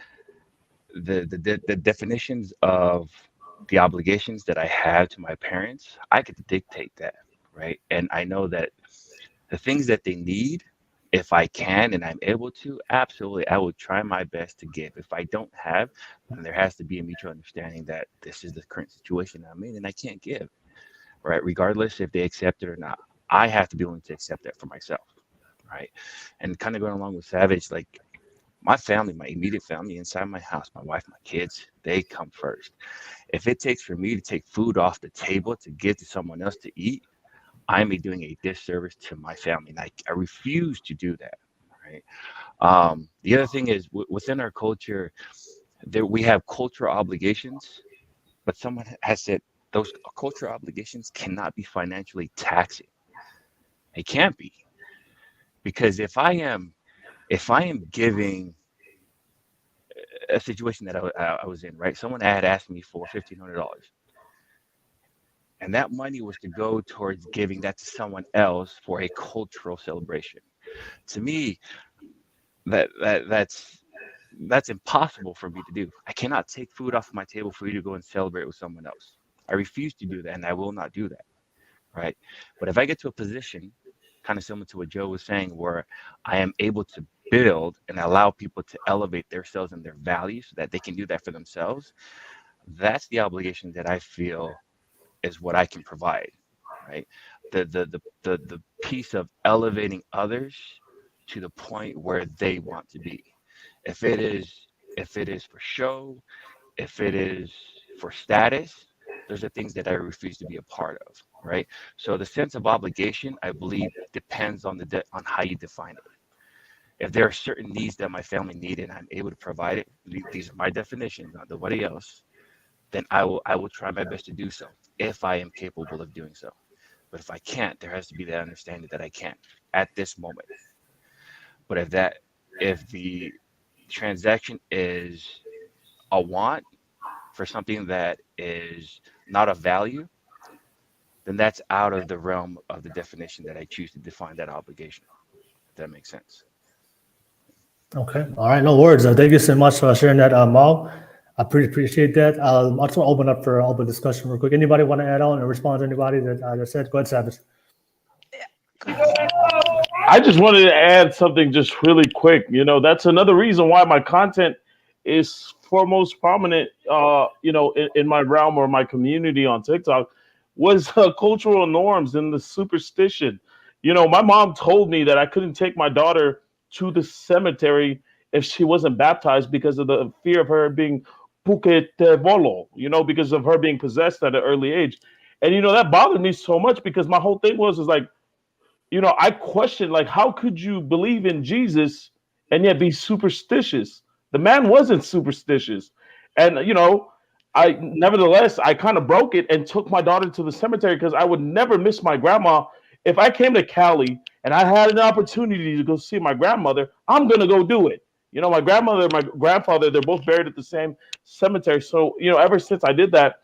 the definitions of the obligations that I have to my parents, I get to dictate that, right? And I know that the things that they need, if I can and I'm able to, absolutely, I will try my best to give. If I don't have, then there has to be a mutual understanding that this is the current situation I'm in and I can't give, right? Regardless if they accept it or not, I have to be willing to accept that for myself, right? And kind of going along with Savage, like my family, my immediate family inside my house, my wife, my kids, they come first. If it takes for me to take food off the table to give to someone else to eat, I'm doing a disservice to my family, and I refuse to do that, right? The other thing is within our culture, we have cultural obligations, but someone has said those cultural obligations cannot be financially taxing. It can't be, because if I am giving a situation that I was in, right? Someone had asked me for $1,500. And that money was to go towards giving that to someone else for a cultural celebration. To me, that's impossible for me to do. I cannot take food off my table for you to go and celebrate with someone else. I refuse to do that, and I will not do that, right? But if I get to a position, kind of similar to what Joe was saying, where I am able to build and allow people to elevate themselves and their values so that they can do that for themselves, that's the obligation that I feel is what I can provide, right? The piece of elevating others to the point where they want to be. If it is for show, if it is for status, those are things that I refuse to be a part of, right? So the sense of obligation, I believe, depends on on how you define it. If there are certain needs that my family need and I'm able to provide it, these are my definitions, not nobody else, then I will try my best to do so if I am capable of doing so. But if I can't, there has to be that understanding that I can't at this moment. But if the transaction is a want for something that is not of value, then that's out of the realm of the definition that I choose to define that obligation. If that makes sense. Okay. All right. No worries. Thank you so much for sharing that, Mal. I appreciate that. I just want to open up for open discussion real quick. Anybody want to add on or respond to anybody that I just said? Go ahead, Savage. I just wanted to add something just really quick. You know, that's another reason why my content is foremost prominent, in my realm or my community on TikTok was cultural norms and the superstition. My mom told me that I couldn't take my daughter to the cemetery if she wasn't baptized because of the fear of her being puketevolo, because of her being possessed at an early age. And that bothered me so much because my whole thing was like, I questioned, like, how could you believe in Jesus and yet be superstitious? The man wasn't superstitious. And, I kind of broke it and took my daughter to the cemetery because I would never miss my grandma. If I came to Cali and I had an opportunity to go see my grandmother, I'm going to go do it. My grandmother, my grandfather, they're both buried at the same cemetery. So, ever since I did that,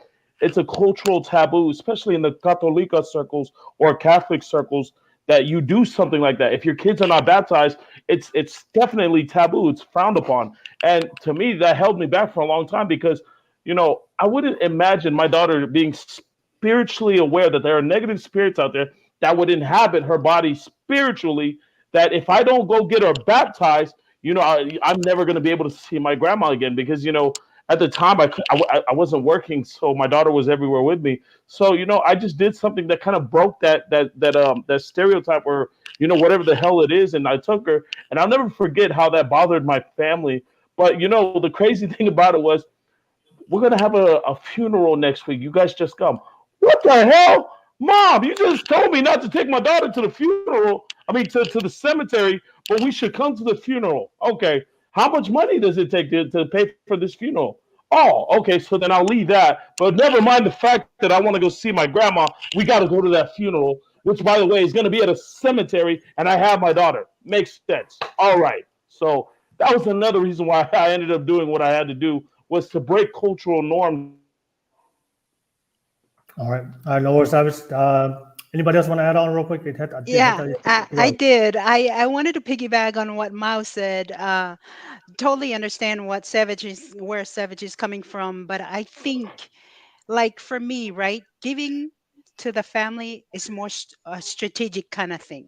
it's a cultural taboo, especially in the Catholica circles or Catholic circles, that you do something like that. If your kids are not baptized, it's definitely taboo. It's frowned upon. And to me, that held me back for a long time because, I wouldn't imagine my daughter being spiritually aware that there are negative spirits out there that would inhabit her body spiritually. That if I don't go get her baptized, I'm never going to be able to see my grandma again because, at the time I wasn't working, so my daughter was everywhere with me. So I just did something that kind of broke that stereotype, or whatever the hell it is, and I took her, and I'll never forget how that bothered my family. But the crazy thing about it was we're gonna have a funeral next week. You guys just come. What the hell? Mom, you just told me not to take my daughter to the funeral. I mean to the cemetery, but we should come to the funeral. Okay. How much money does it take to pay for this funeral? Oh, okay, so then I'll leave that. But never mind the fact that I want to go see my grandma. We got to go to that funeral, which, by the way, is going to be at a cemetery, and I have my daughter. Makes sense. All right. So that was another reason why I ended up doing what I had to do, was to break cultural norms. All right. No worries, Savage. Anybody else want to add on real quick? Yeah, I did. I wanted to piggyback on what Mao said. Totally understand where Savage is coming from, but I think, like, for me, right, giving to the family is more a strategic kind of thing,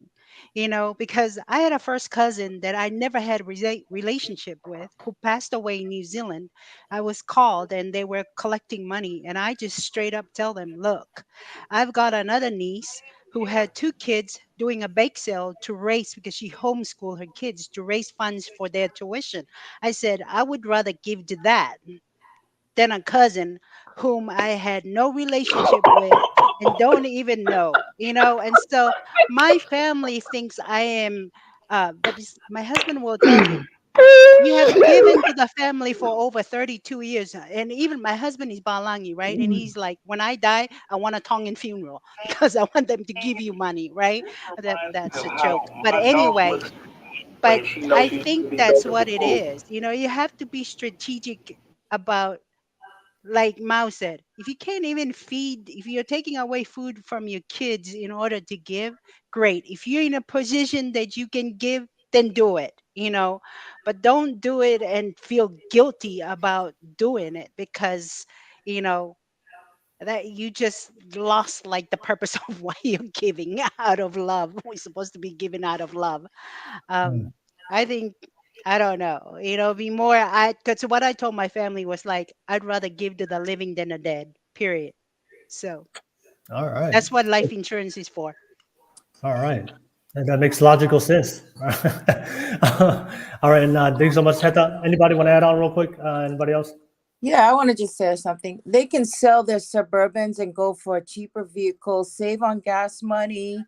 because I had a first cousin that I never had a relationship with, who passed away in New Zealand. I was called and they were collecting money, and I just straight up tell them, look, I've got another niece who had two kids doing a bake sale to raise, because she homeschooled her kids, to raise funds for their tuition. I said, I would rather give to that than a cousin whom I had no relationship with and don't even know, And so my family thinks I am, but my husband will tell you, you have given to the family for over 32 years. And even my husband is Balangi, right? And he's like, when I die, I want a Tongan funeral because I want them to give you money, right? That's a joke. But anyway, but I think that's what it is. You have to be strategic about, like Mao said, if you can't even feed, if you're taking away food from your kids in order to give, great. If you're in a position that you can give, then do it, but don't do it and feel guilty about doing it, because, that you just lost like the purpose of why you're giving out of love. We're supposed to be giving out of love. I think, I don't know, be more. Because what I told my family was like, I'd rather give to the living than the dead. Period. So All right. that's what life insurance is for. All right. And that makes logical sense. All right. And thanks so much, Heta. Anybody want to add on real quick? Anybody else? Yeah, I want to just say something. They can sell their Suburbans and go for a cheaper vehicle, save on gas money,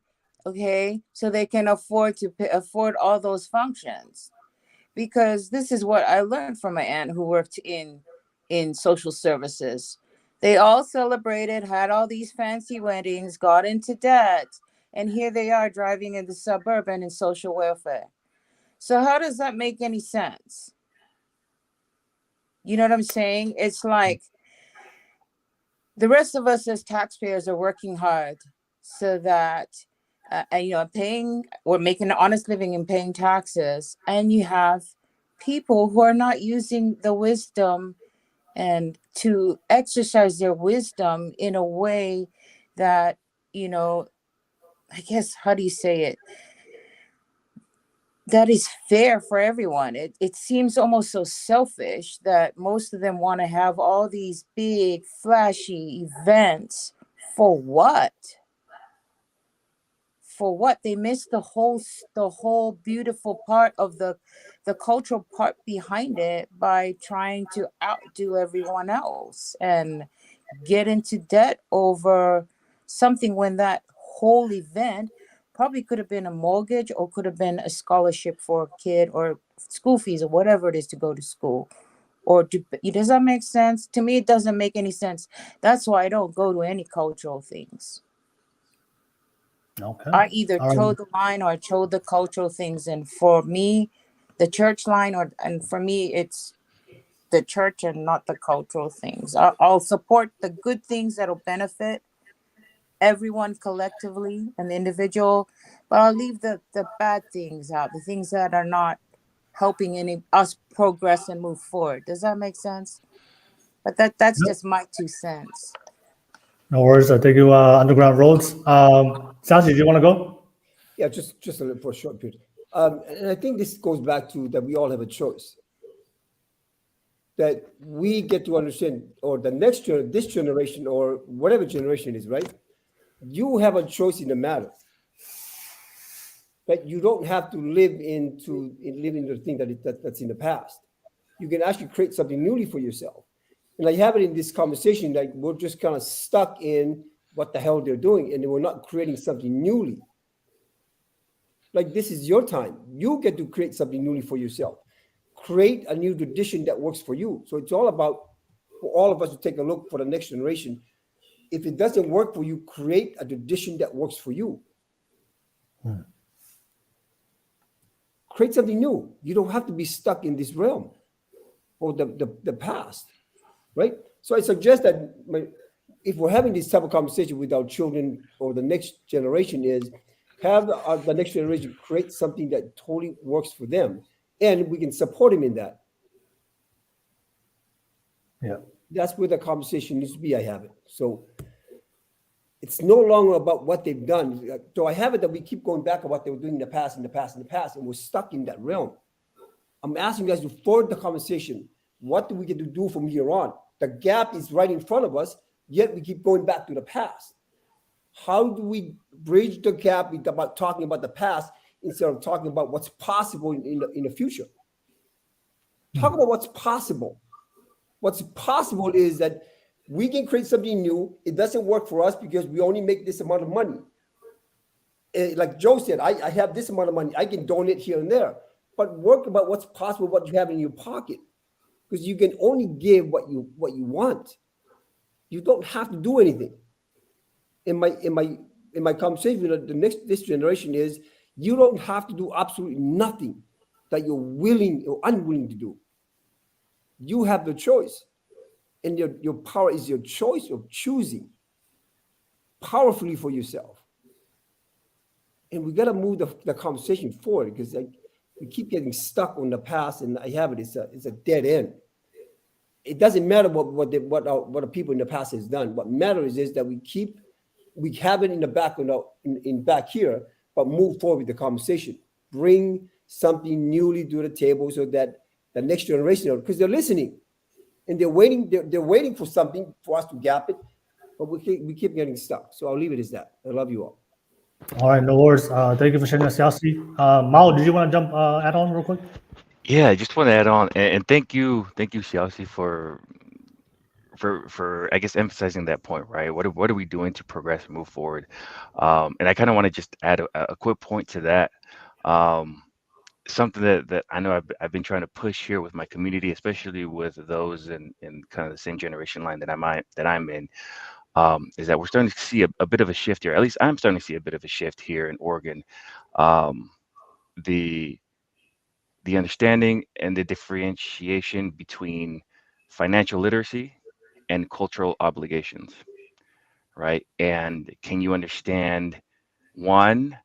okay, so they can afford all those functions. Because this is what I learned from my aunt who worked in social services. They all celebrated, had all these fancy weddings, got into debt, and here they are driving in the Suburban in social welfare. So how does that make any sense? You know what I'm saying? It's like the rest of us as taxpayers are working hard so that, we're making an honest living and paying taxes. And you have people who are not using the wisdom and to exercise their wisdom in a way that, I guess, how do you say it? that is fair for everyone. It seems almost so selfish that most of them want to have all these big flashy events. For what? For what? They miss the whole beautiful part of the cultural part behind it by trying to outdo everyone else and get into debt over something when that whole event probably could have been a mortgage or could have been a scholarship for a kid or school fees or whatever it is to go to school. Or does that make sense? To me, it doesn't make any sense. That's why I don't go to any cultural things. Okay. I either All toe right. the line or I toe the cultural things. And for me, the church line, and for me, it's the church and not the cultural things. I'll support the good things that'll benefit everyone collectively and the individual, but I'll leave the bad things out, the things that are not helping any us progress and move forward. Does that make sense? But that's Yep. just my 2 cents. No worries. Thank you, Underground Roads. Siaosi, do you want to go? Yeah, just a little for a short period. And I think this goes back to that we all have a choice. That we get to understand, or the next this generation, or whatever generation is, right? You have a choice in the matter. That you don't have to live in the thing that's in the past. You can actually create something newly for yourself. And I have it in this conversation that we're just kind of stuck in what the hell they're doing, and we're not creating something newly. Like, this is your time. You get to create something newly for yourself. Create a new tradition that works for you. So it's all about, for all of us to take a look for the next generation. If it doesn't work for you, create a tradition that works for you. Create something new. You don't have to be stuck in this realm or the past, right? So I suggest that if we're having this type of conversation with our children or the next generation, is have the next generation create something that totally works for them, and we can support them in that. Yeah. That's where the conversation needs to be. I have it. So it's no longer about what they've done. So I have it that we keep going back to what they were doing in the past, and we're stuck in that realm. I'm asking you guys to forward the conversation. What do we get to do from here on? The gap is right in front of us, yet we keep going back to the past. How do we bridge the gap about talking about the past instead of talking about what's possible in the future? Talk about what's possible. What's possible is that we can create something new. It doesn't work for us because we only make this amount of money. Like Joe said, I have this amount of money. I can donate here and there. But work about what's possible, what you have in your pocket. Because you can only give what you want. You don't have to do anything. In my conversation with this generation is, you don't have to do absolutely nothing that you're willing or unwilling to do. You have the choice. And your power is your choice of choosing powerfully for yourself. And we got to move the conversation forward, because we keep getting stuck on the past, and I have it. It's a dead end. It doesn't matter what the people in the past has done. What matters is that we have it in the back in back here, but move forward with the conversation. Bring something newly to the table so that the next generation, because they're listening. And they're waiting for something for us to gap it, but we keep getting stuck. So I'll leave it as that. I love you all. All right, no worries. Thank you for sharing that, Siaosi. Mao, did you want to add on real quick? Yeah, I just want to add on, and thank you, Siaosi, for I guess emphasizing that point, right? What are we doing to progress and move forward? And I kind of want to just add a quick point to that. Something that I know I've been trying to push here with my community, especially with those in kind of the same generation line that I'm in, is that we're starting to see a bit of a shift here. At least I'm starting to see a bit of a shift here in Oregon. The understanding and the differentiation between financial literacy and cultural obligations, right? And can you understand one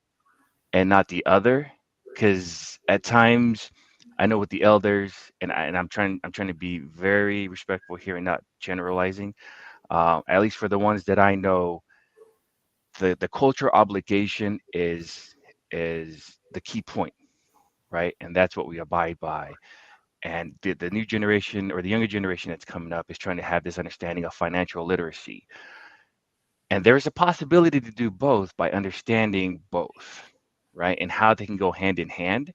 and not the other? Because at times, I know with the elders, and I'm trying to be very respectful here and not generalizing. At least for the ones that I know, the cultural obligation is the key point, right? And that's what we abide by. And the new generation or the younger generation that's coming up is trying to have this understanding of financial literacy. And there's a possibility to do both by understanding both, right? And how they can go hand in hand.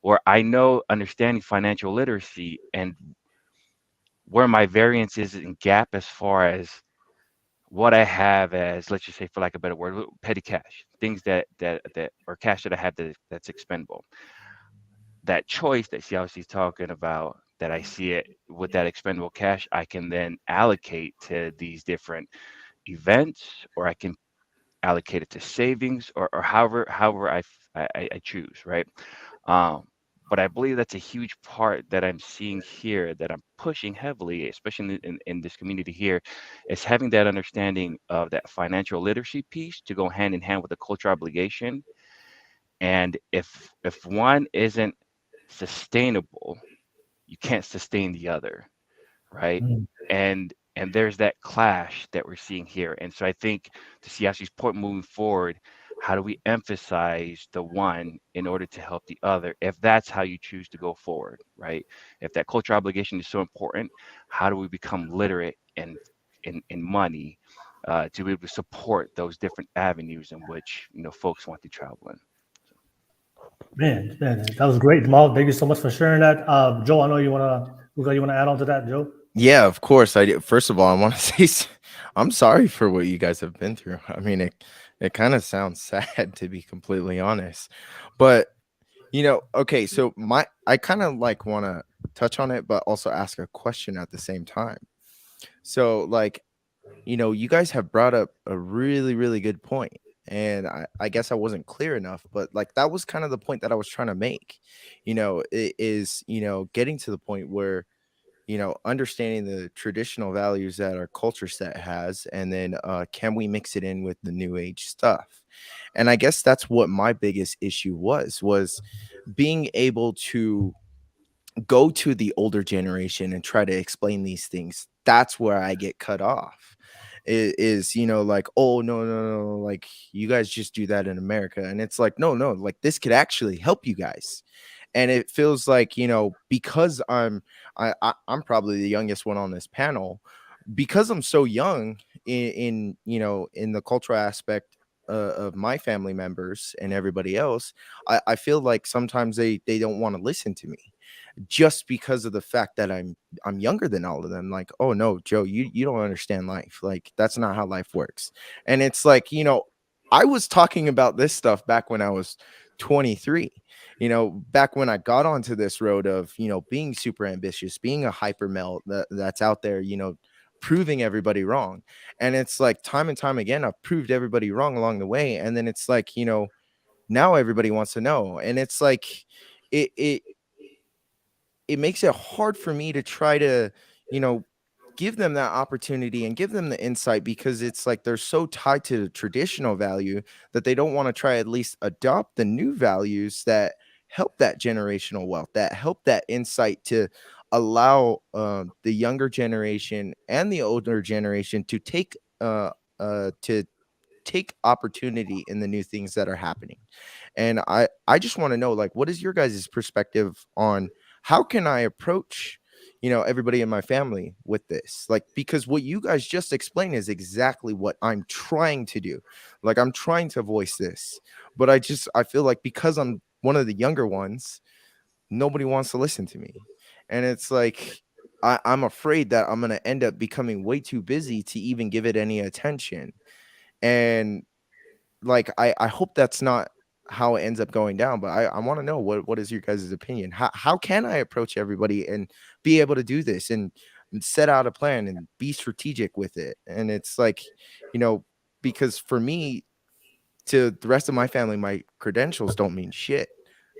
Where I know understanding financial literacy and where my variance is in gap as far as what I have as, let's just say, for lack of a better word, petty cash, things that or cash that I have that's expendable. That choice that Siaosi is talking about, that I see it with that expendable cash, I can then allocate to these different events, or I can allocate it to savings, or however I choose, right? Um, but I believe that's a huge part that I'm seeing here, that I'm pushing heavily, especially in this community here, is having that understanding of that financial literacy piece to go hand in hand with the culture obligation. And if one isn't sustainable, you can't sustain the other, right? Mm. And there's that clash that we're seeing here. And so I think, to Siasi's point, moving forward, how do we emphasize the one in order to help the other, if that's how you choose to go forward, right? If that culture obligation is so important, how do we become literate in money, to be able to support those different avenues in which folks want to travel in? Man, that was great, Jamal. Thank you so much for sharing that. Joe, I know you wanna add on to that, Joe. Yeah, of course. I do. First of all, I want to say I'm sorry for what you guys have been through. I mean, it kind of sounds sad, to be completely honest. But okay, so I kind of like want to touch on it, but also ask a question at the same time. So like, you guys have brought up a really, really good point. And I guess I wasn't clear enough, but like that was kind of the point that I was trying to make. It is, getting to the point where understanding the traditional values that our culture set has, and then can we mix it in with the new age stuff? And I guess that's what my biggest issue was being able to go to the older generation and try to explain these things. That's where I get cut off. Is like, oh, no, no, no, like you guys just do that in America. And it's like, no, no, like this could actually help you guys. And it feels like, because I'm probably the youngest one on this panel, because I'm so young in the cultural aspect of my family members and everybody else. I feel like sometimes they don't want to listen to me, just because of the fact that I'm younger than all of them. Like, oh no, Joe, you don't understand life. Like, that's not how life works. And it's like, I was talking about this stuff back when I was 23, back when I got onto this road of, being super ambitious, being a hyper male that's out there, proving everybody wrong. And it's like time and time again, I've proved everybody wrong along the way. And then it's like, now everybody wants to know. And it's like, it makes it hard for me to try to, give them that opportunity and give them the insight, because it's like they're so tied to the traditional value that they don't want to try at least adopt the new values that help that generational wealth, that help that insight to allow the younger generation and the older generation to take opportunity in the new things that are happening. And I just want to know, like, what is your guys' perspective on how can I approach everybody in my family with this? Like, because what you guys just explained is exactly what I'm trying to do. Like, I'm trying to voice this, but I feel like because I'm one of the younger ones, nobody wants to listen to me. And it's like I'm afraid that I'm going to end up becoming way too busy to even give it any attention. And like, I hope that's not how it ends up going down, but I want to know what is your guys' opinion? How can I approach everybody and be able to do this and set out a plan and be strategic with it? And it's like, because for me, to the rest of my family, my credentials don't mean shit.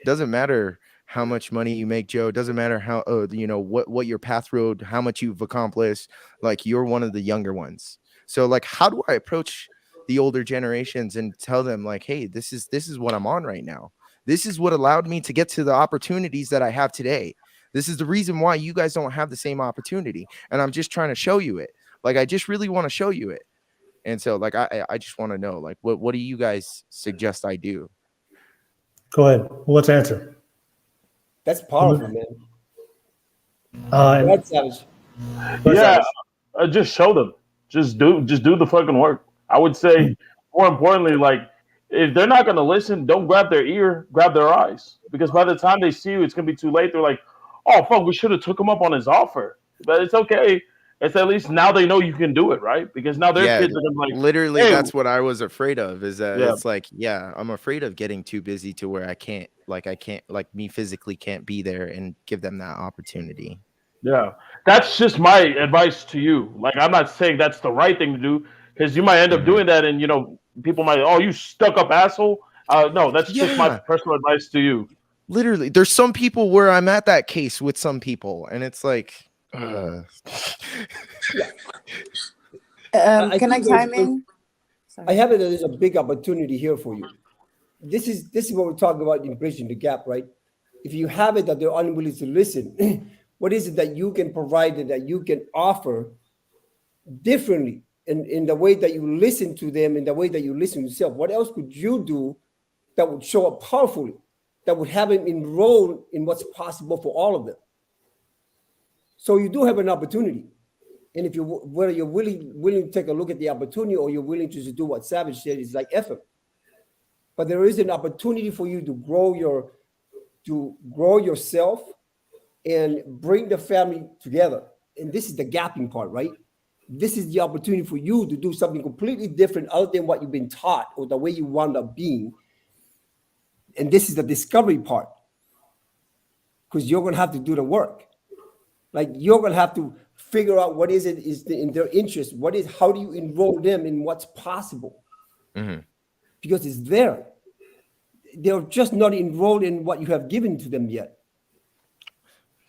Doesn't matter how much money you make, Joe. Doesn't matter how what your path road, how much you've accomplished. Like, you're one of the younger ones. So like, how do I approach the older generations and tell them, like, hey, this is what I'm on right now. This is what allowed me to get to the opportunities that I have today. This is the reason why you guys don't have the same opportunity. And I'm just trying to show you it. Like, I just really want to show you it. And so like, I just want to know, like, what do you guys suggest I do? Go ahead. What's the answer? That's powerful, man. And That's savage. Yeah, just show them. Just do the fucking work. I would say more importantly, like if they're not gonna listen, don't grab their ear, grab their eyes. Because by the time they see you, it's gonna be too late. They're like, oh fuck, we should have took him up on his offer. But it's okay. It's at least now they know you can do it, right? Because now their Yeah, kids are gonna be like, literally, hey, that's what I was afraid of. Is that yeah, it's like, yeah, I'm afraid of getting too busy to where I can't, like me physically can't be there and give them that opportunity. yeah. That's just my advice to you. Like I'm not saying that's the right thing to do, because you might end up Mhm. doing that, and people might, oh, you stuck up asshole. No, that's just my Yeah, personal advice to you. literally. There's some people where I'm at that case with some people, and it's like, I Can I think chime in? I have it. There's a big opportunity here for you. This is what we're talking about in bridging the gap, right? If you have it that they're unwilling to listen, what is it that you can provide and that you can offer differently in the way that you listen to them, in the way that you listen to yourself? What else could you do that would show up powerfully, that would have them enroll in what's possible for all of them? So you do have an opportunity. And if whether you're willing to take a look at the opportunity or you're willing to just do what Savage said, is like effort. But there is an opportunity for you to grow yourself and bring the family together. And this is the gapping part, right? This is the opportunity for you to do something completely different other than what you've been taught or the way you wound up being. And this is the discovery part, because you're going to have to do the work. Like you're going to have to figure out what is in their interest. How do you enroll them in what's possible? Mhm. Because it's there. They're just not enrolled in what you have given to them yet.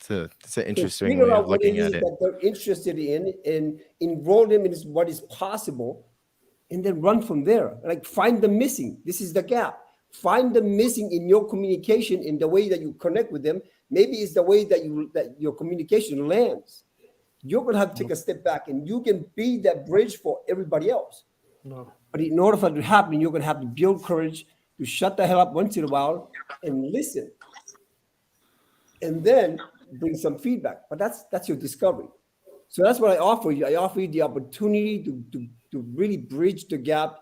It's an So interesting figure way out of what it looking is at it. that they're interested in and enroll them in what is possible, and then run from there. Like find the missing. This is the gap. Find the missing in your communication, in the way that you connect with them. Maybe it's the way that your communication lands. You're gonna have to take a step back, and you can be that bridge for everybody else. No. But in order for that to happen, you're gonna have to build courage to shut the hell up once in a while and listen, and then bring some feedback. But that's your discovery. So that's what I offer you. I offer you the opportunity to really bridge the gap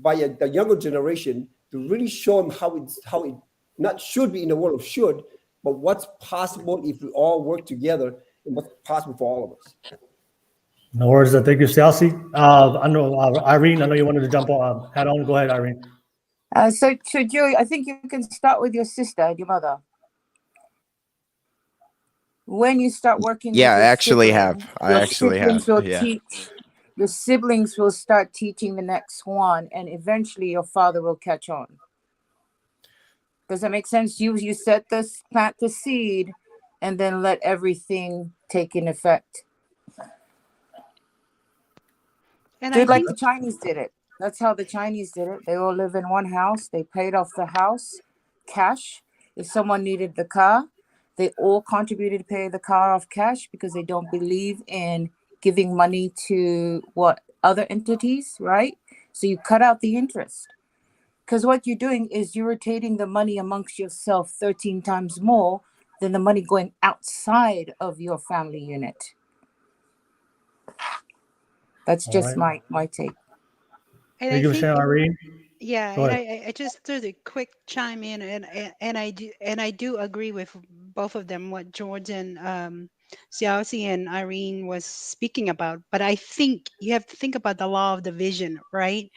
by the younger generation, to really show them how it not should be in the world of should, but what's possible if we all work together and what's possible for all of us. no worries. Thank you, Siaosi. I know Irene. I know you wanted to jump on. Head on. Go ahead, Irene. So Joey, I think you can start with your sister and your mother. When you start working Yeah, with I your actually sibling, have. I your actually siblings have. will Yeah. teach. Your siblings will start teaching the next one, and eventually your father will catch on. Does that make sense? You set this, plant the seed, and then let everything take in effect. And I Did like think the Chinese did it. That's how the Chinese did it. They all live in one house. They paid off the house, cash. If someone needed the car, they all contributed to pay the car off cash, because they don't believe in giving money to other entities, right? So you cut out the interest. Because what you're doing is you're rotating the money amongst yourself 13 times more than the money going outside of your family unit. That's All just right. my take. and Thank I you for think sharing, Irene. Yeah, Go and ahead. I just did a quick chime in, and I do agree with both of them, what Jordan, Siaosi and Irene was speaking about. But I think you have to think about the law of division, right?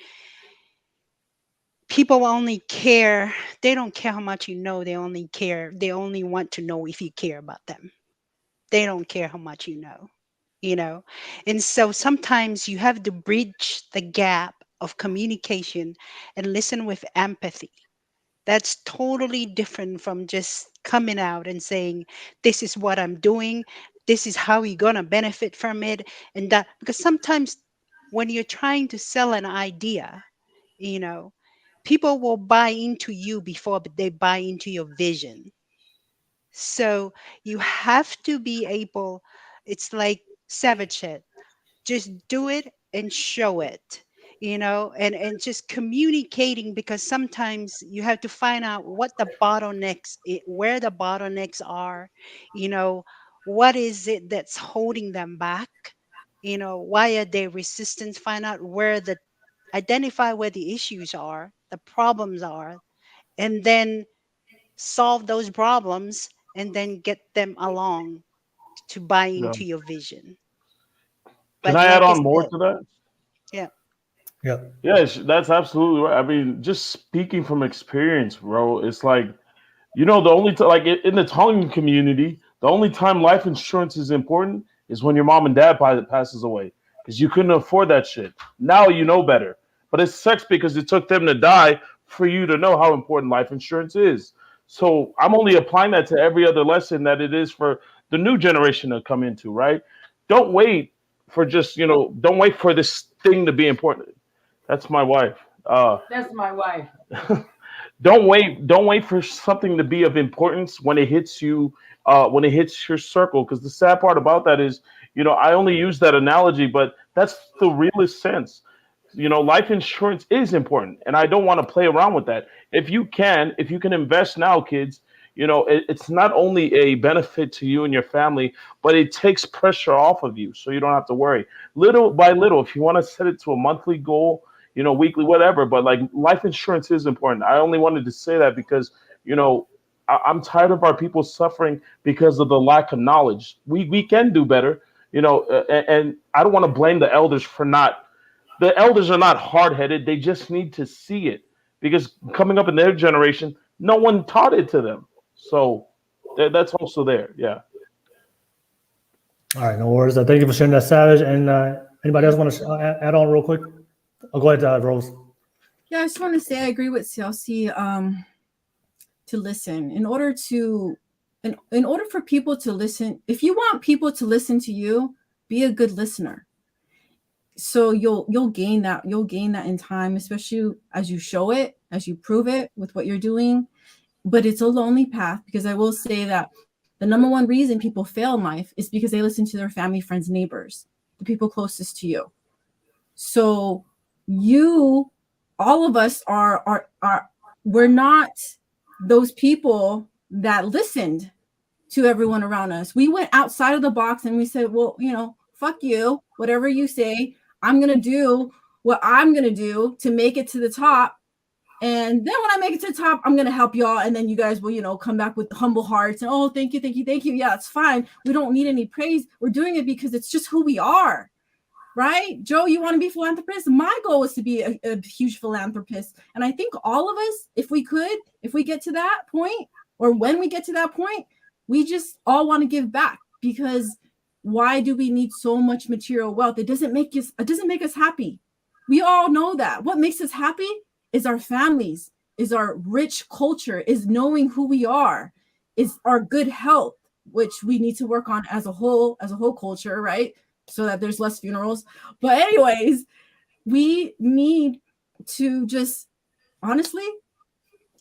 People only care, they don't care how much you know, they only want to know if you care about them. They don't care how much you know. And so sometimes you have to bridge the gap of communication and listen with empathy. That's totally different from just coming out and saying, this is what I'm doing, this is how you're going to benefit from it. And that, because sometimes when you're trying to sell an idea, you know, people will buy into you before they buy into your vision. So you have to be able, it's like Savage said, just do it and show it. and just communicating, because sometimes you have to find out what the bottlenecks, where the bottlenecks are, what is it that's holding them back, why are they resistant, find out identify where the issues are, the problems are, and then solve those problems, and then get them along to buy Yeah. into your vision. Can But I add like I on more said, to that? yeah. Yeah. Yes, that's absolutely right. I mean, just speaking from experience, bro, it's like, the only like in the Tongan community, the only time life insurance is important is when your mom and dad passes away, because you couldn't afford that shit. Now you know better, but it sucks because it took them to die for you to know how important life insurance is. So I'm only applying that to every other lesson that it is for the new generation to come into. Right? Don't wait for don't wait for this thing to be important. That's my wife. That's my wife. Don't wait for something to be of importance when it hits you, when it hits your circle, because the sad part about that is, I only use that analogy, but that's the realest sense. Life insurance is important, and I don't want to play around with that. If you can invest now, kids, it's not only a benefit to you and your family, but it takes pressure off of you, so you don't have to worry. Little by little, if you want to set it to a monthly goal, weekly, whatever. But like, life insurance is important. I only wanted to say that because, I'm tired of our people suffering because of the lack of knowledge. We can do better, and I don't want to blame the elders for not. The elders are not hard headed. They just need to see it, because coming up in their generation, no one taught it to them. So that's also there. Yeah. All right, no worries. Thank you for sharing that, Savage. And anybody else want to add on real quick? Oh, go ahead, Rose. Yeah, I just want to say I agree with Siaosi, to listen. In order for people to listen, if you want people to listen to you, be a good listener. So you'll gain that in time, especially as you show it, as you prove it with what you're doing. But it's a lonely path, because I will say that the number one reason people fail in life is because they listen to their family, friends, neighbors, the people closest to you. So all of us we're not those people that listened to everyone around us. We went outside of the box and we said, well, fuck you, whatever you say, I'm going to do what I'm going to do to make it to the top. And then when I make it to the top, I'm going to help y'all. And then you guys will, come back with humble hearts and, oh, thank you. Yeah, it's fine. We don't need any praise. We're doing it because it's just who we are. Right? Joe, you want to be a philanthropist? My goal is to be a huge philanthropist. And I think all of us, if we get to that point, or when we get to that point, we just all want to give back, because why do we need so much material wealth? It doesn't make us happy. We all know that. What makes us happy is our families, is our rich culture, is knowing who we are, is our good health, which we need to work on as a whole culture, right? So that there's less funerals. But anyways, we need to just honestly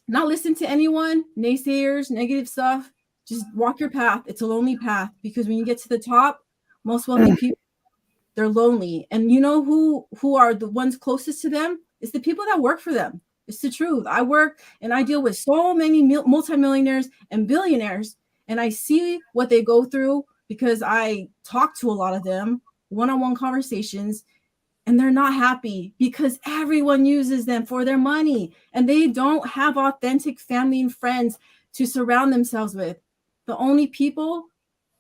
not listen to anyone, naysayers, negative stuff. Just walk your path. It's a lonely path, because when you get to the top, most wealthy people, they're lonely. And you know who are the ones closest to them? It's the people that work for them. It's the truth. I work and I deal with so many multimillionaires and billionaires, and I see what they go through, because I talk to a lot of them, one-on-one conversations, and they're not happy because everyone uses them for their money, and they don't have authentic family and friends to surround themselves with. The only people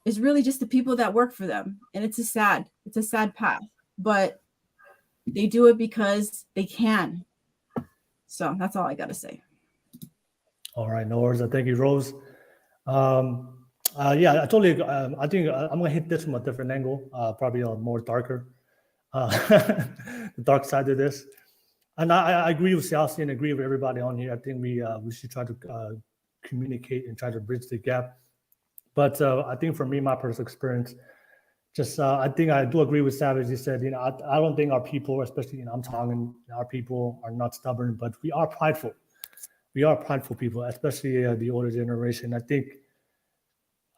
is really just the people that work for them. And it's a sad path, but they do it because they can. So that's all I got to say. All right, no worries. Thank you, Rose. Yeah, I totally. I think I'm gonna hit this from a different angle, probably a more darker, the dark side of this. And I agree with Siaosi and agree with everybody on here. I think we should try to communicate and try to bridge the gap. But I think for me, my personal experience, just I think I do agree with Savage. He said, I don't think our people, especially I'm Tongan, our people are not stubborn, but we are prideful. We are prideful people, especially the older generation. I think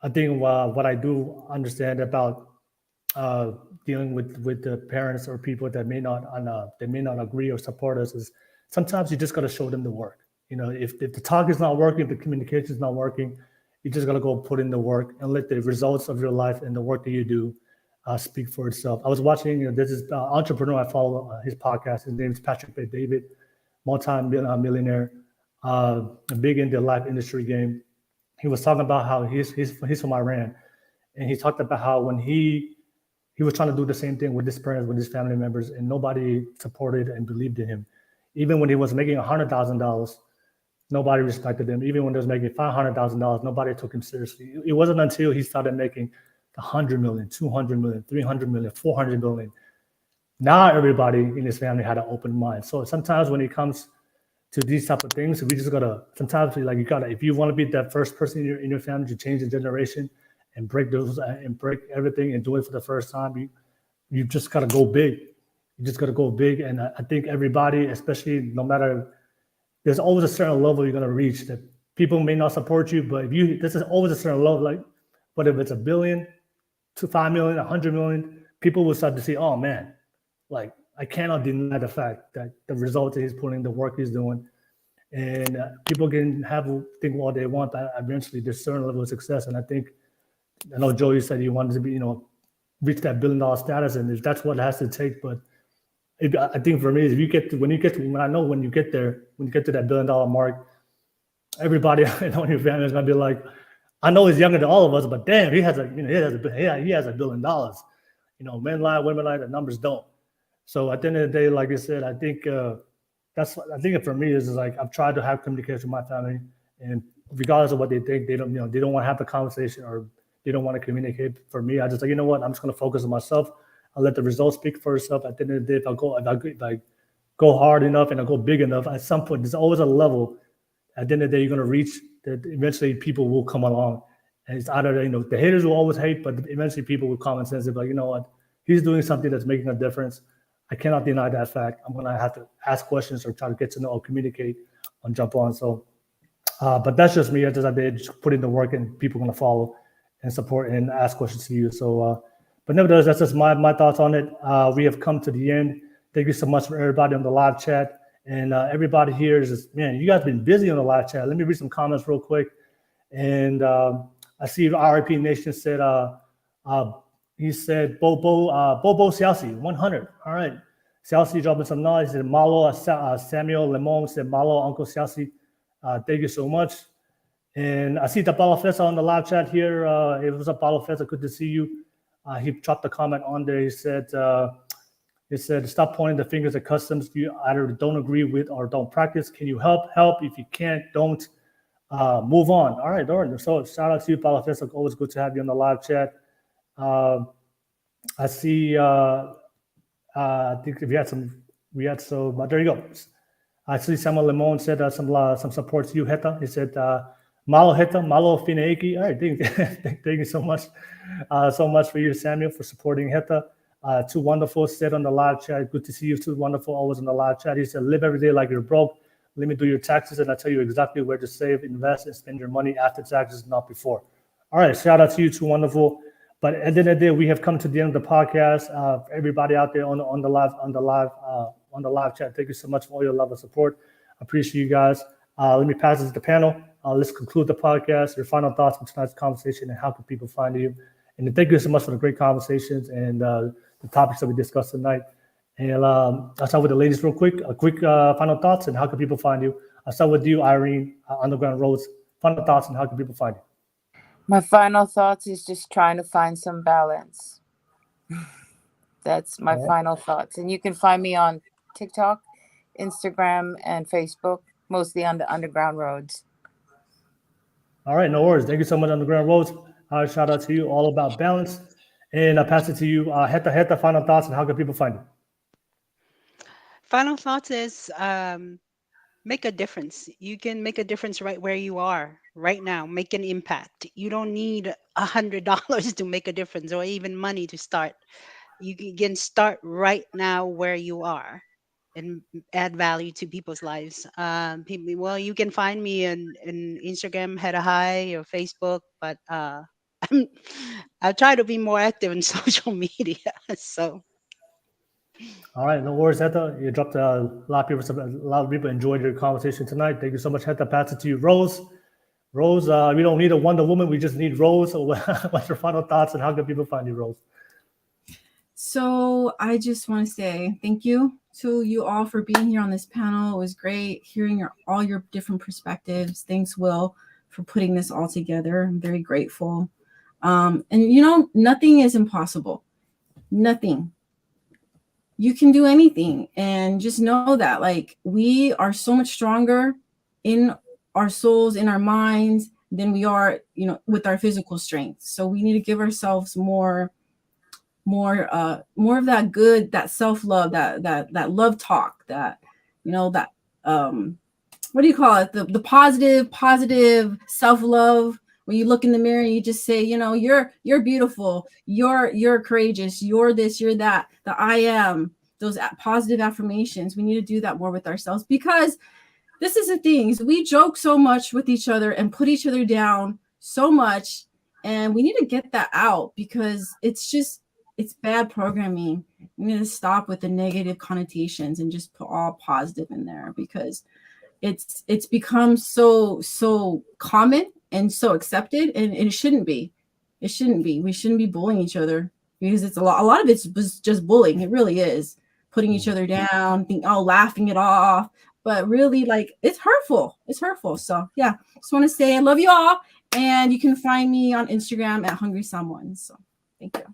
what I do understand about dealing with the parents or people that may not agree or support us is sometimes you just got to show them the work. If the talk is not working, if the communication is not working, you just got to go put in the work and let the results of your life and the work that you do speak for itself. I was watching, this is entrepreneur I follow his podcast. His name is Patrick David, multi-millionaire, big in the life industry game. He was talking about how he's from Iran, and he talked about how when he was trying to do the same thing with his parents, with his family members, and nobody supported and believed in him. Even when he was making $100,000, nobody respected him. Even when he was making $500,000, nobody took him seriously. It wasn't until he started making 100 million, 200 million, 300 million, 400 million. Now everybody in his family had an open mind. So sometimes when it comes to these type of things, we just gotta, sometimes like you gotta, if you want to be that first person in your family to change the generation and break those and break everything and do it for the first time, you just gotta go big. You just gotta go big. And I think everybody, especially no matter, there's always a certain level you're gonna reach that people may not support you, but this is always a certain level. Like, but if it's $1 billion to 5 million, 100 million, people will start to see, oh man, like I cannot deny the fact that the results he's putting, the work he's doing, and people can think what they want, but eventually there's a certain level of success. And I know Joey said he wanted to be, reach that $1 billion status, and if that's what it has to take. But I think for me, when you get to that $1 billion mark, everybody in your family is gonna be like, I know he's younger than all of us, but damn, he has $1 billion. Men lie, women lie, the numbers don't. So at the end of the day, like I said, I think for me is like I've tried to have communication with my family, and regardless of what they think, they don't want to have the conversation or they don't want to communicate. For me, I just like, you know what, I'm just gonna focus on myself. I'll let the results speak for itself. At the end of the day, if I go hard enough and I go big enough, at some point there's always a level. At the end of the day, you're gonna reach that. Eventually, people will come along, and it's either the haters will always hate, but eventually people with common sense will be like, you know what, he's doing something that's making a difference. I cannot deny that fact. I'm gonna have to ask questions or try to get to know or communicate and jump on. So, but that's just me. I just put in the work, and people are gonna follow and support and ask questions to you. So, but nevertheless, that's just my thoughts on it. We have come to the end. Thank you so much for everybody on the live chat, and everybody here is just, man, you guys been busy on the live chat. Let me read some comments real quick. And I see RIP Nation said, he said, Bobo Siaosi, 100. All right. Siaosi dropping some knowledge. He said, Malo, Samuel Lemon said, Malo, Uncle Siaosi. Thank you so much. And I see the Balafesa on the live chat here. It was a Balafesa. Good to see you. He dropped a comment on there. He said, stop pointing the fingers at customs you either don't agree with or don't practice. Can you help? Help. If you can't, don't. Move on. All right, Doran. So shout out to you, Balafesa. Always good to have you on the live chat. I see. I think we had some. But there you go. I see Samuel Lemon said some support to you, Heta. He said, "Malo Heta, malo fineiki." All right, thank you so much for you, Samuel, for supporting Heta. Too Wonderful said on the live chat. Good to see you, Too Wonderful. Always on the live chat. He said, "Live every day like you're broke. Let me do your taxes, and I'll tell you exactly where to save, invest, and spend your money after taxes, not before." All right, shout out to you, Too Wonderful. But at the end of the day, we have come to the end of the podcast. Everybody out there on the live chat, thank you so much for all your love and support. I appreciate you guys. Let me pass this to the panel. Let's conclude the podcast. Your final thoughts on tonight's conversation and how can people find you? And thank you so much for the great conversations and the topics that we discussed tonight. And I'll start with the ladies real quick. A quick final thoughts and how can people find you? I'll start with you, Irene, Underground Rhodes. Final thoughts and how can people find you? My final thoughts is just trying to find some balance. That's my final thoughts. And you can find me on TikTok, Instagram, and Facebook, mostly on the Underground Rhodes. All right, no worries. Thank you so much, Underground Rhodes. Shout out to you, all about balance. And I'll pass it to you, Heta, final thoughts and how can people find you? Final thoughts is make a difference. You can make a difference right where you are right now. Make an impact. You don't need $100 to make a difference or even money to start. You can start right now where you are and add value to people's lives. Well, you can find me in Instagram, Heta High, or Facebook, but I'll try to be more active in social media. So All right, no worries, Heta. You dropped a lot of people enjoyed your conversation tonight. Thank you so much, Heta. Pass it to you, Rose. Rose, we don't need a Wonder Woman. We just need Rose. So what's your final thoughts and how can people find you, Rose? So I just want to say thank you to you all for being here on this panel. It was great hearing all your different perspectives. Thanks, Will, for putting this all together. I'm very grateful. And nothing is impossible. Nothing. You can do anything, and just know that we are so much stronger in our souls, in our minds, than we are, with our physical strength. So we need to give ourselves more of that good, that self-love, that love talk, that what do you call it? The positive self-love, where you look in the mirror and you just say, you're beautiful, you're courageous, you're this, you're that, the I am, those positive affirmations. We need to do that more with ourselves, because this is the thing, is we joke so much with each other and put each other down so much, and we need to get that out, because it's bad programming. We need to stop with the negative connotations and just put all positive in there, because it's become so common and so accepted, and it shouldn't be. It shouldn't be. We shouldn't be bullying each other, because it's a lot of it's just bullying. It really is putting each other down, laughing it off, but really it's hurtful. It's hurtful. So yeah, just want to say I love you all, and you can find me on Instagram at Hungry Someone. So thank you.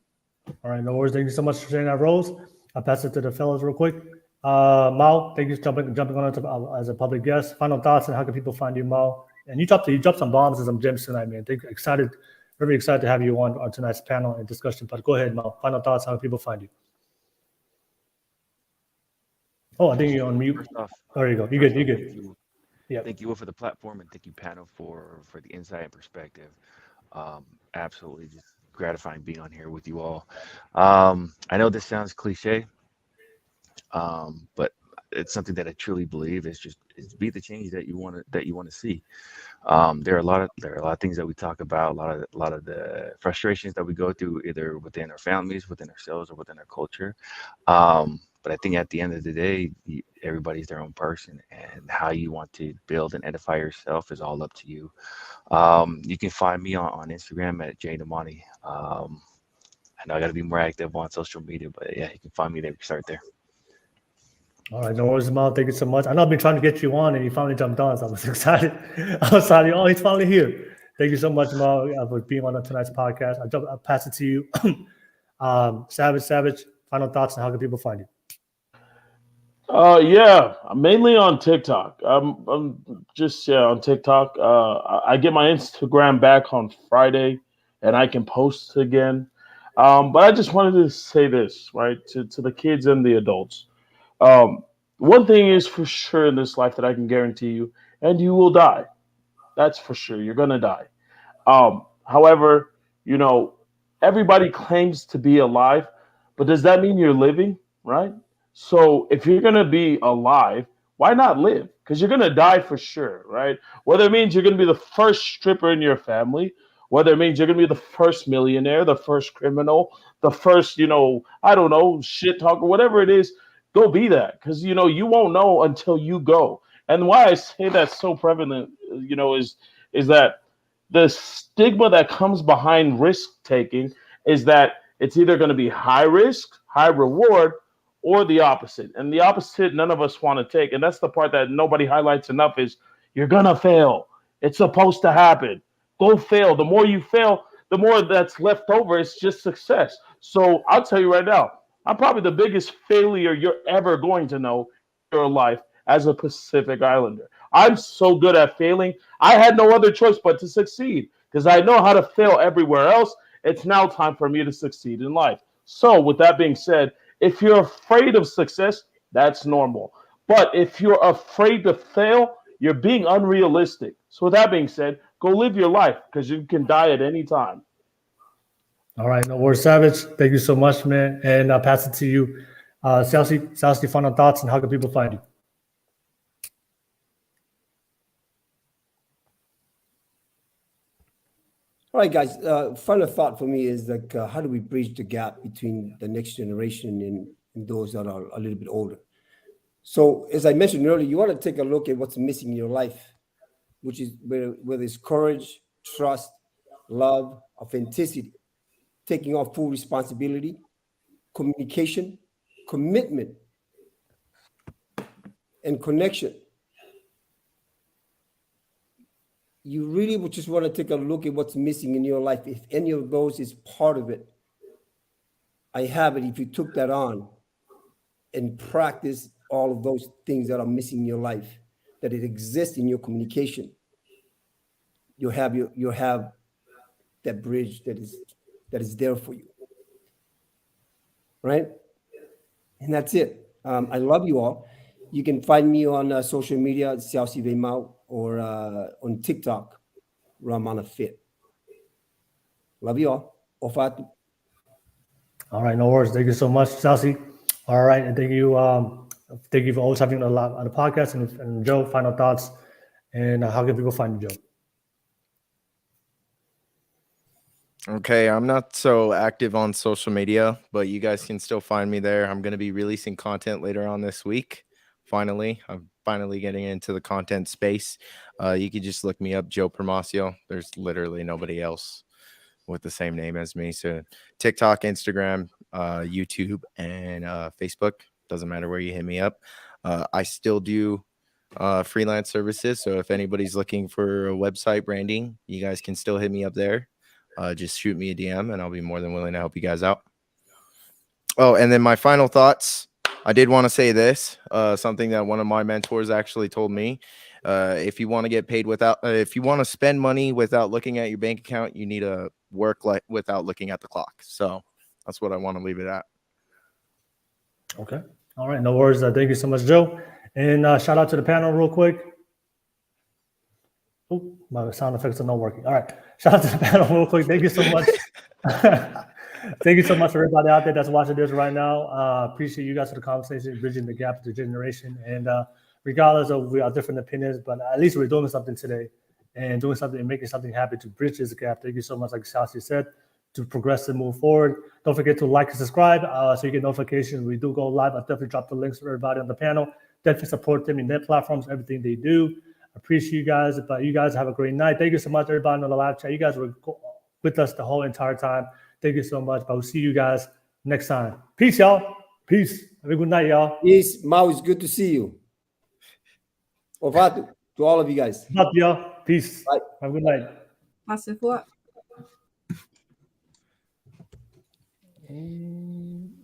All right, no worries. Thank you so much for sharing that, Rose. I'll pass it to the fellows real quick. Mao, thank you for jumping on as a public guest. Final thoughts and how can people find you, Mao? And you dropped some bombs and some gems tonight, man. Very excited to have you on tonight's panel and discussion. But go ahead, Mao. Final thoughts, how can people find you? Oh, I think you're on mute. First off, There you go. You good. Yeah. Thank you for the platform, and thank you, panel, for the insight and perspective. Absolutely just gratifying being on here with you all. I know this sounds cliche, but it's something that I truly believe is be the change that you want to see. There are a lot of things that we talk about, a lot of the frustrations that we go through, either within our families, within ourselves, or within our culture. But I think at the end of the day, everybody's their own person, and how you want to build and edify yourself is all up to you. You can find me on Instagram at JDamani. I know I got to be more active on social media, but yeah, you can find me there. We can start there. All right, no worries, Mal. Thank you so much. I know I've been trying to get you on, and you finally jumped on, so I was excited. Oh, he's finally here. Thank you so much, Mal, for being on tonight's podcast. I'll pass it to you. Savage, final thoughts and how can people find you? Yeah, mainly on TikTok. I'm just on TikTok. I get my Instagram back on Friday, and I can post again. But I just wanted to say this, right, to the kids and the adults. One thing is for sure in this life that I can guarantee you, and you will die. That's for sure. You're gonna die. However, everybody claims to be alive, but does that mean you're living, right? So if you're going to be alive, why not live? Because you're going to die for sure, right? Whether it means you're going to be the first stripper in your family, whether it means you're going to be the first millionaire, the first criminal, the first, I don't know, shit talker, whatever it is, go be that. Because, you won't know until you go. And why I say that's so prevalent, is that the stigma that comes behind risk taking is that it's either going to be high risk, high reward, or the opposite. And the opposite, none of us want to take. And that's the part that nobody highlights enough is you're going to fail. It's supposed to happen. Go fail. The more you fail, the more that's left over is just success. So I'll tell you right now, I'm probably the biggest failure you're ever going to know in your life as a Pacific Islander. I'm so good at failing. I had no other choice but to succeed because I know how to fail everywhere else. It's now time for me to succeed in life. So with that being said, if you're afraid of success, that's normal. But if you're afraid to fail, you're being unrealistic. So with that being said, go live your life because you can die at any time. All right, no worries, Savage. Thank you so much, man. And I'll pass it to you. Siaosi, final thoughts and how can people find you? All right, guys. Final thought for me is like, how do we bridge the gap between the next generation and those that are a little bit older? So, as I mentioned earlier, you want to take a look at what's missing in your life, which is where there's courage, trust, love, authenticity, taking on full responsibility, communication, commitment, and connection. You really would just want to take a look at what's missing in your life. If any of those is part of it, I have it. If you took that on and practice all of those things that are missing in your life, that it exists in your communication, you'll have that bridge that is there for you, right? And that's it. I love you all. You can find me on social media, Siaosi Weimao, or on TikTok, Ramana Fit. Love you all. Ofat. All right, no worries. Thank you so much, Siaosi. All right, and thank you for always having a lot on the podcast. And Joe, final thoughts, and how can people find you, Joe? Okay, I'm not so active on social media, but you guys can still find me there. I'm going to be releasing content later on this week. Finally, I'm finally getting into the content space. You can just look me up, Joe Permasio. There's literally nobody else with the same name as me. So TikTok, Instagram, YouTube, and Facebook. Doesn't matter where you hit me up. I still do freelance services. So if anybody's looking for a website branding, you guys can still hit me up there. Just shoot me a DM and I'll be more than willing to help you guys out. Oh, and then my final thoughts. I did want to say this, something that one of my mentors actually told me. If you want to get paid if you want to spend money without looking at your bank account, you need to work without looking at the clock. So that's what I want to leave it at. Okay. All right. No worries. Thank you so much, Joe. And shout out to the panel real quick. Oh, my sound effects are not working. All right. Shout out to the panel real quick. Thank you so much. Thank you so much for everybody out there that's watching this right now. Appreciate you guys for the conversation, bridging the gap to the generation. And regardless of we have different opinions, but at least we're doing something today and doing something and making something happen to bridge this gap. Thank you so much, like Siaosi said, to progress and move forward. Don't forget to like and subscribe so you get notifications. We do go live. I'll definitely drop the links for everybody on the panel. Definitely support them in their platforms, everything they do. Appreciate you guys. But you guys have a great night. Thank you so much, everybody on the live chat. You guys were with us the whole entire time. Thank you so much. But we'll see you guys next time. Peace, y'all. Peace. Have a good night, y'all. Peace. Mao, it's good to see you. Ovatu to all of you guys. Love y'all. Peace. Bye. Have a good night. Passive what?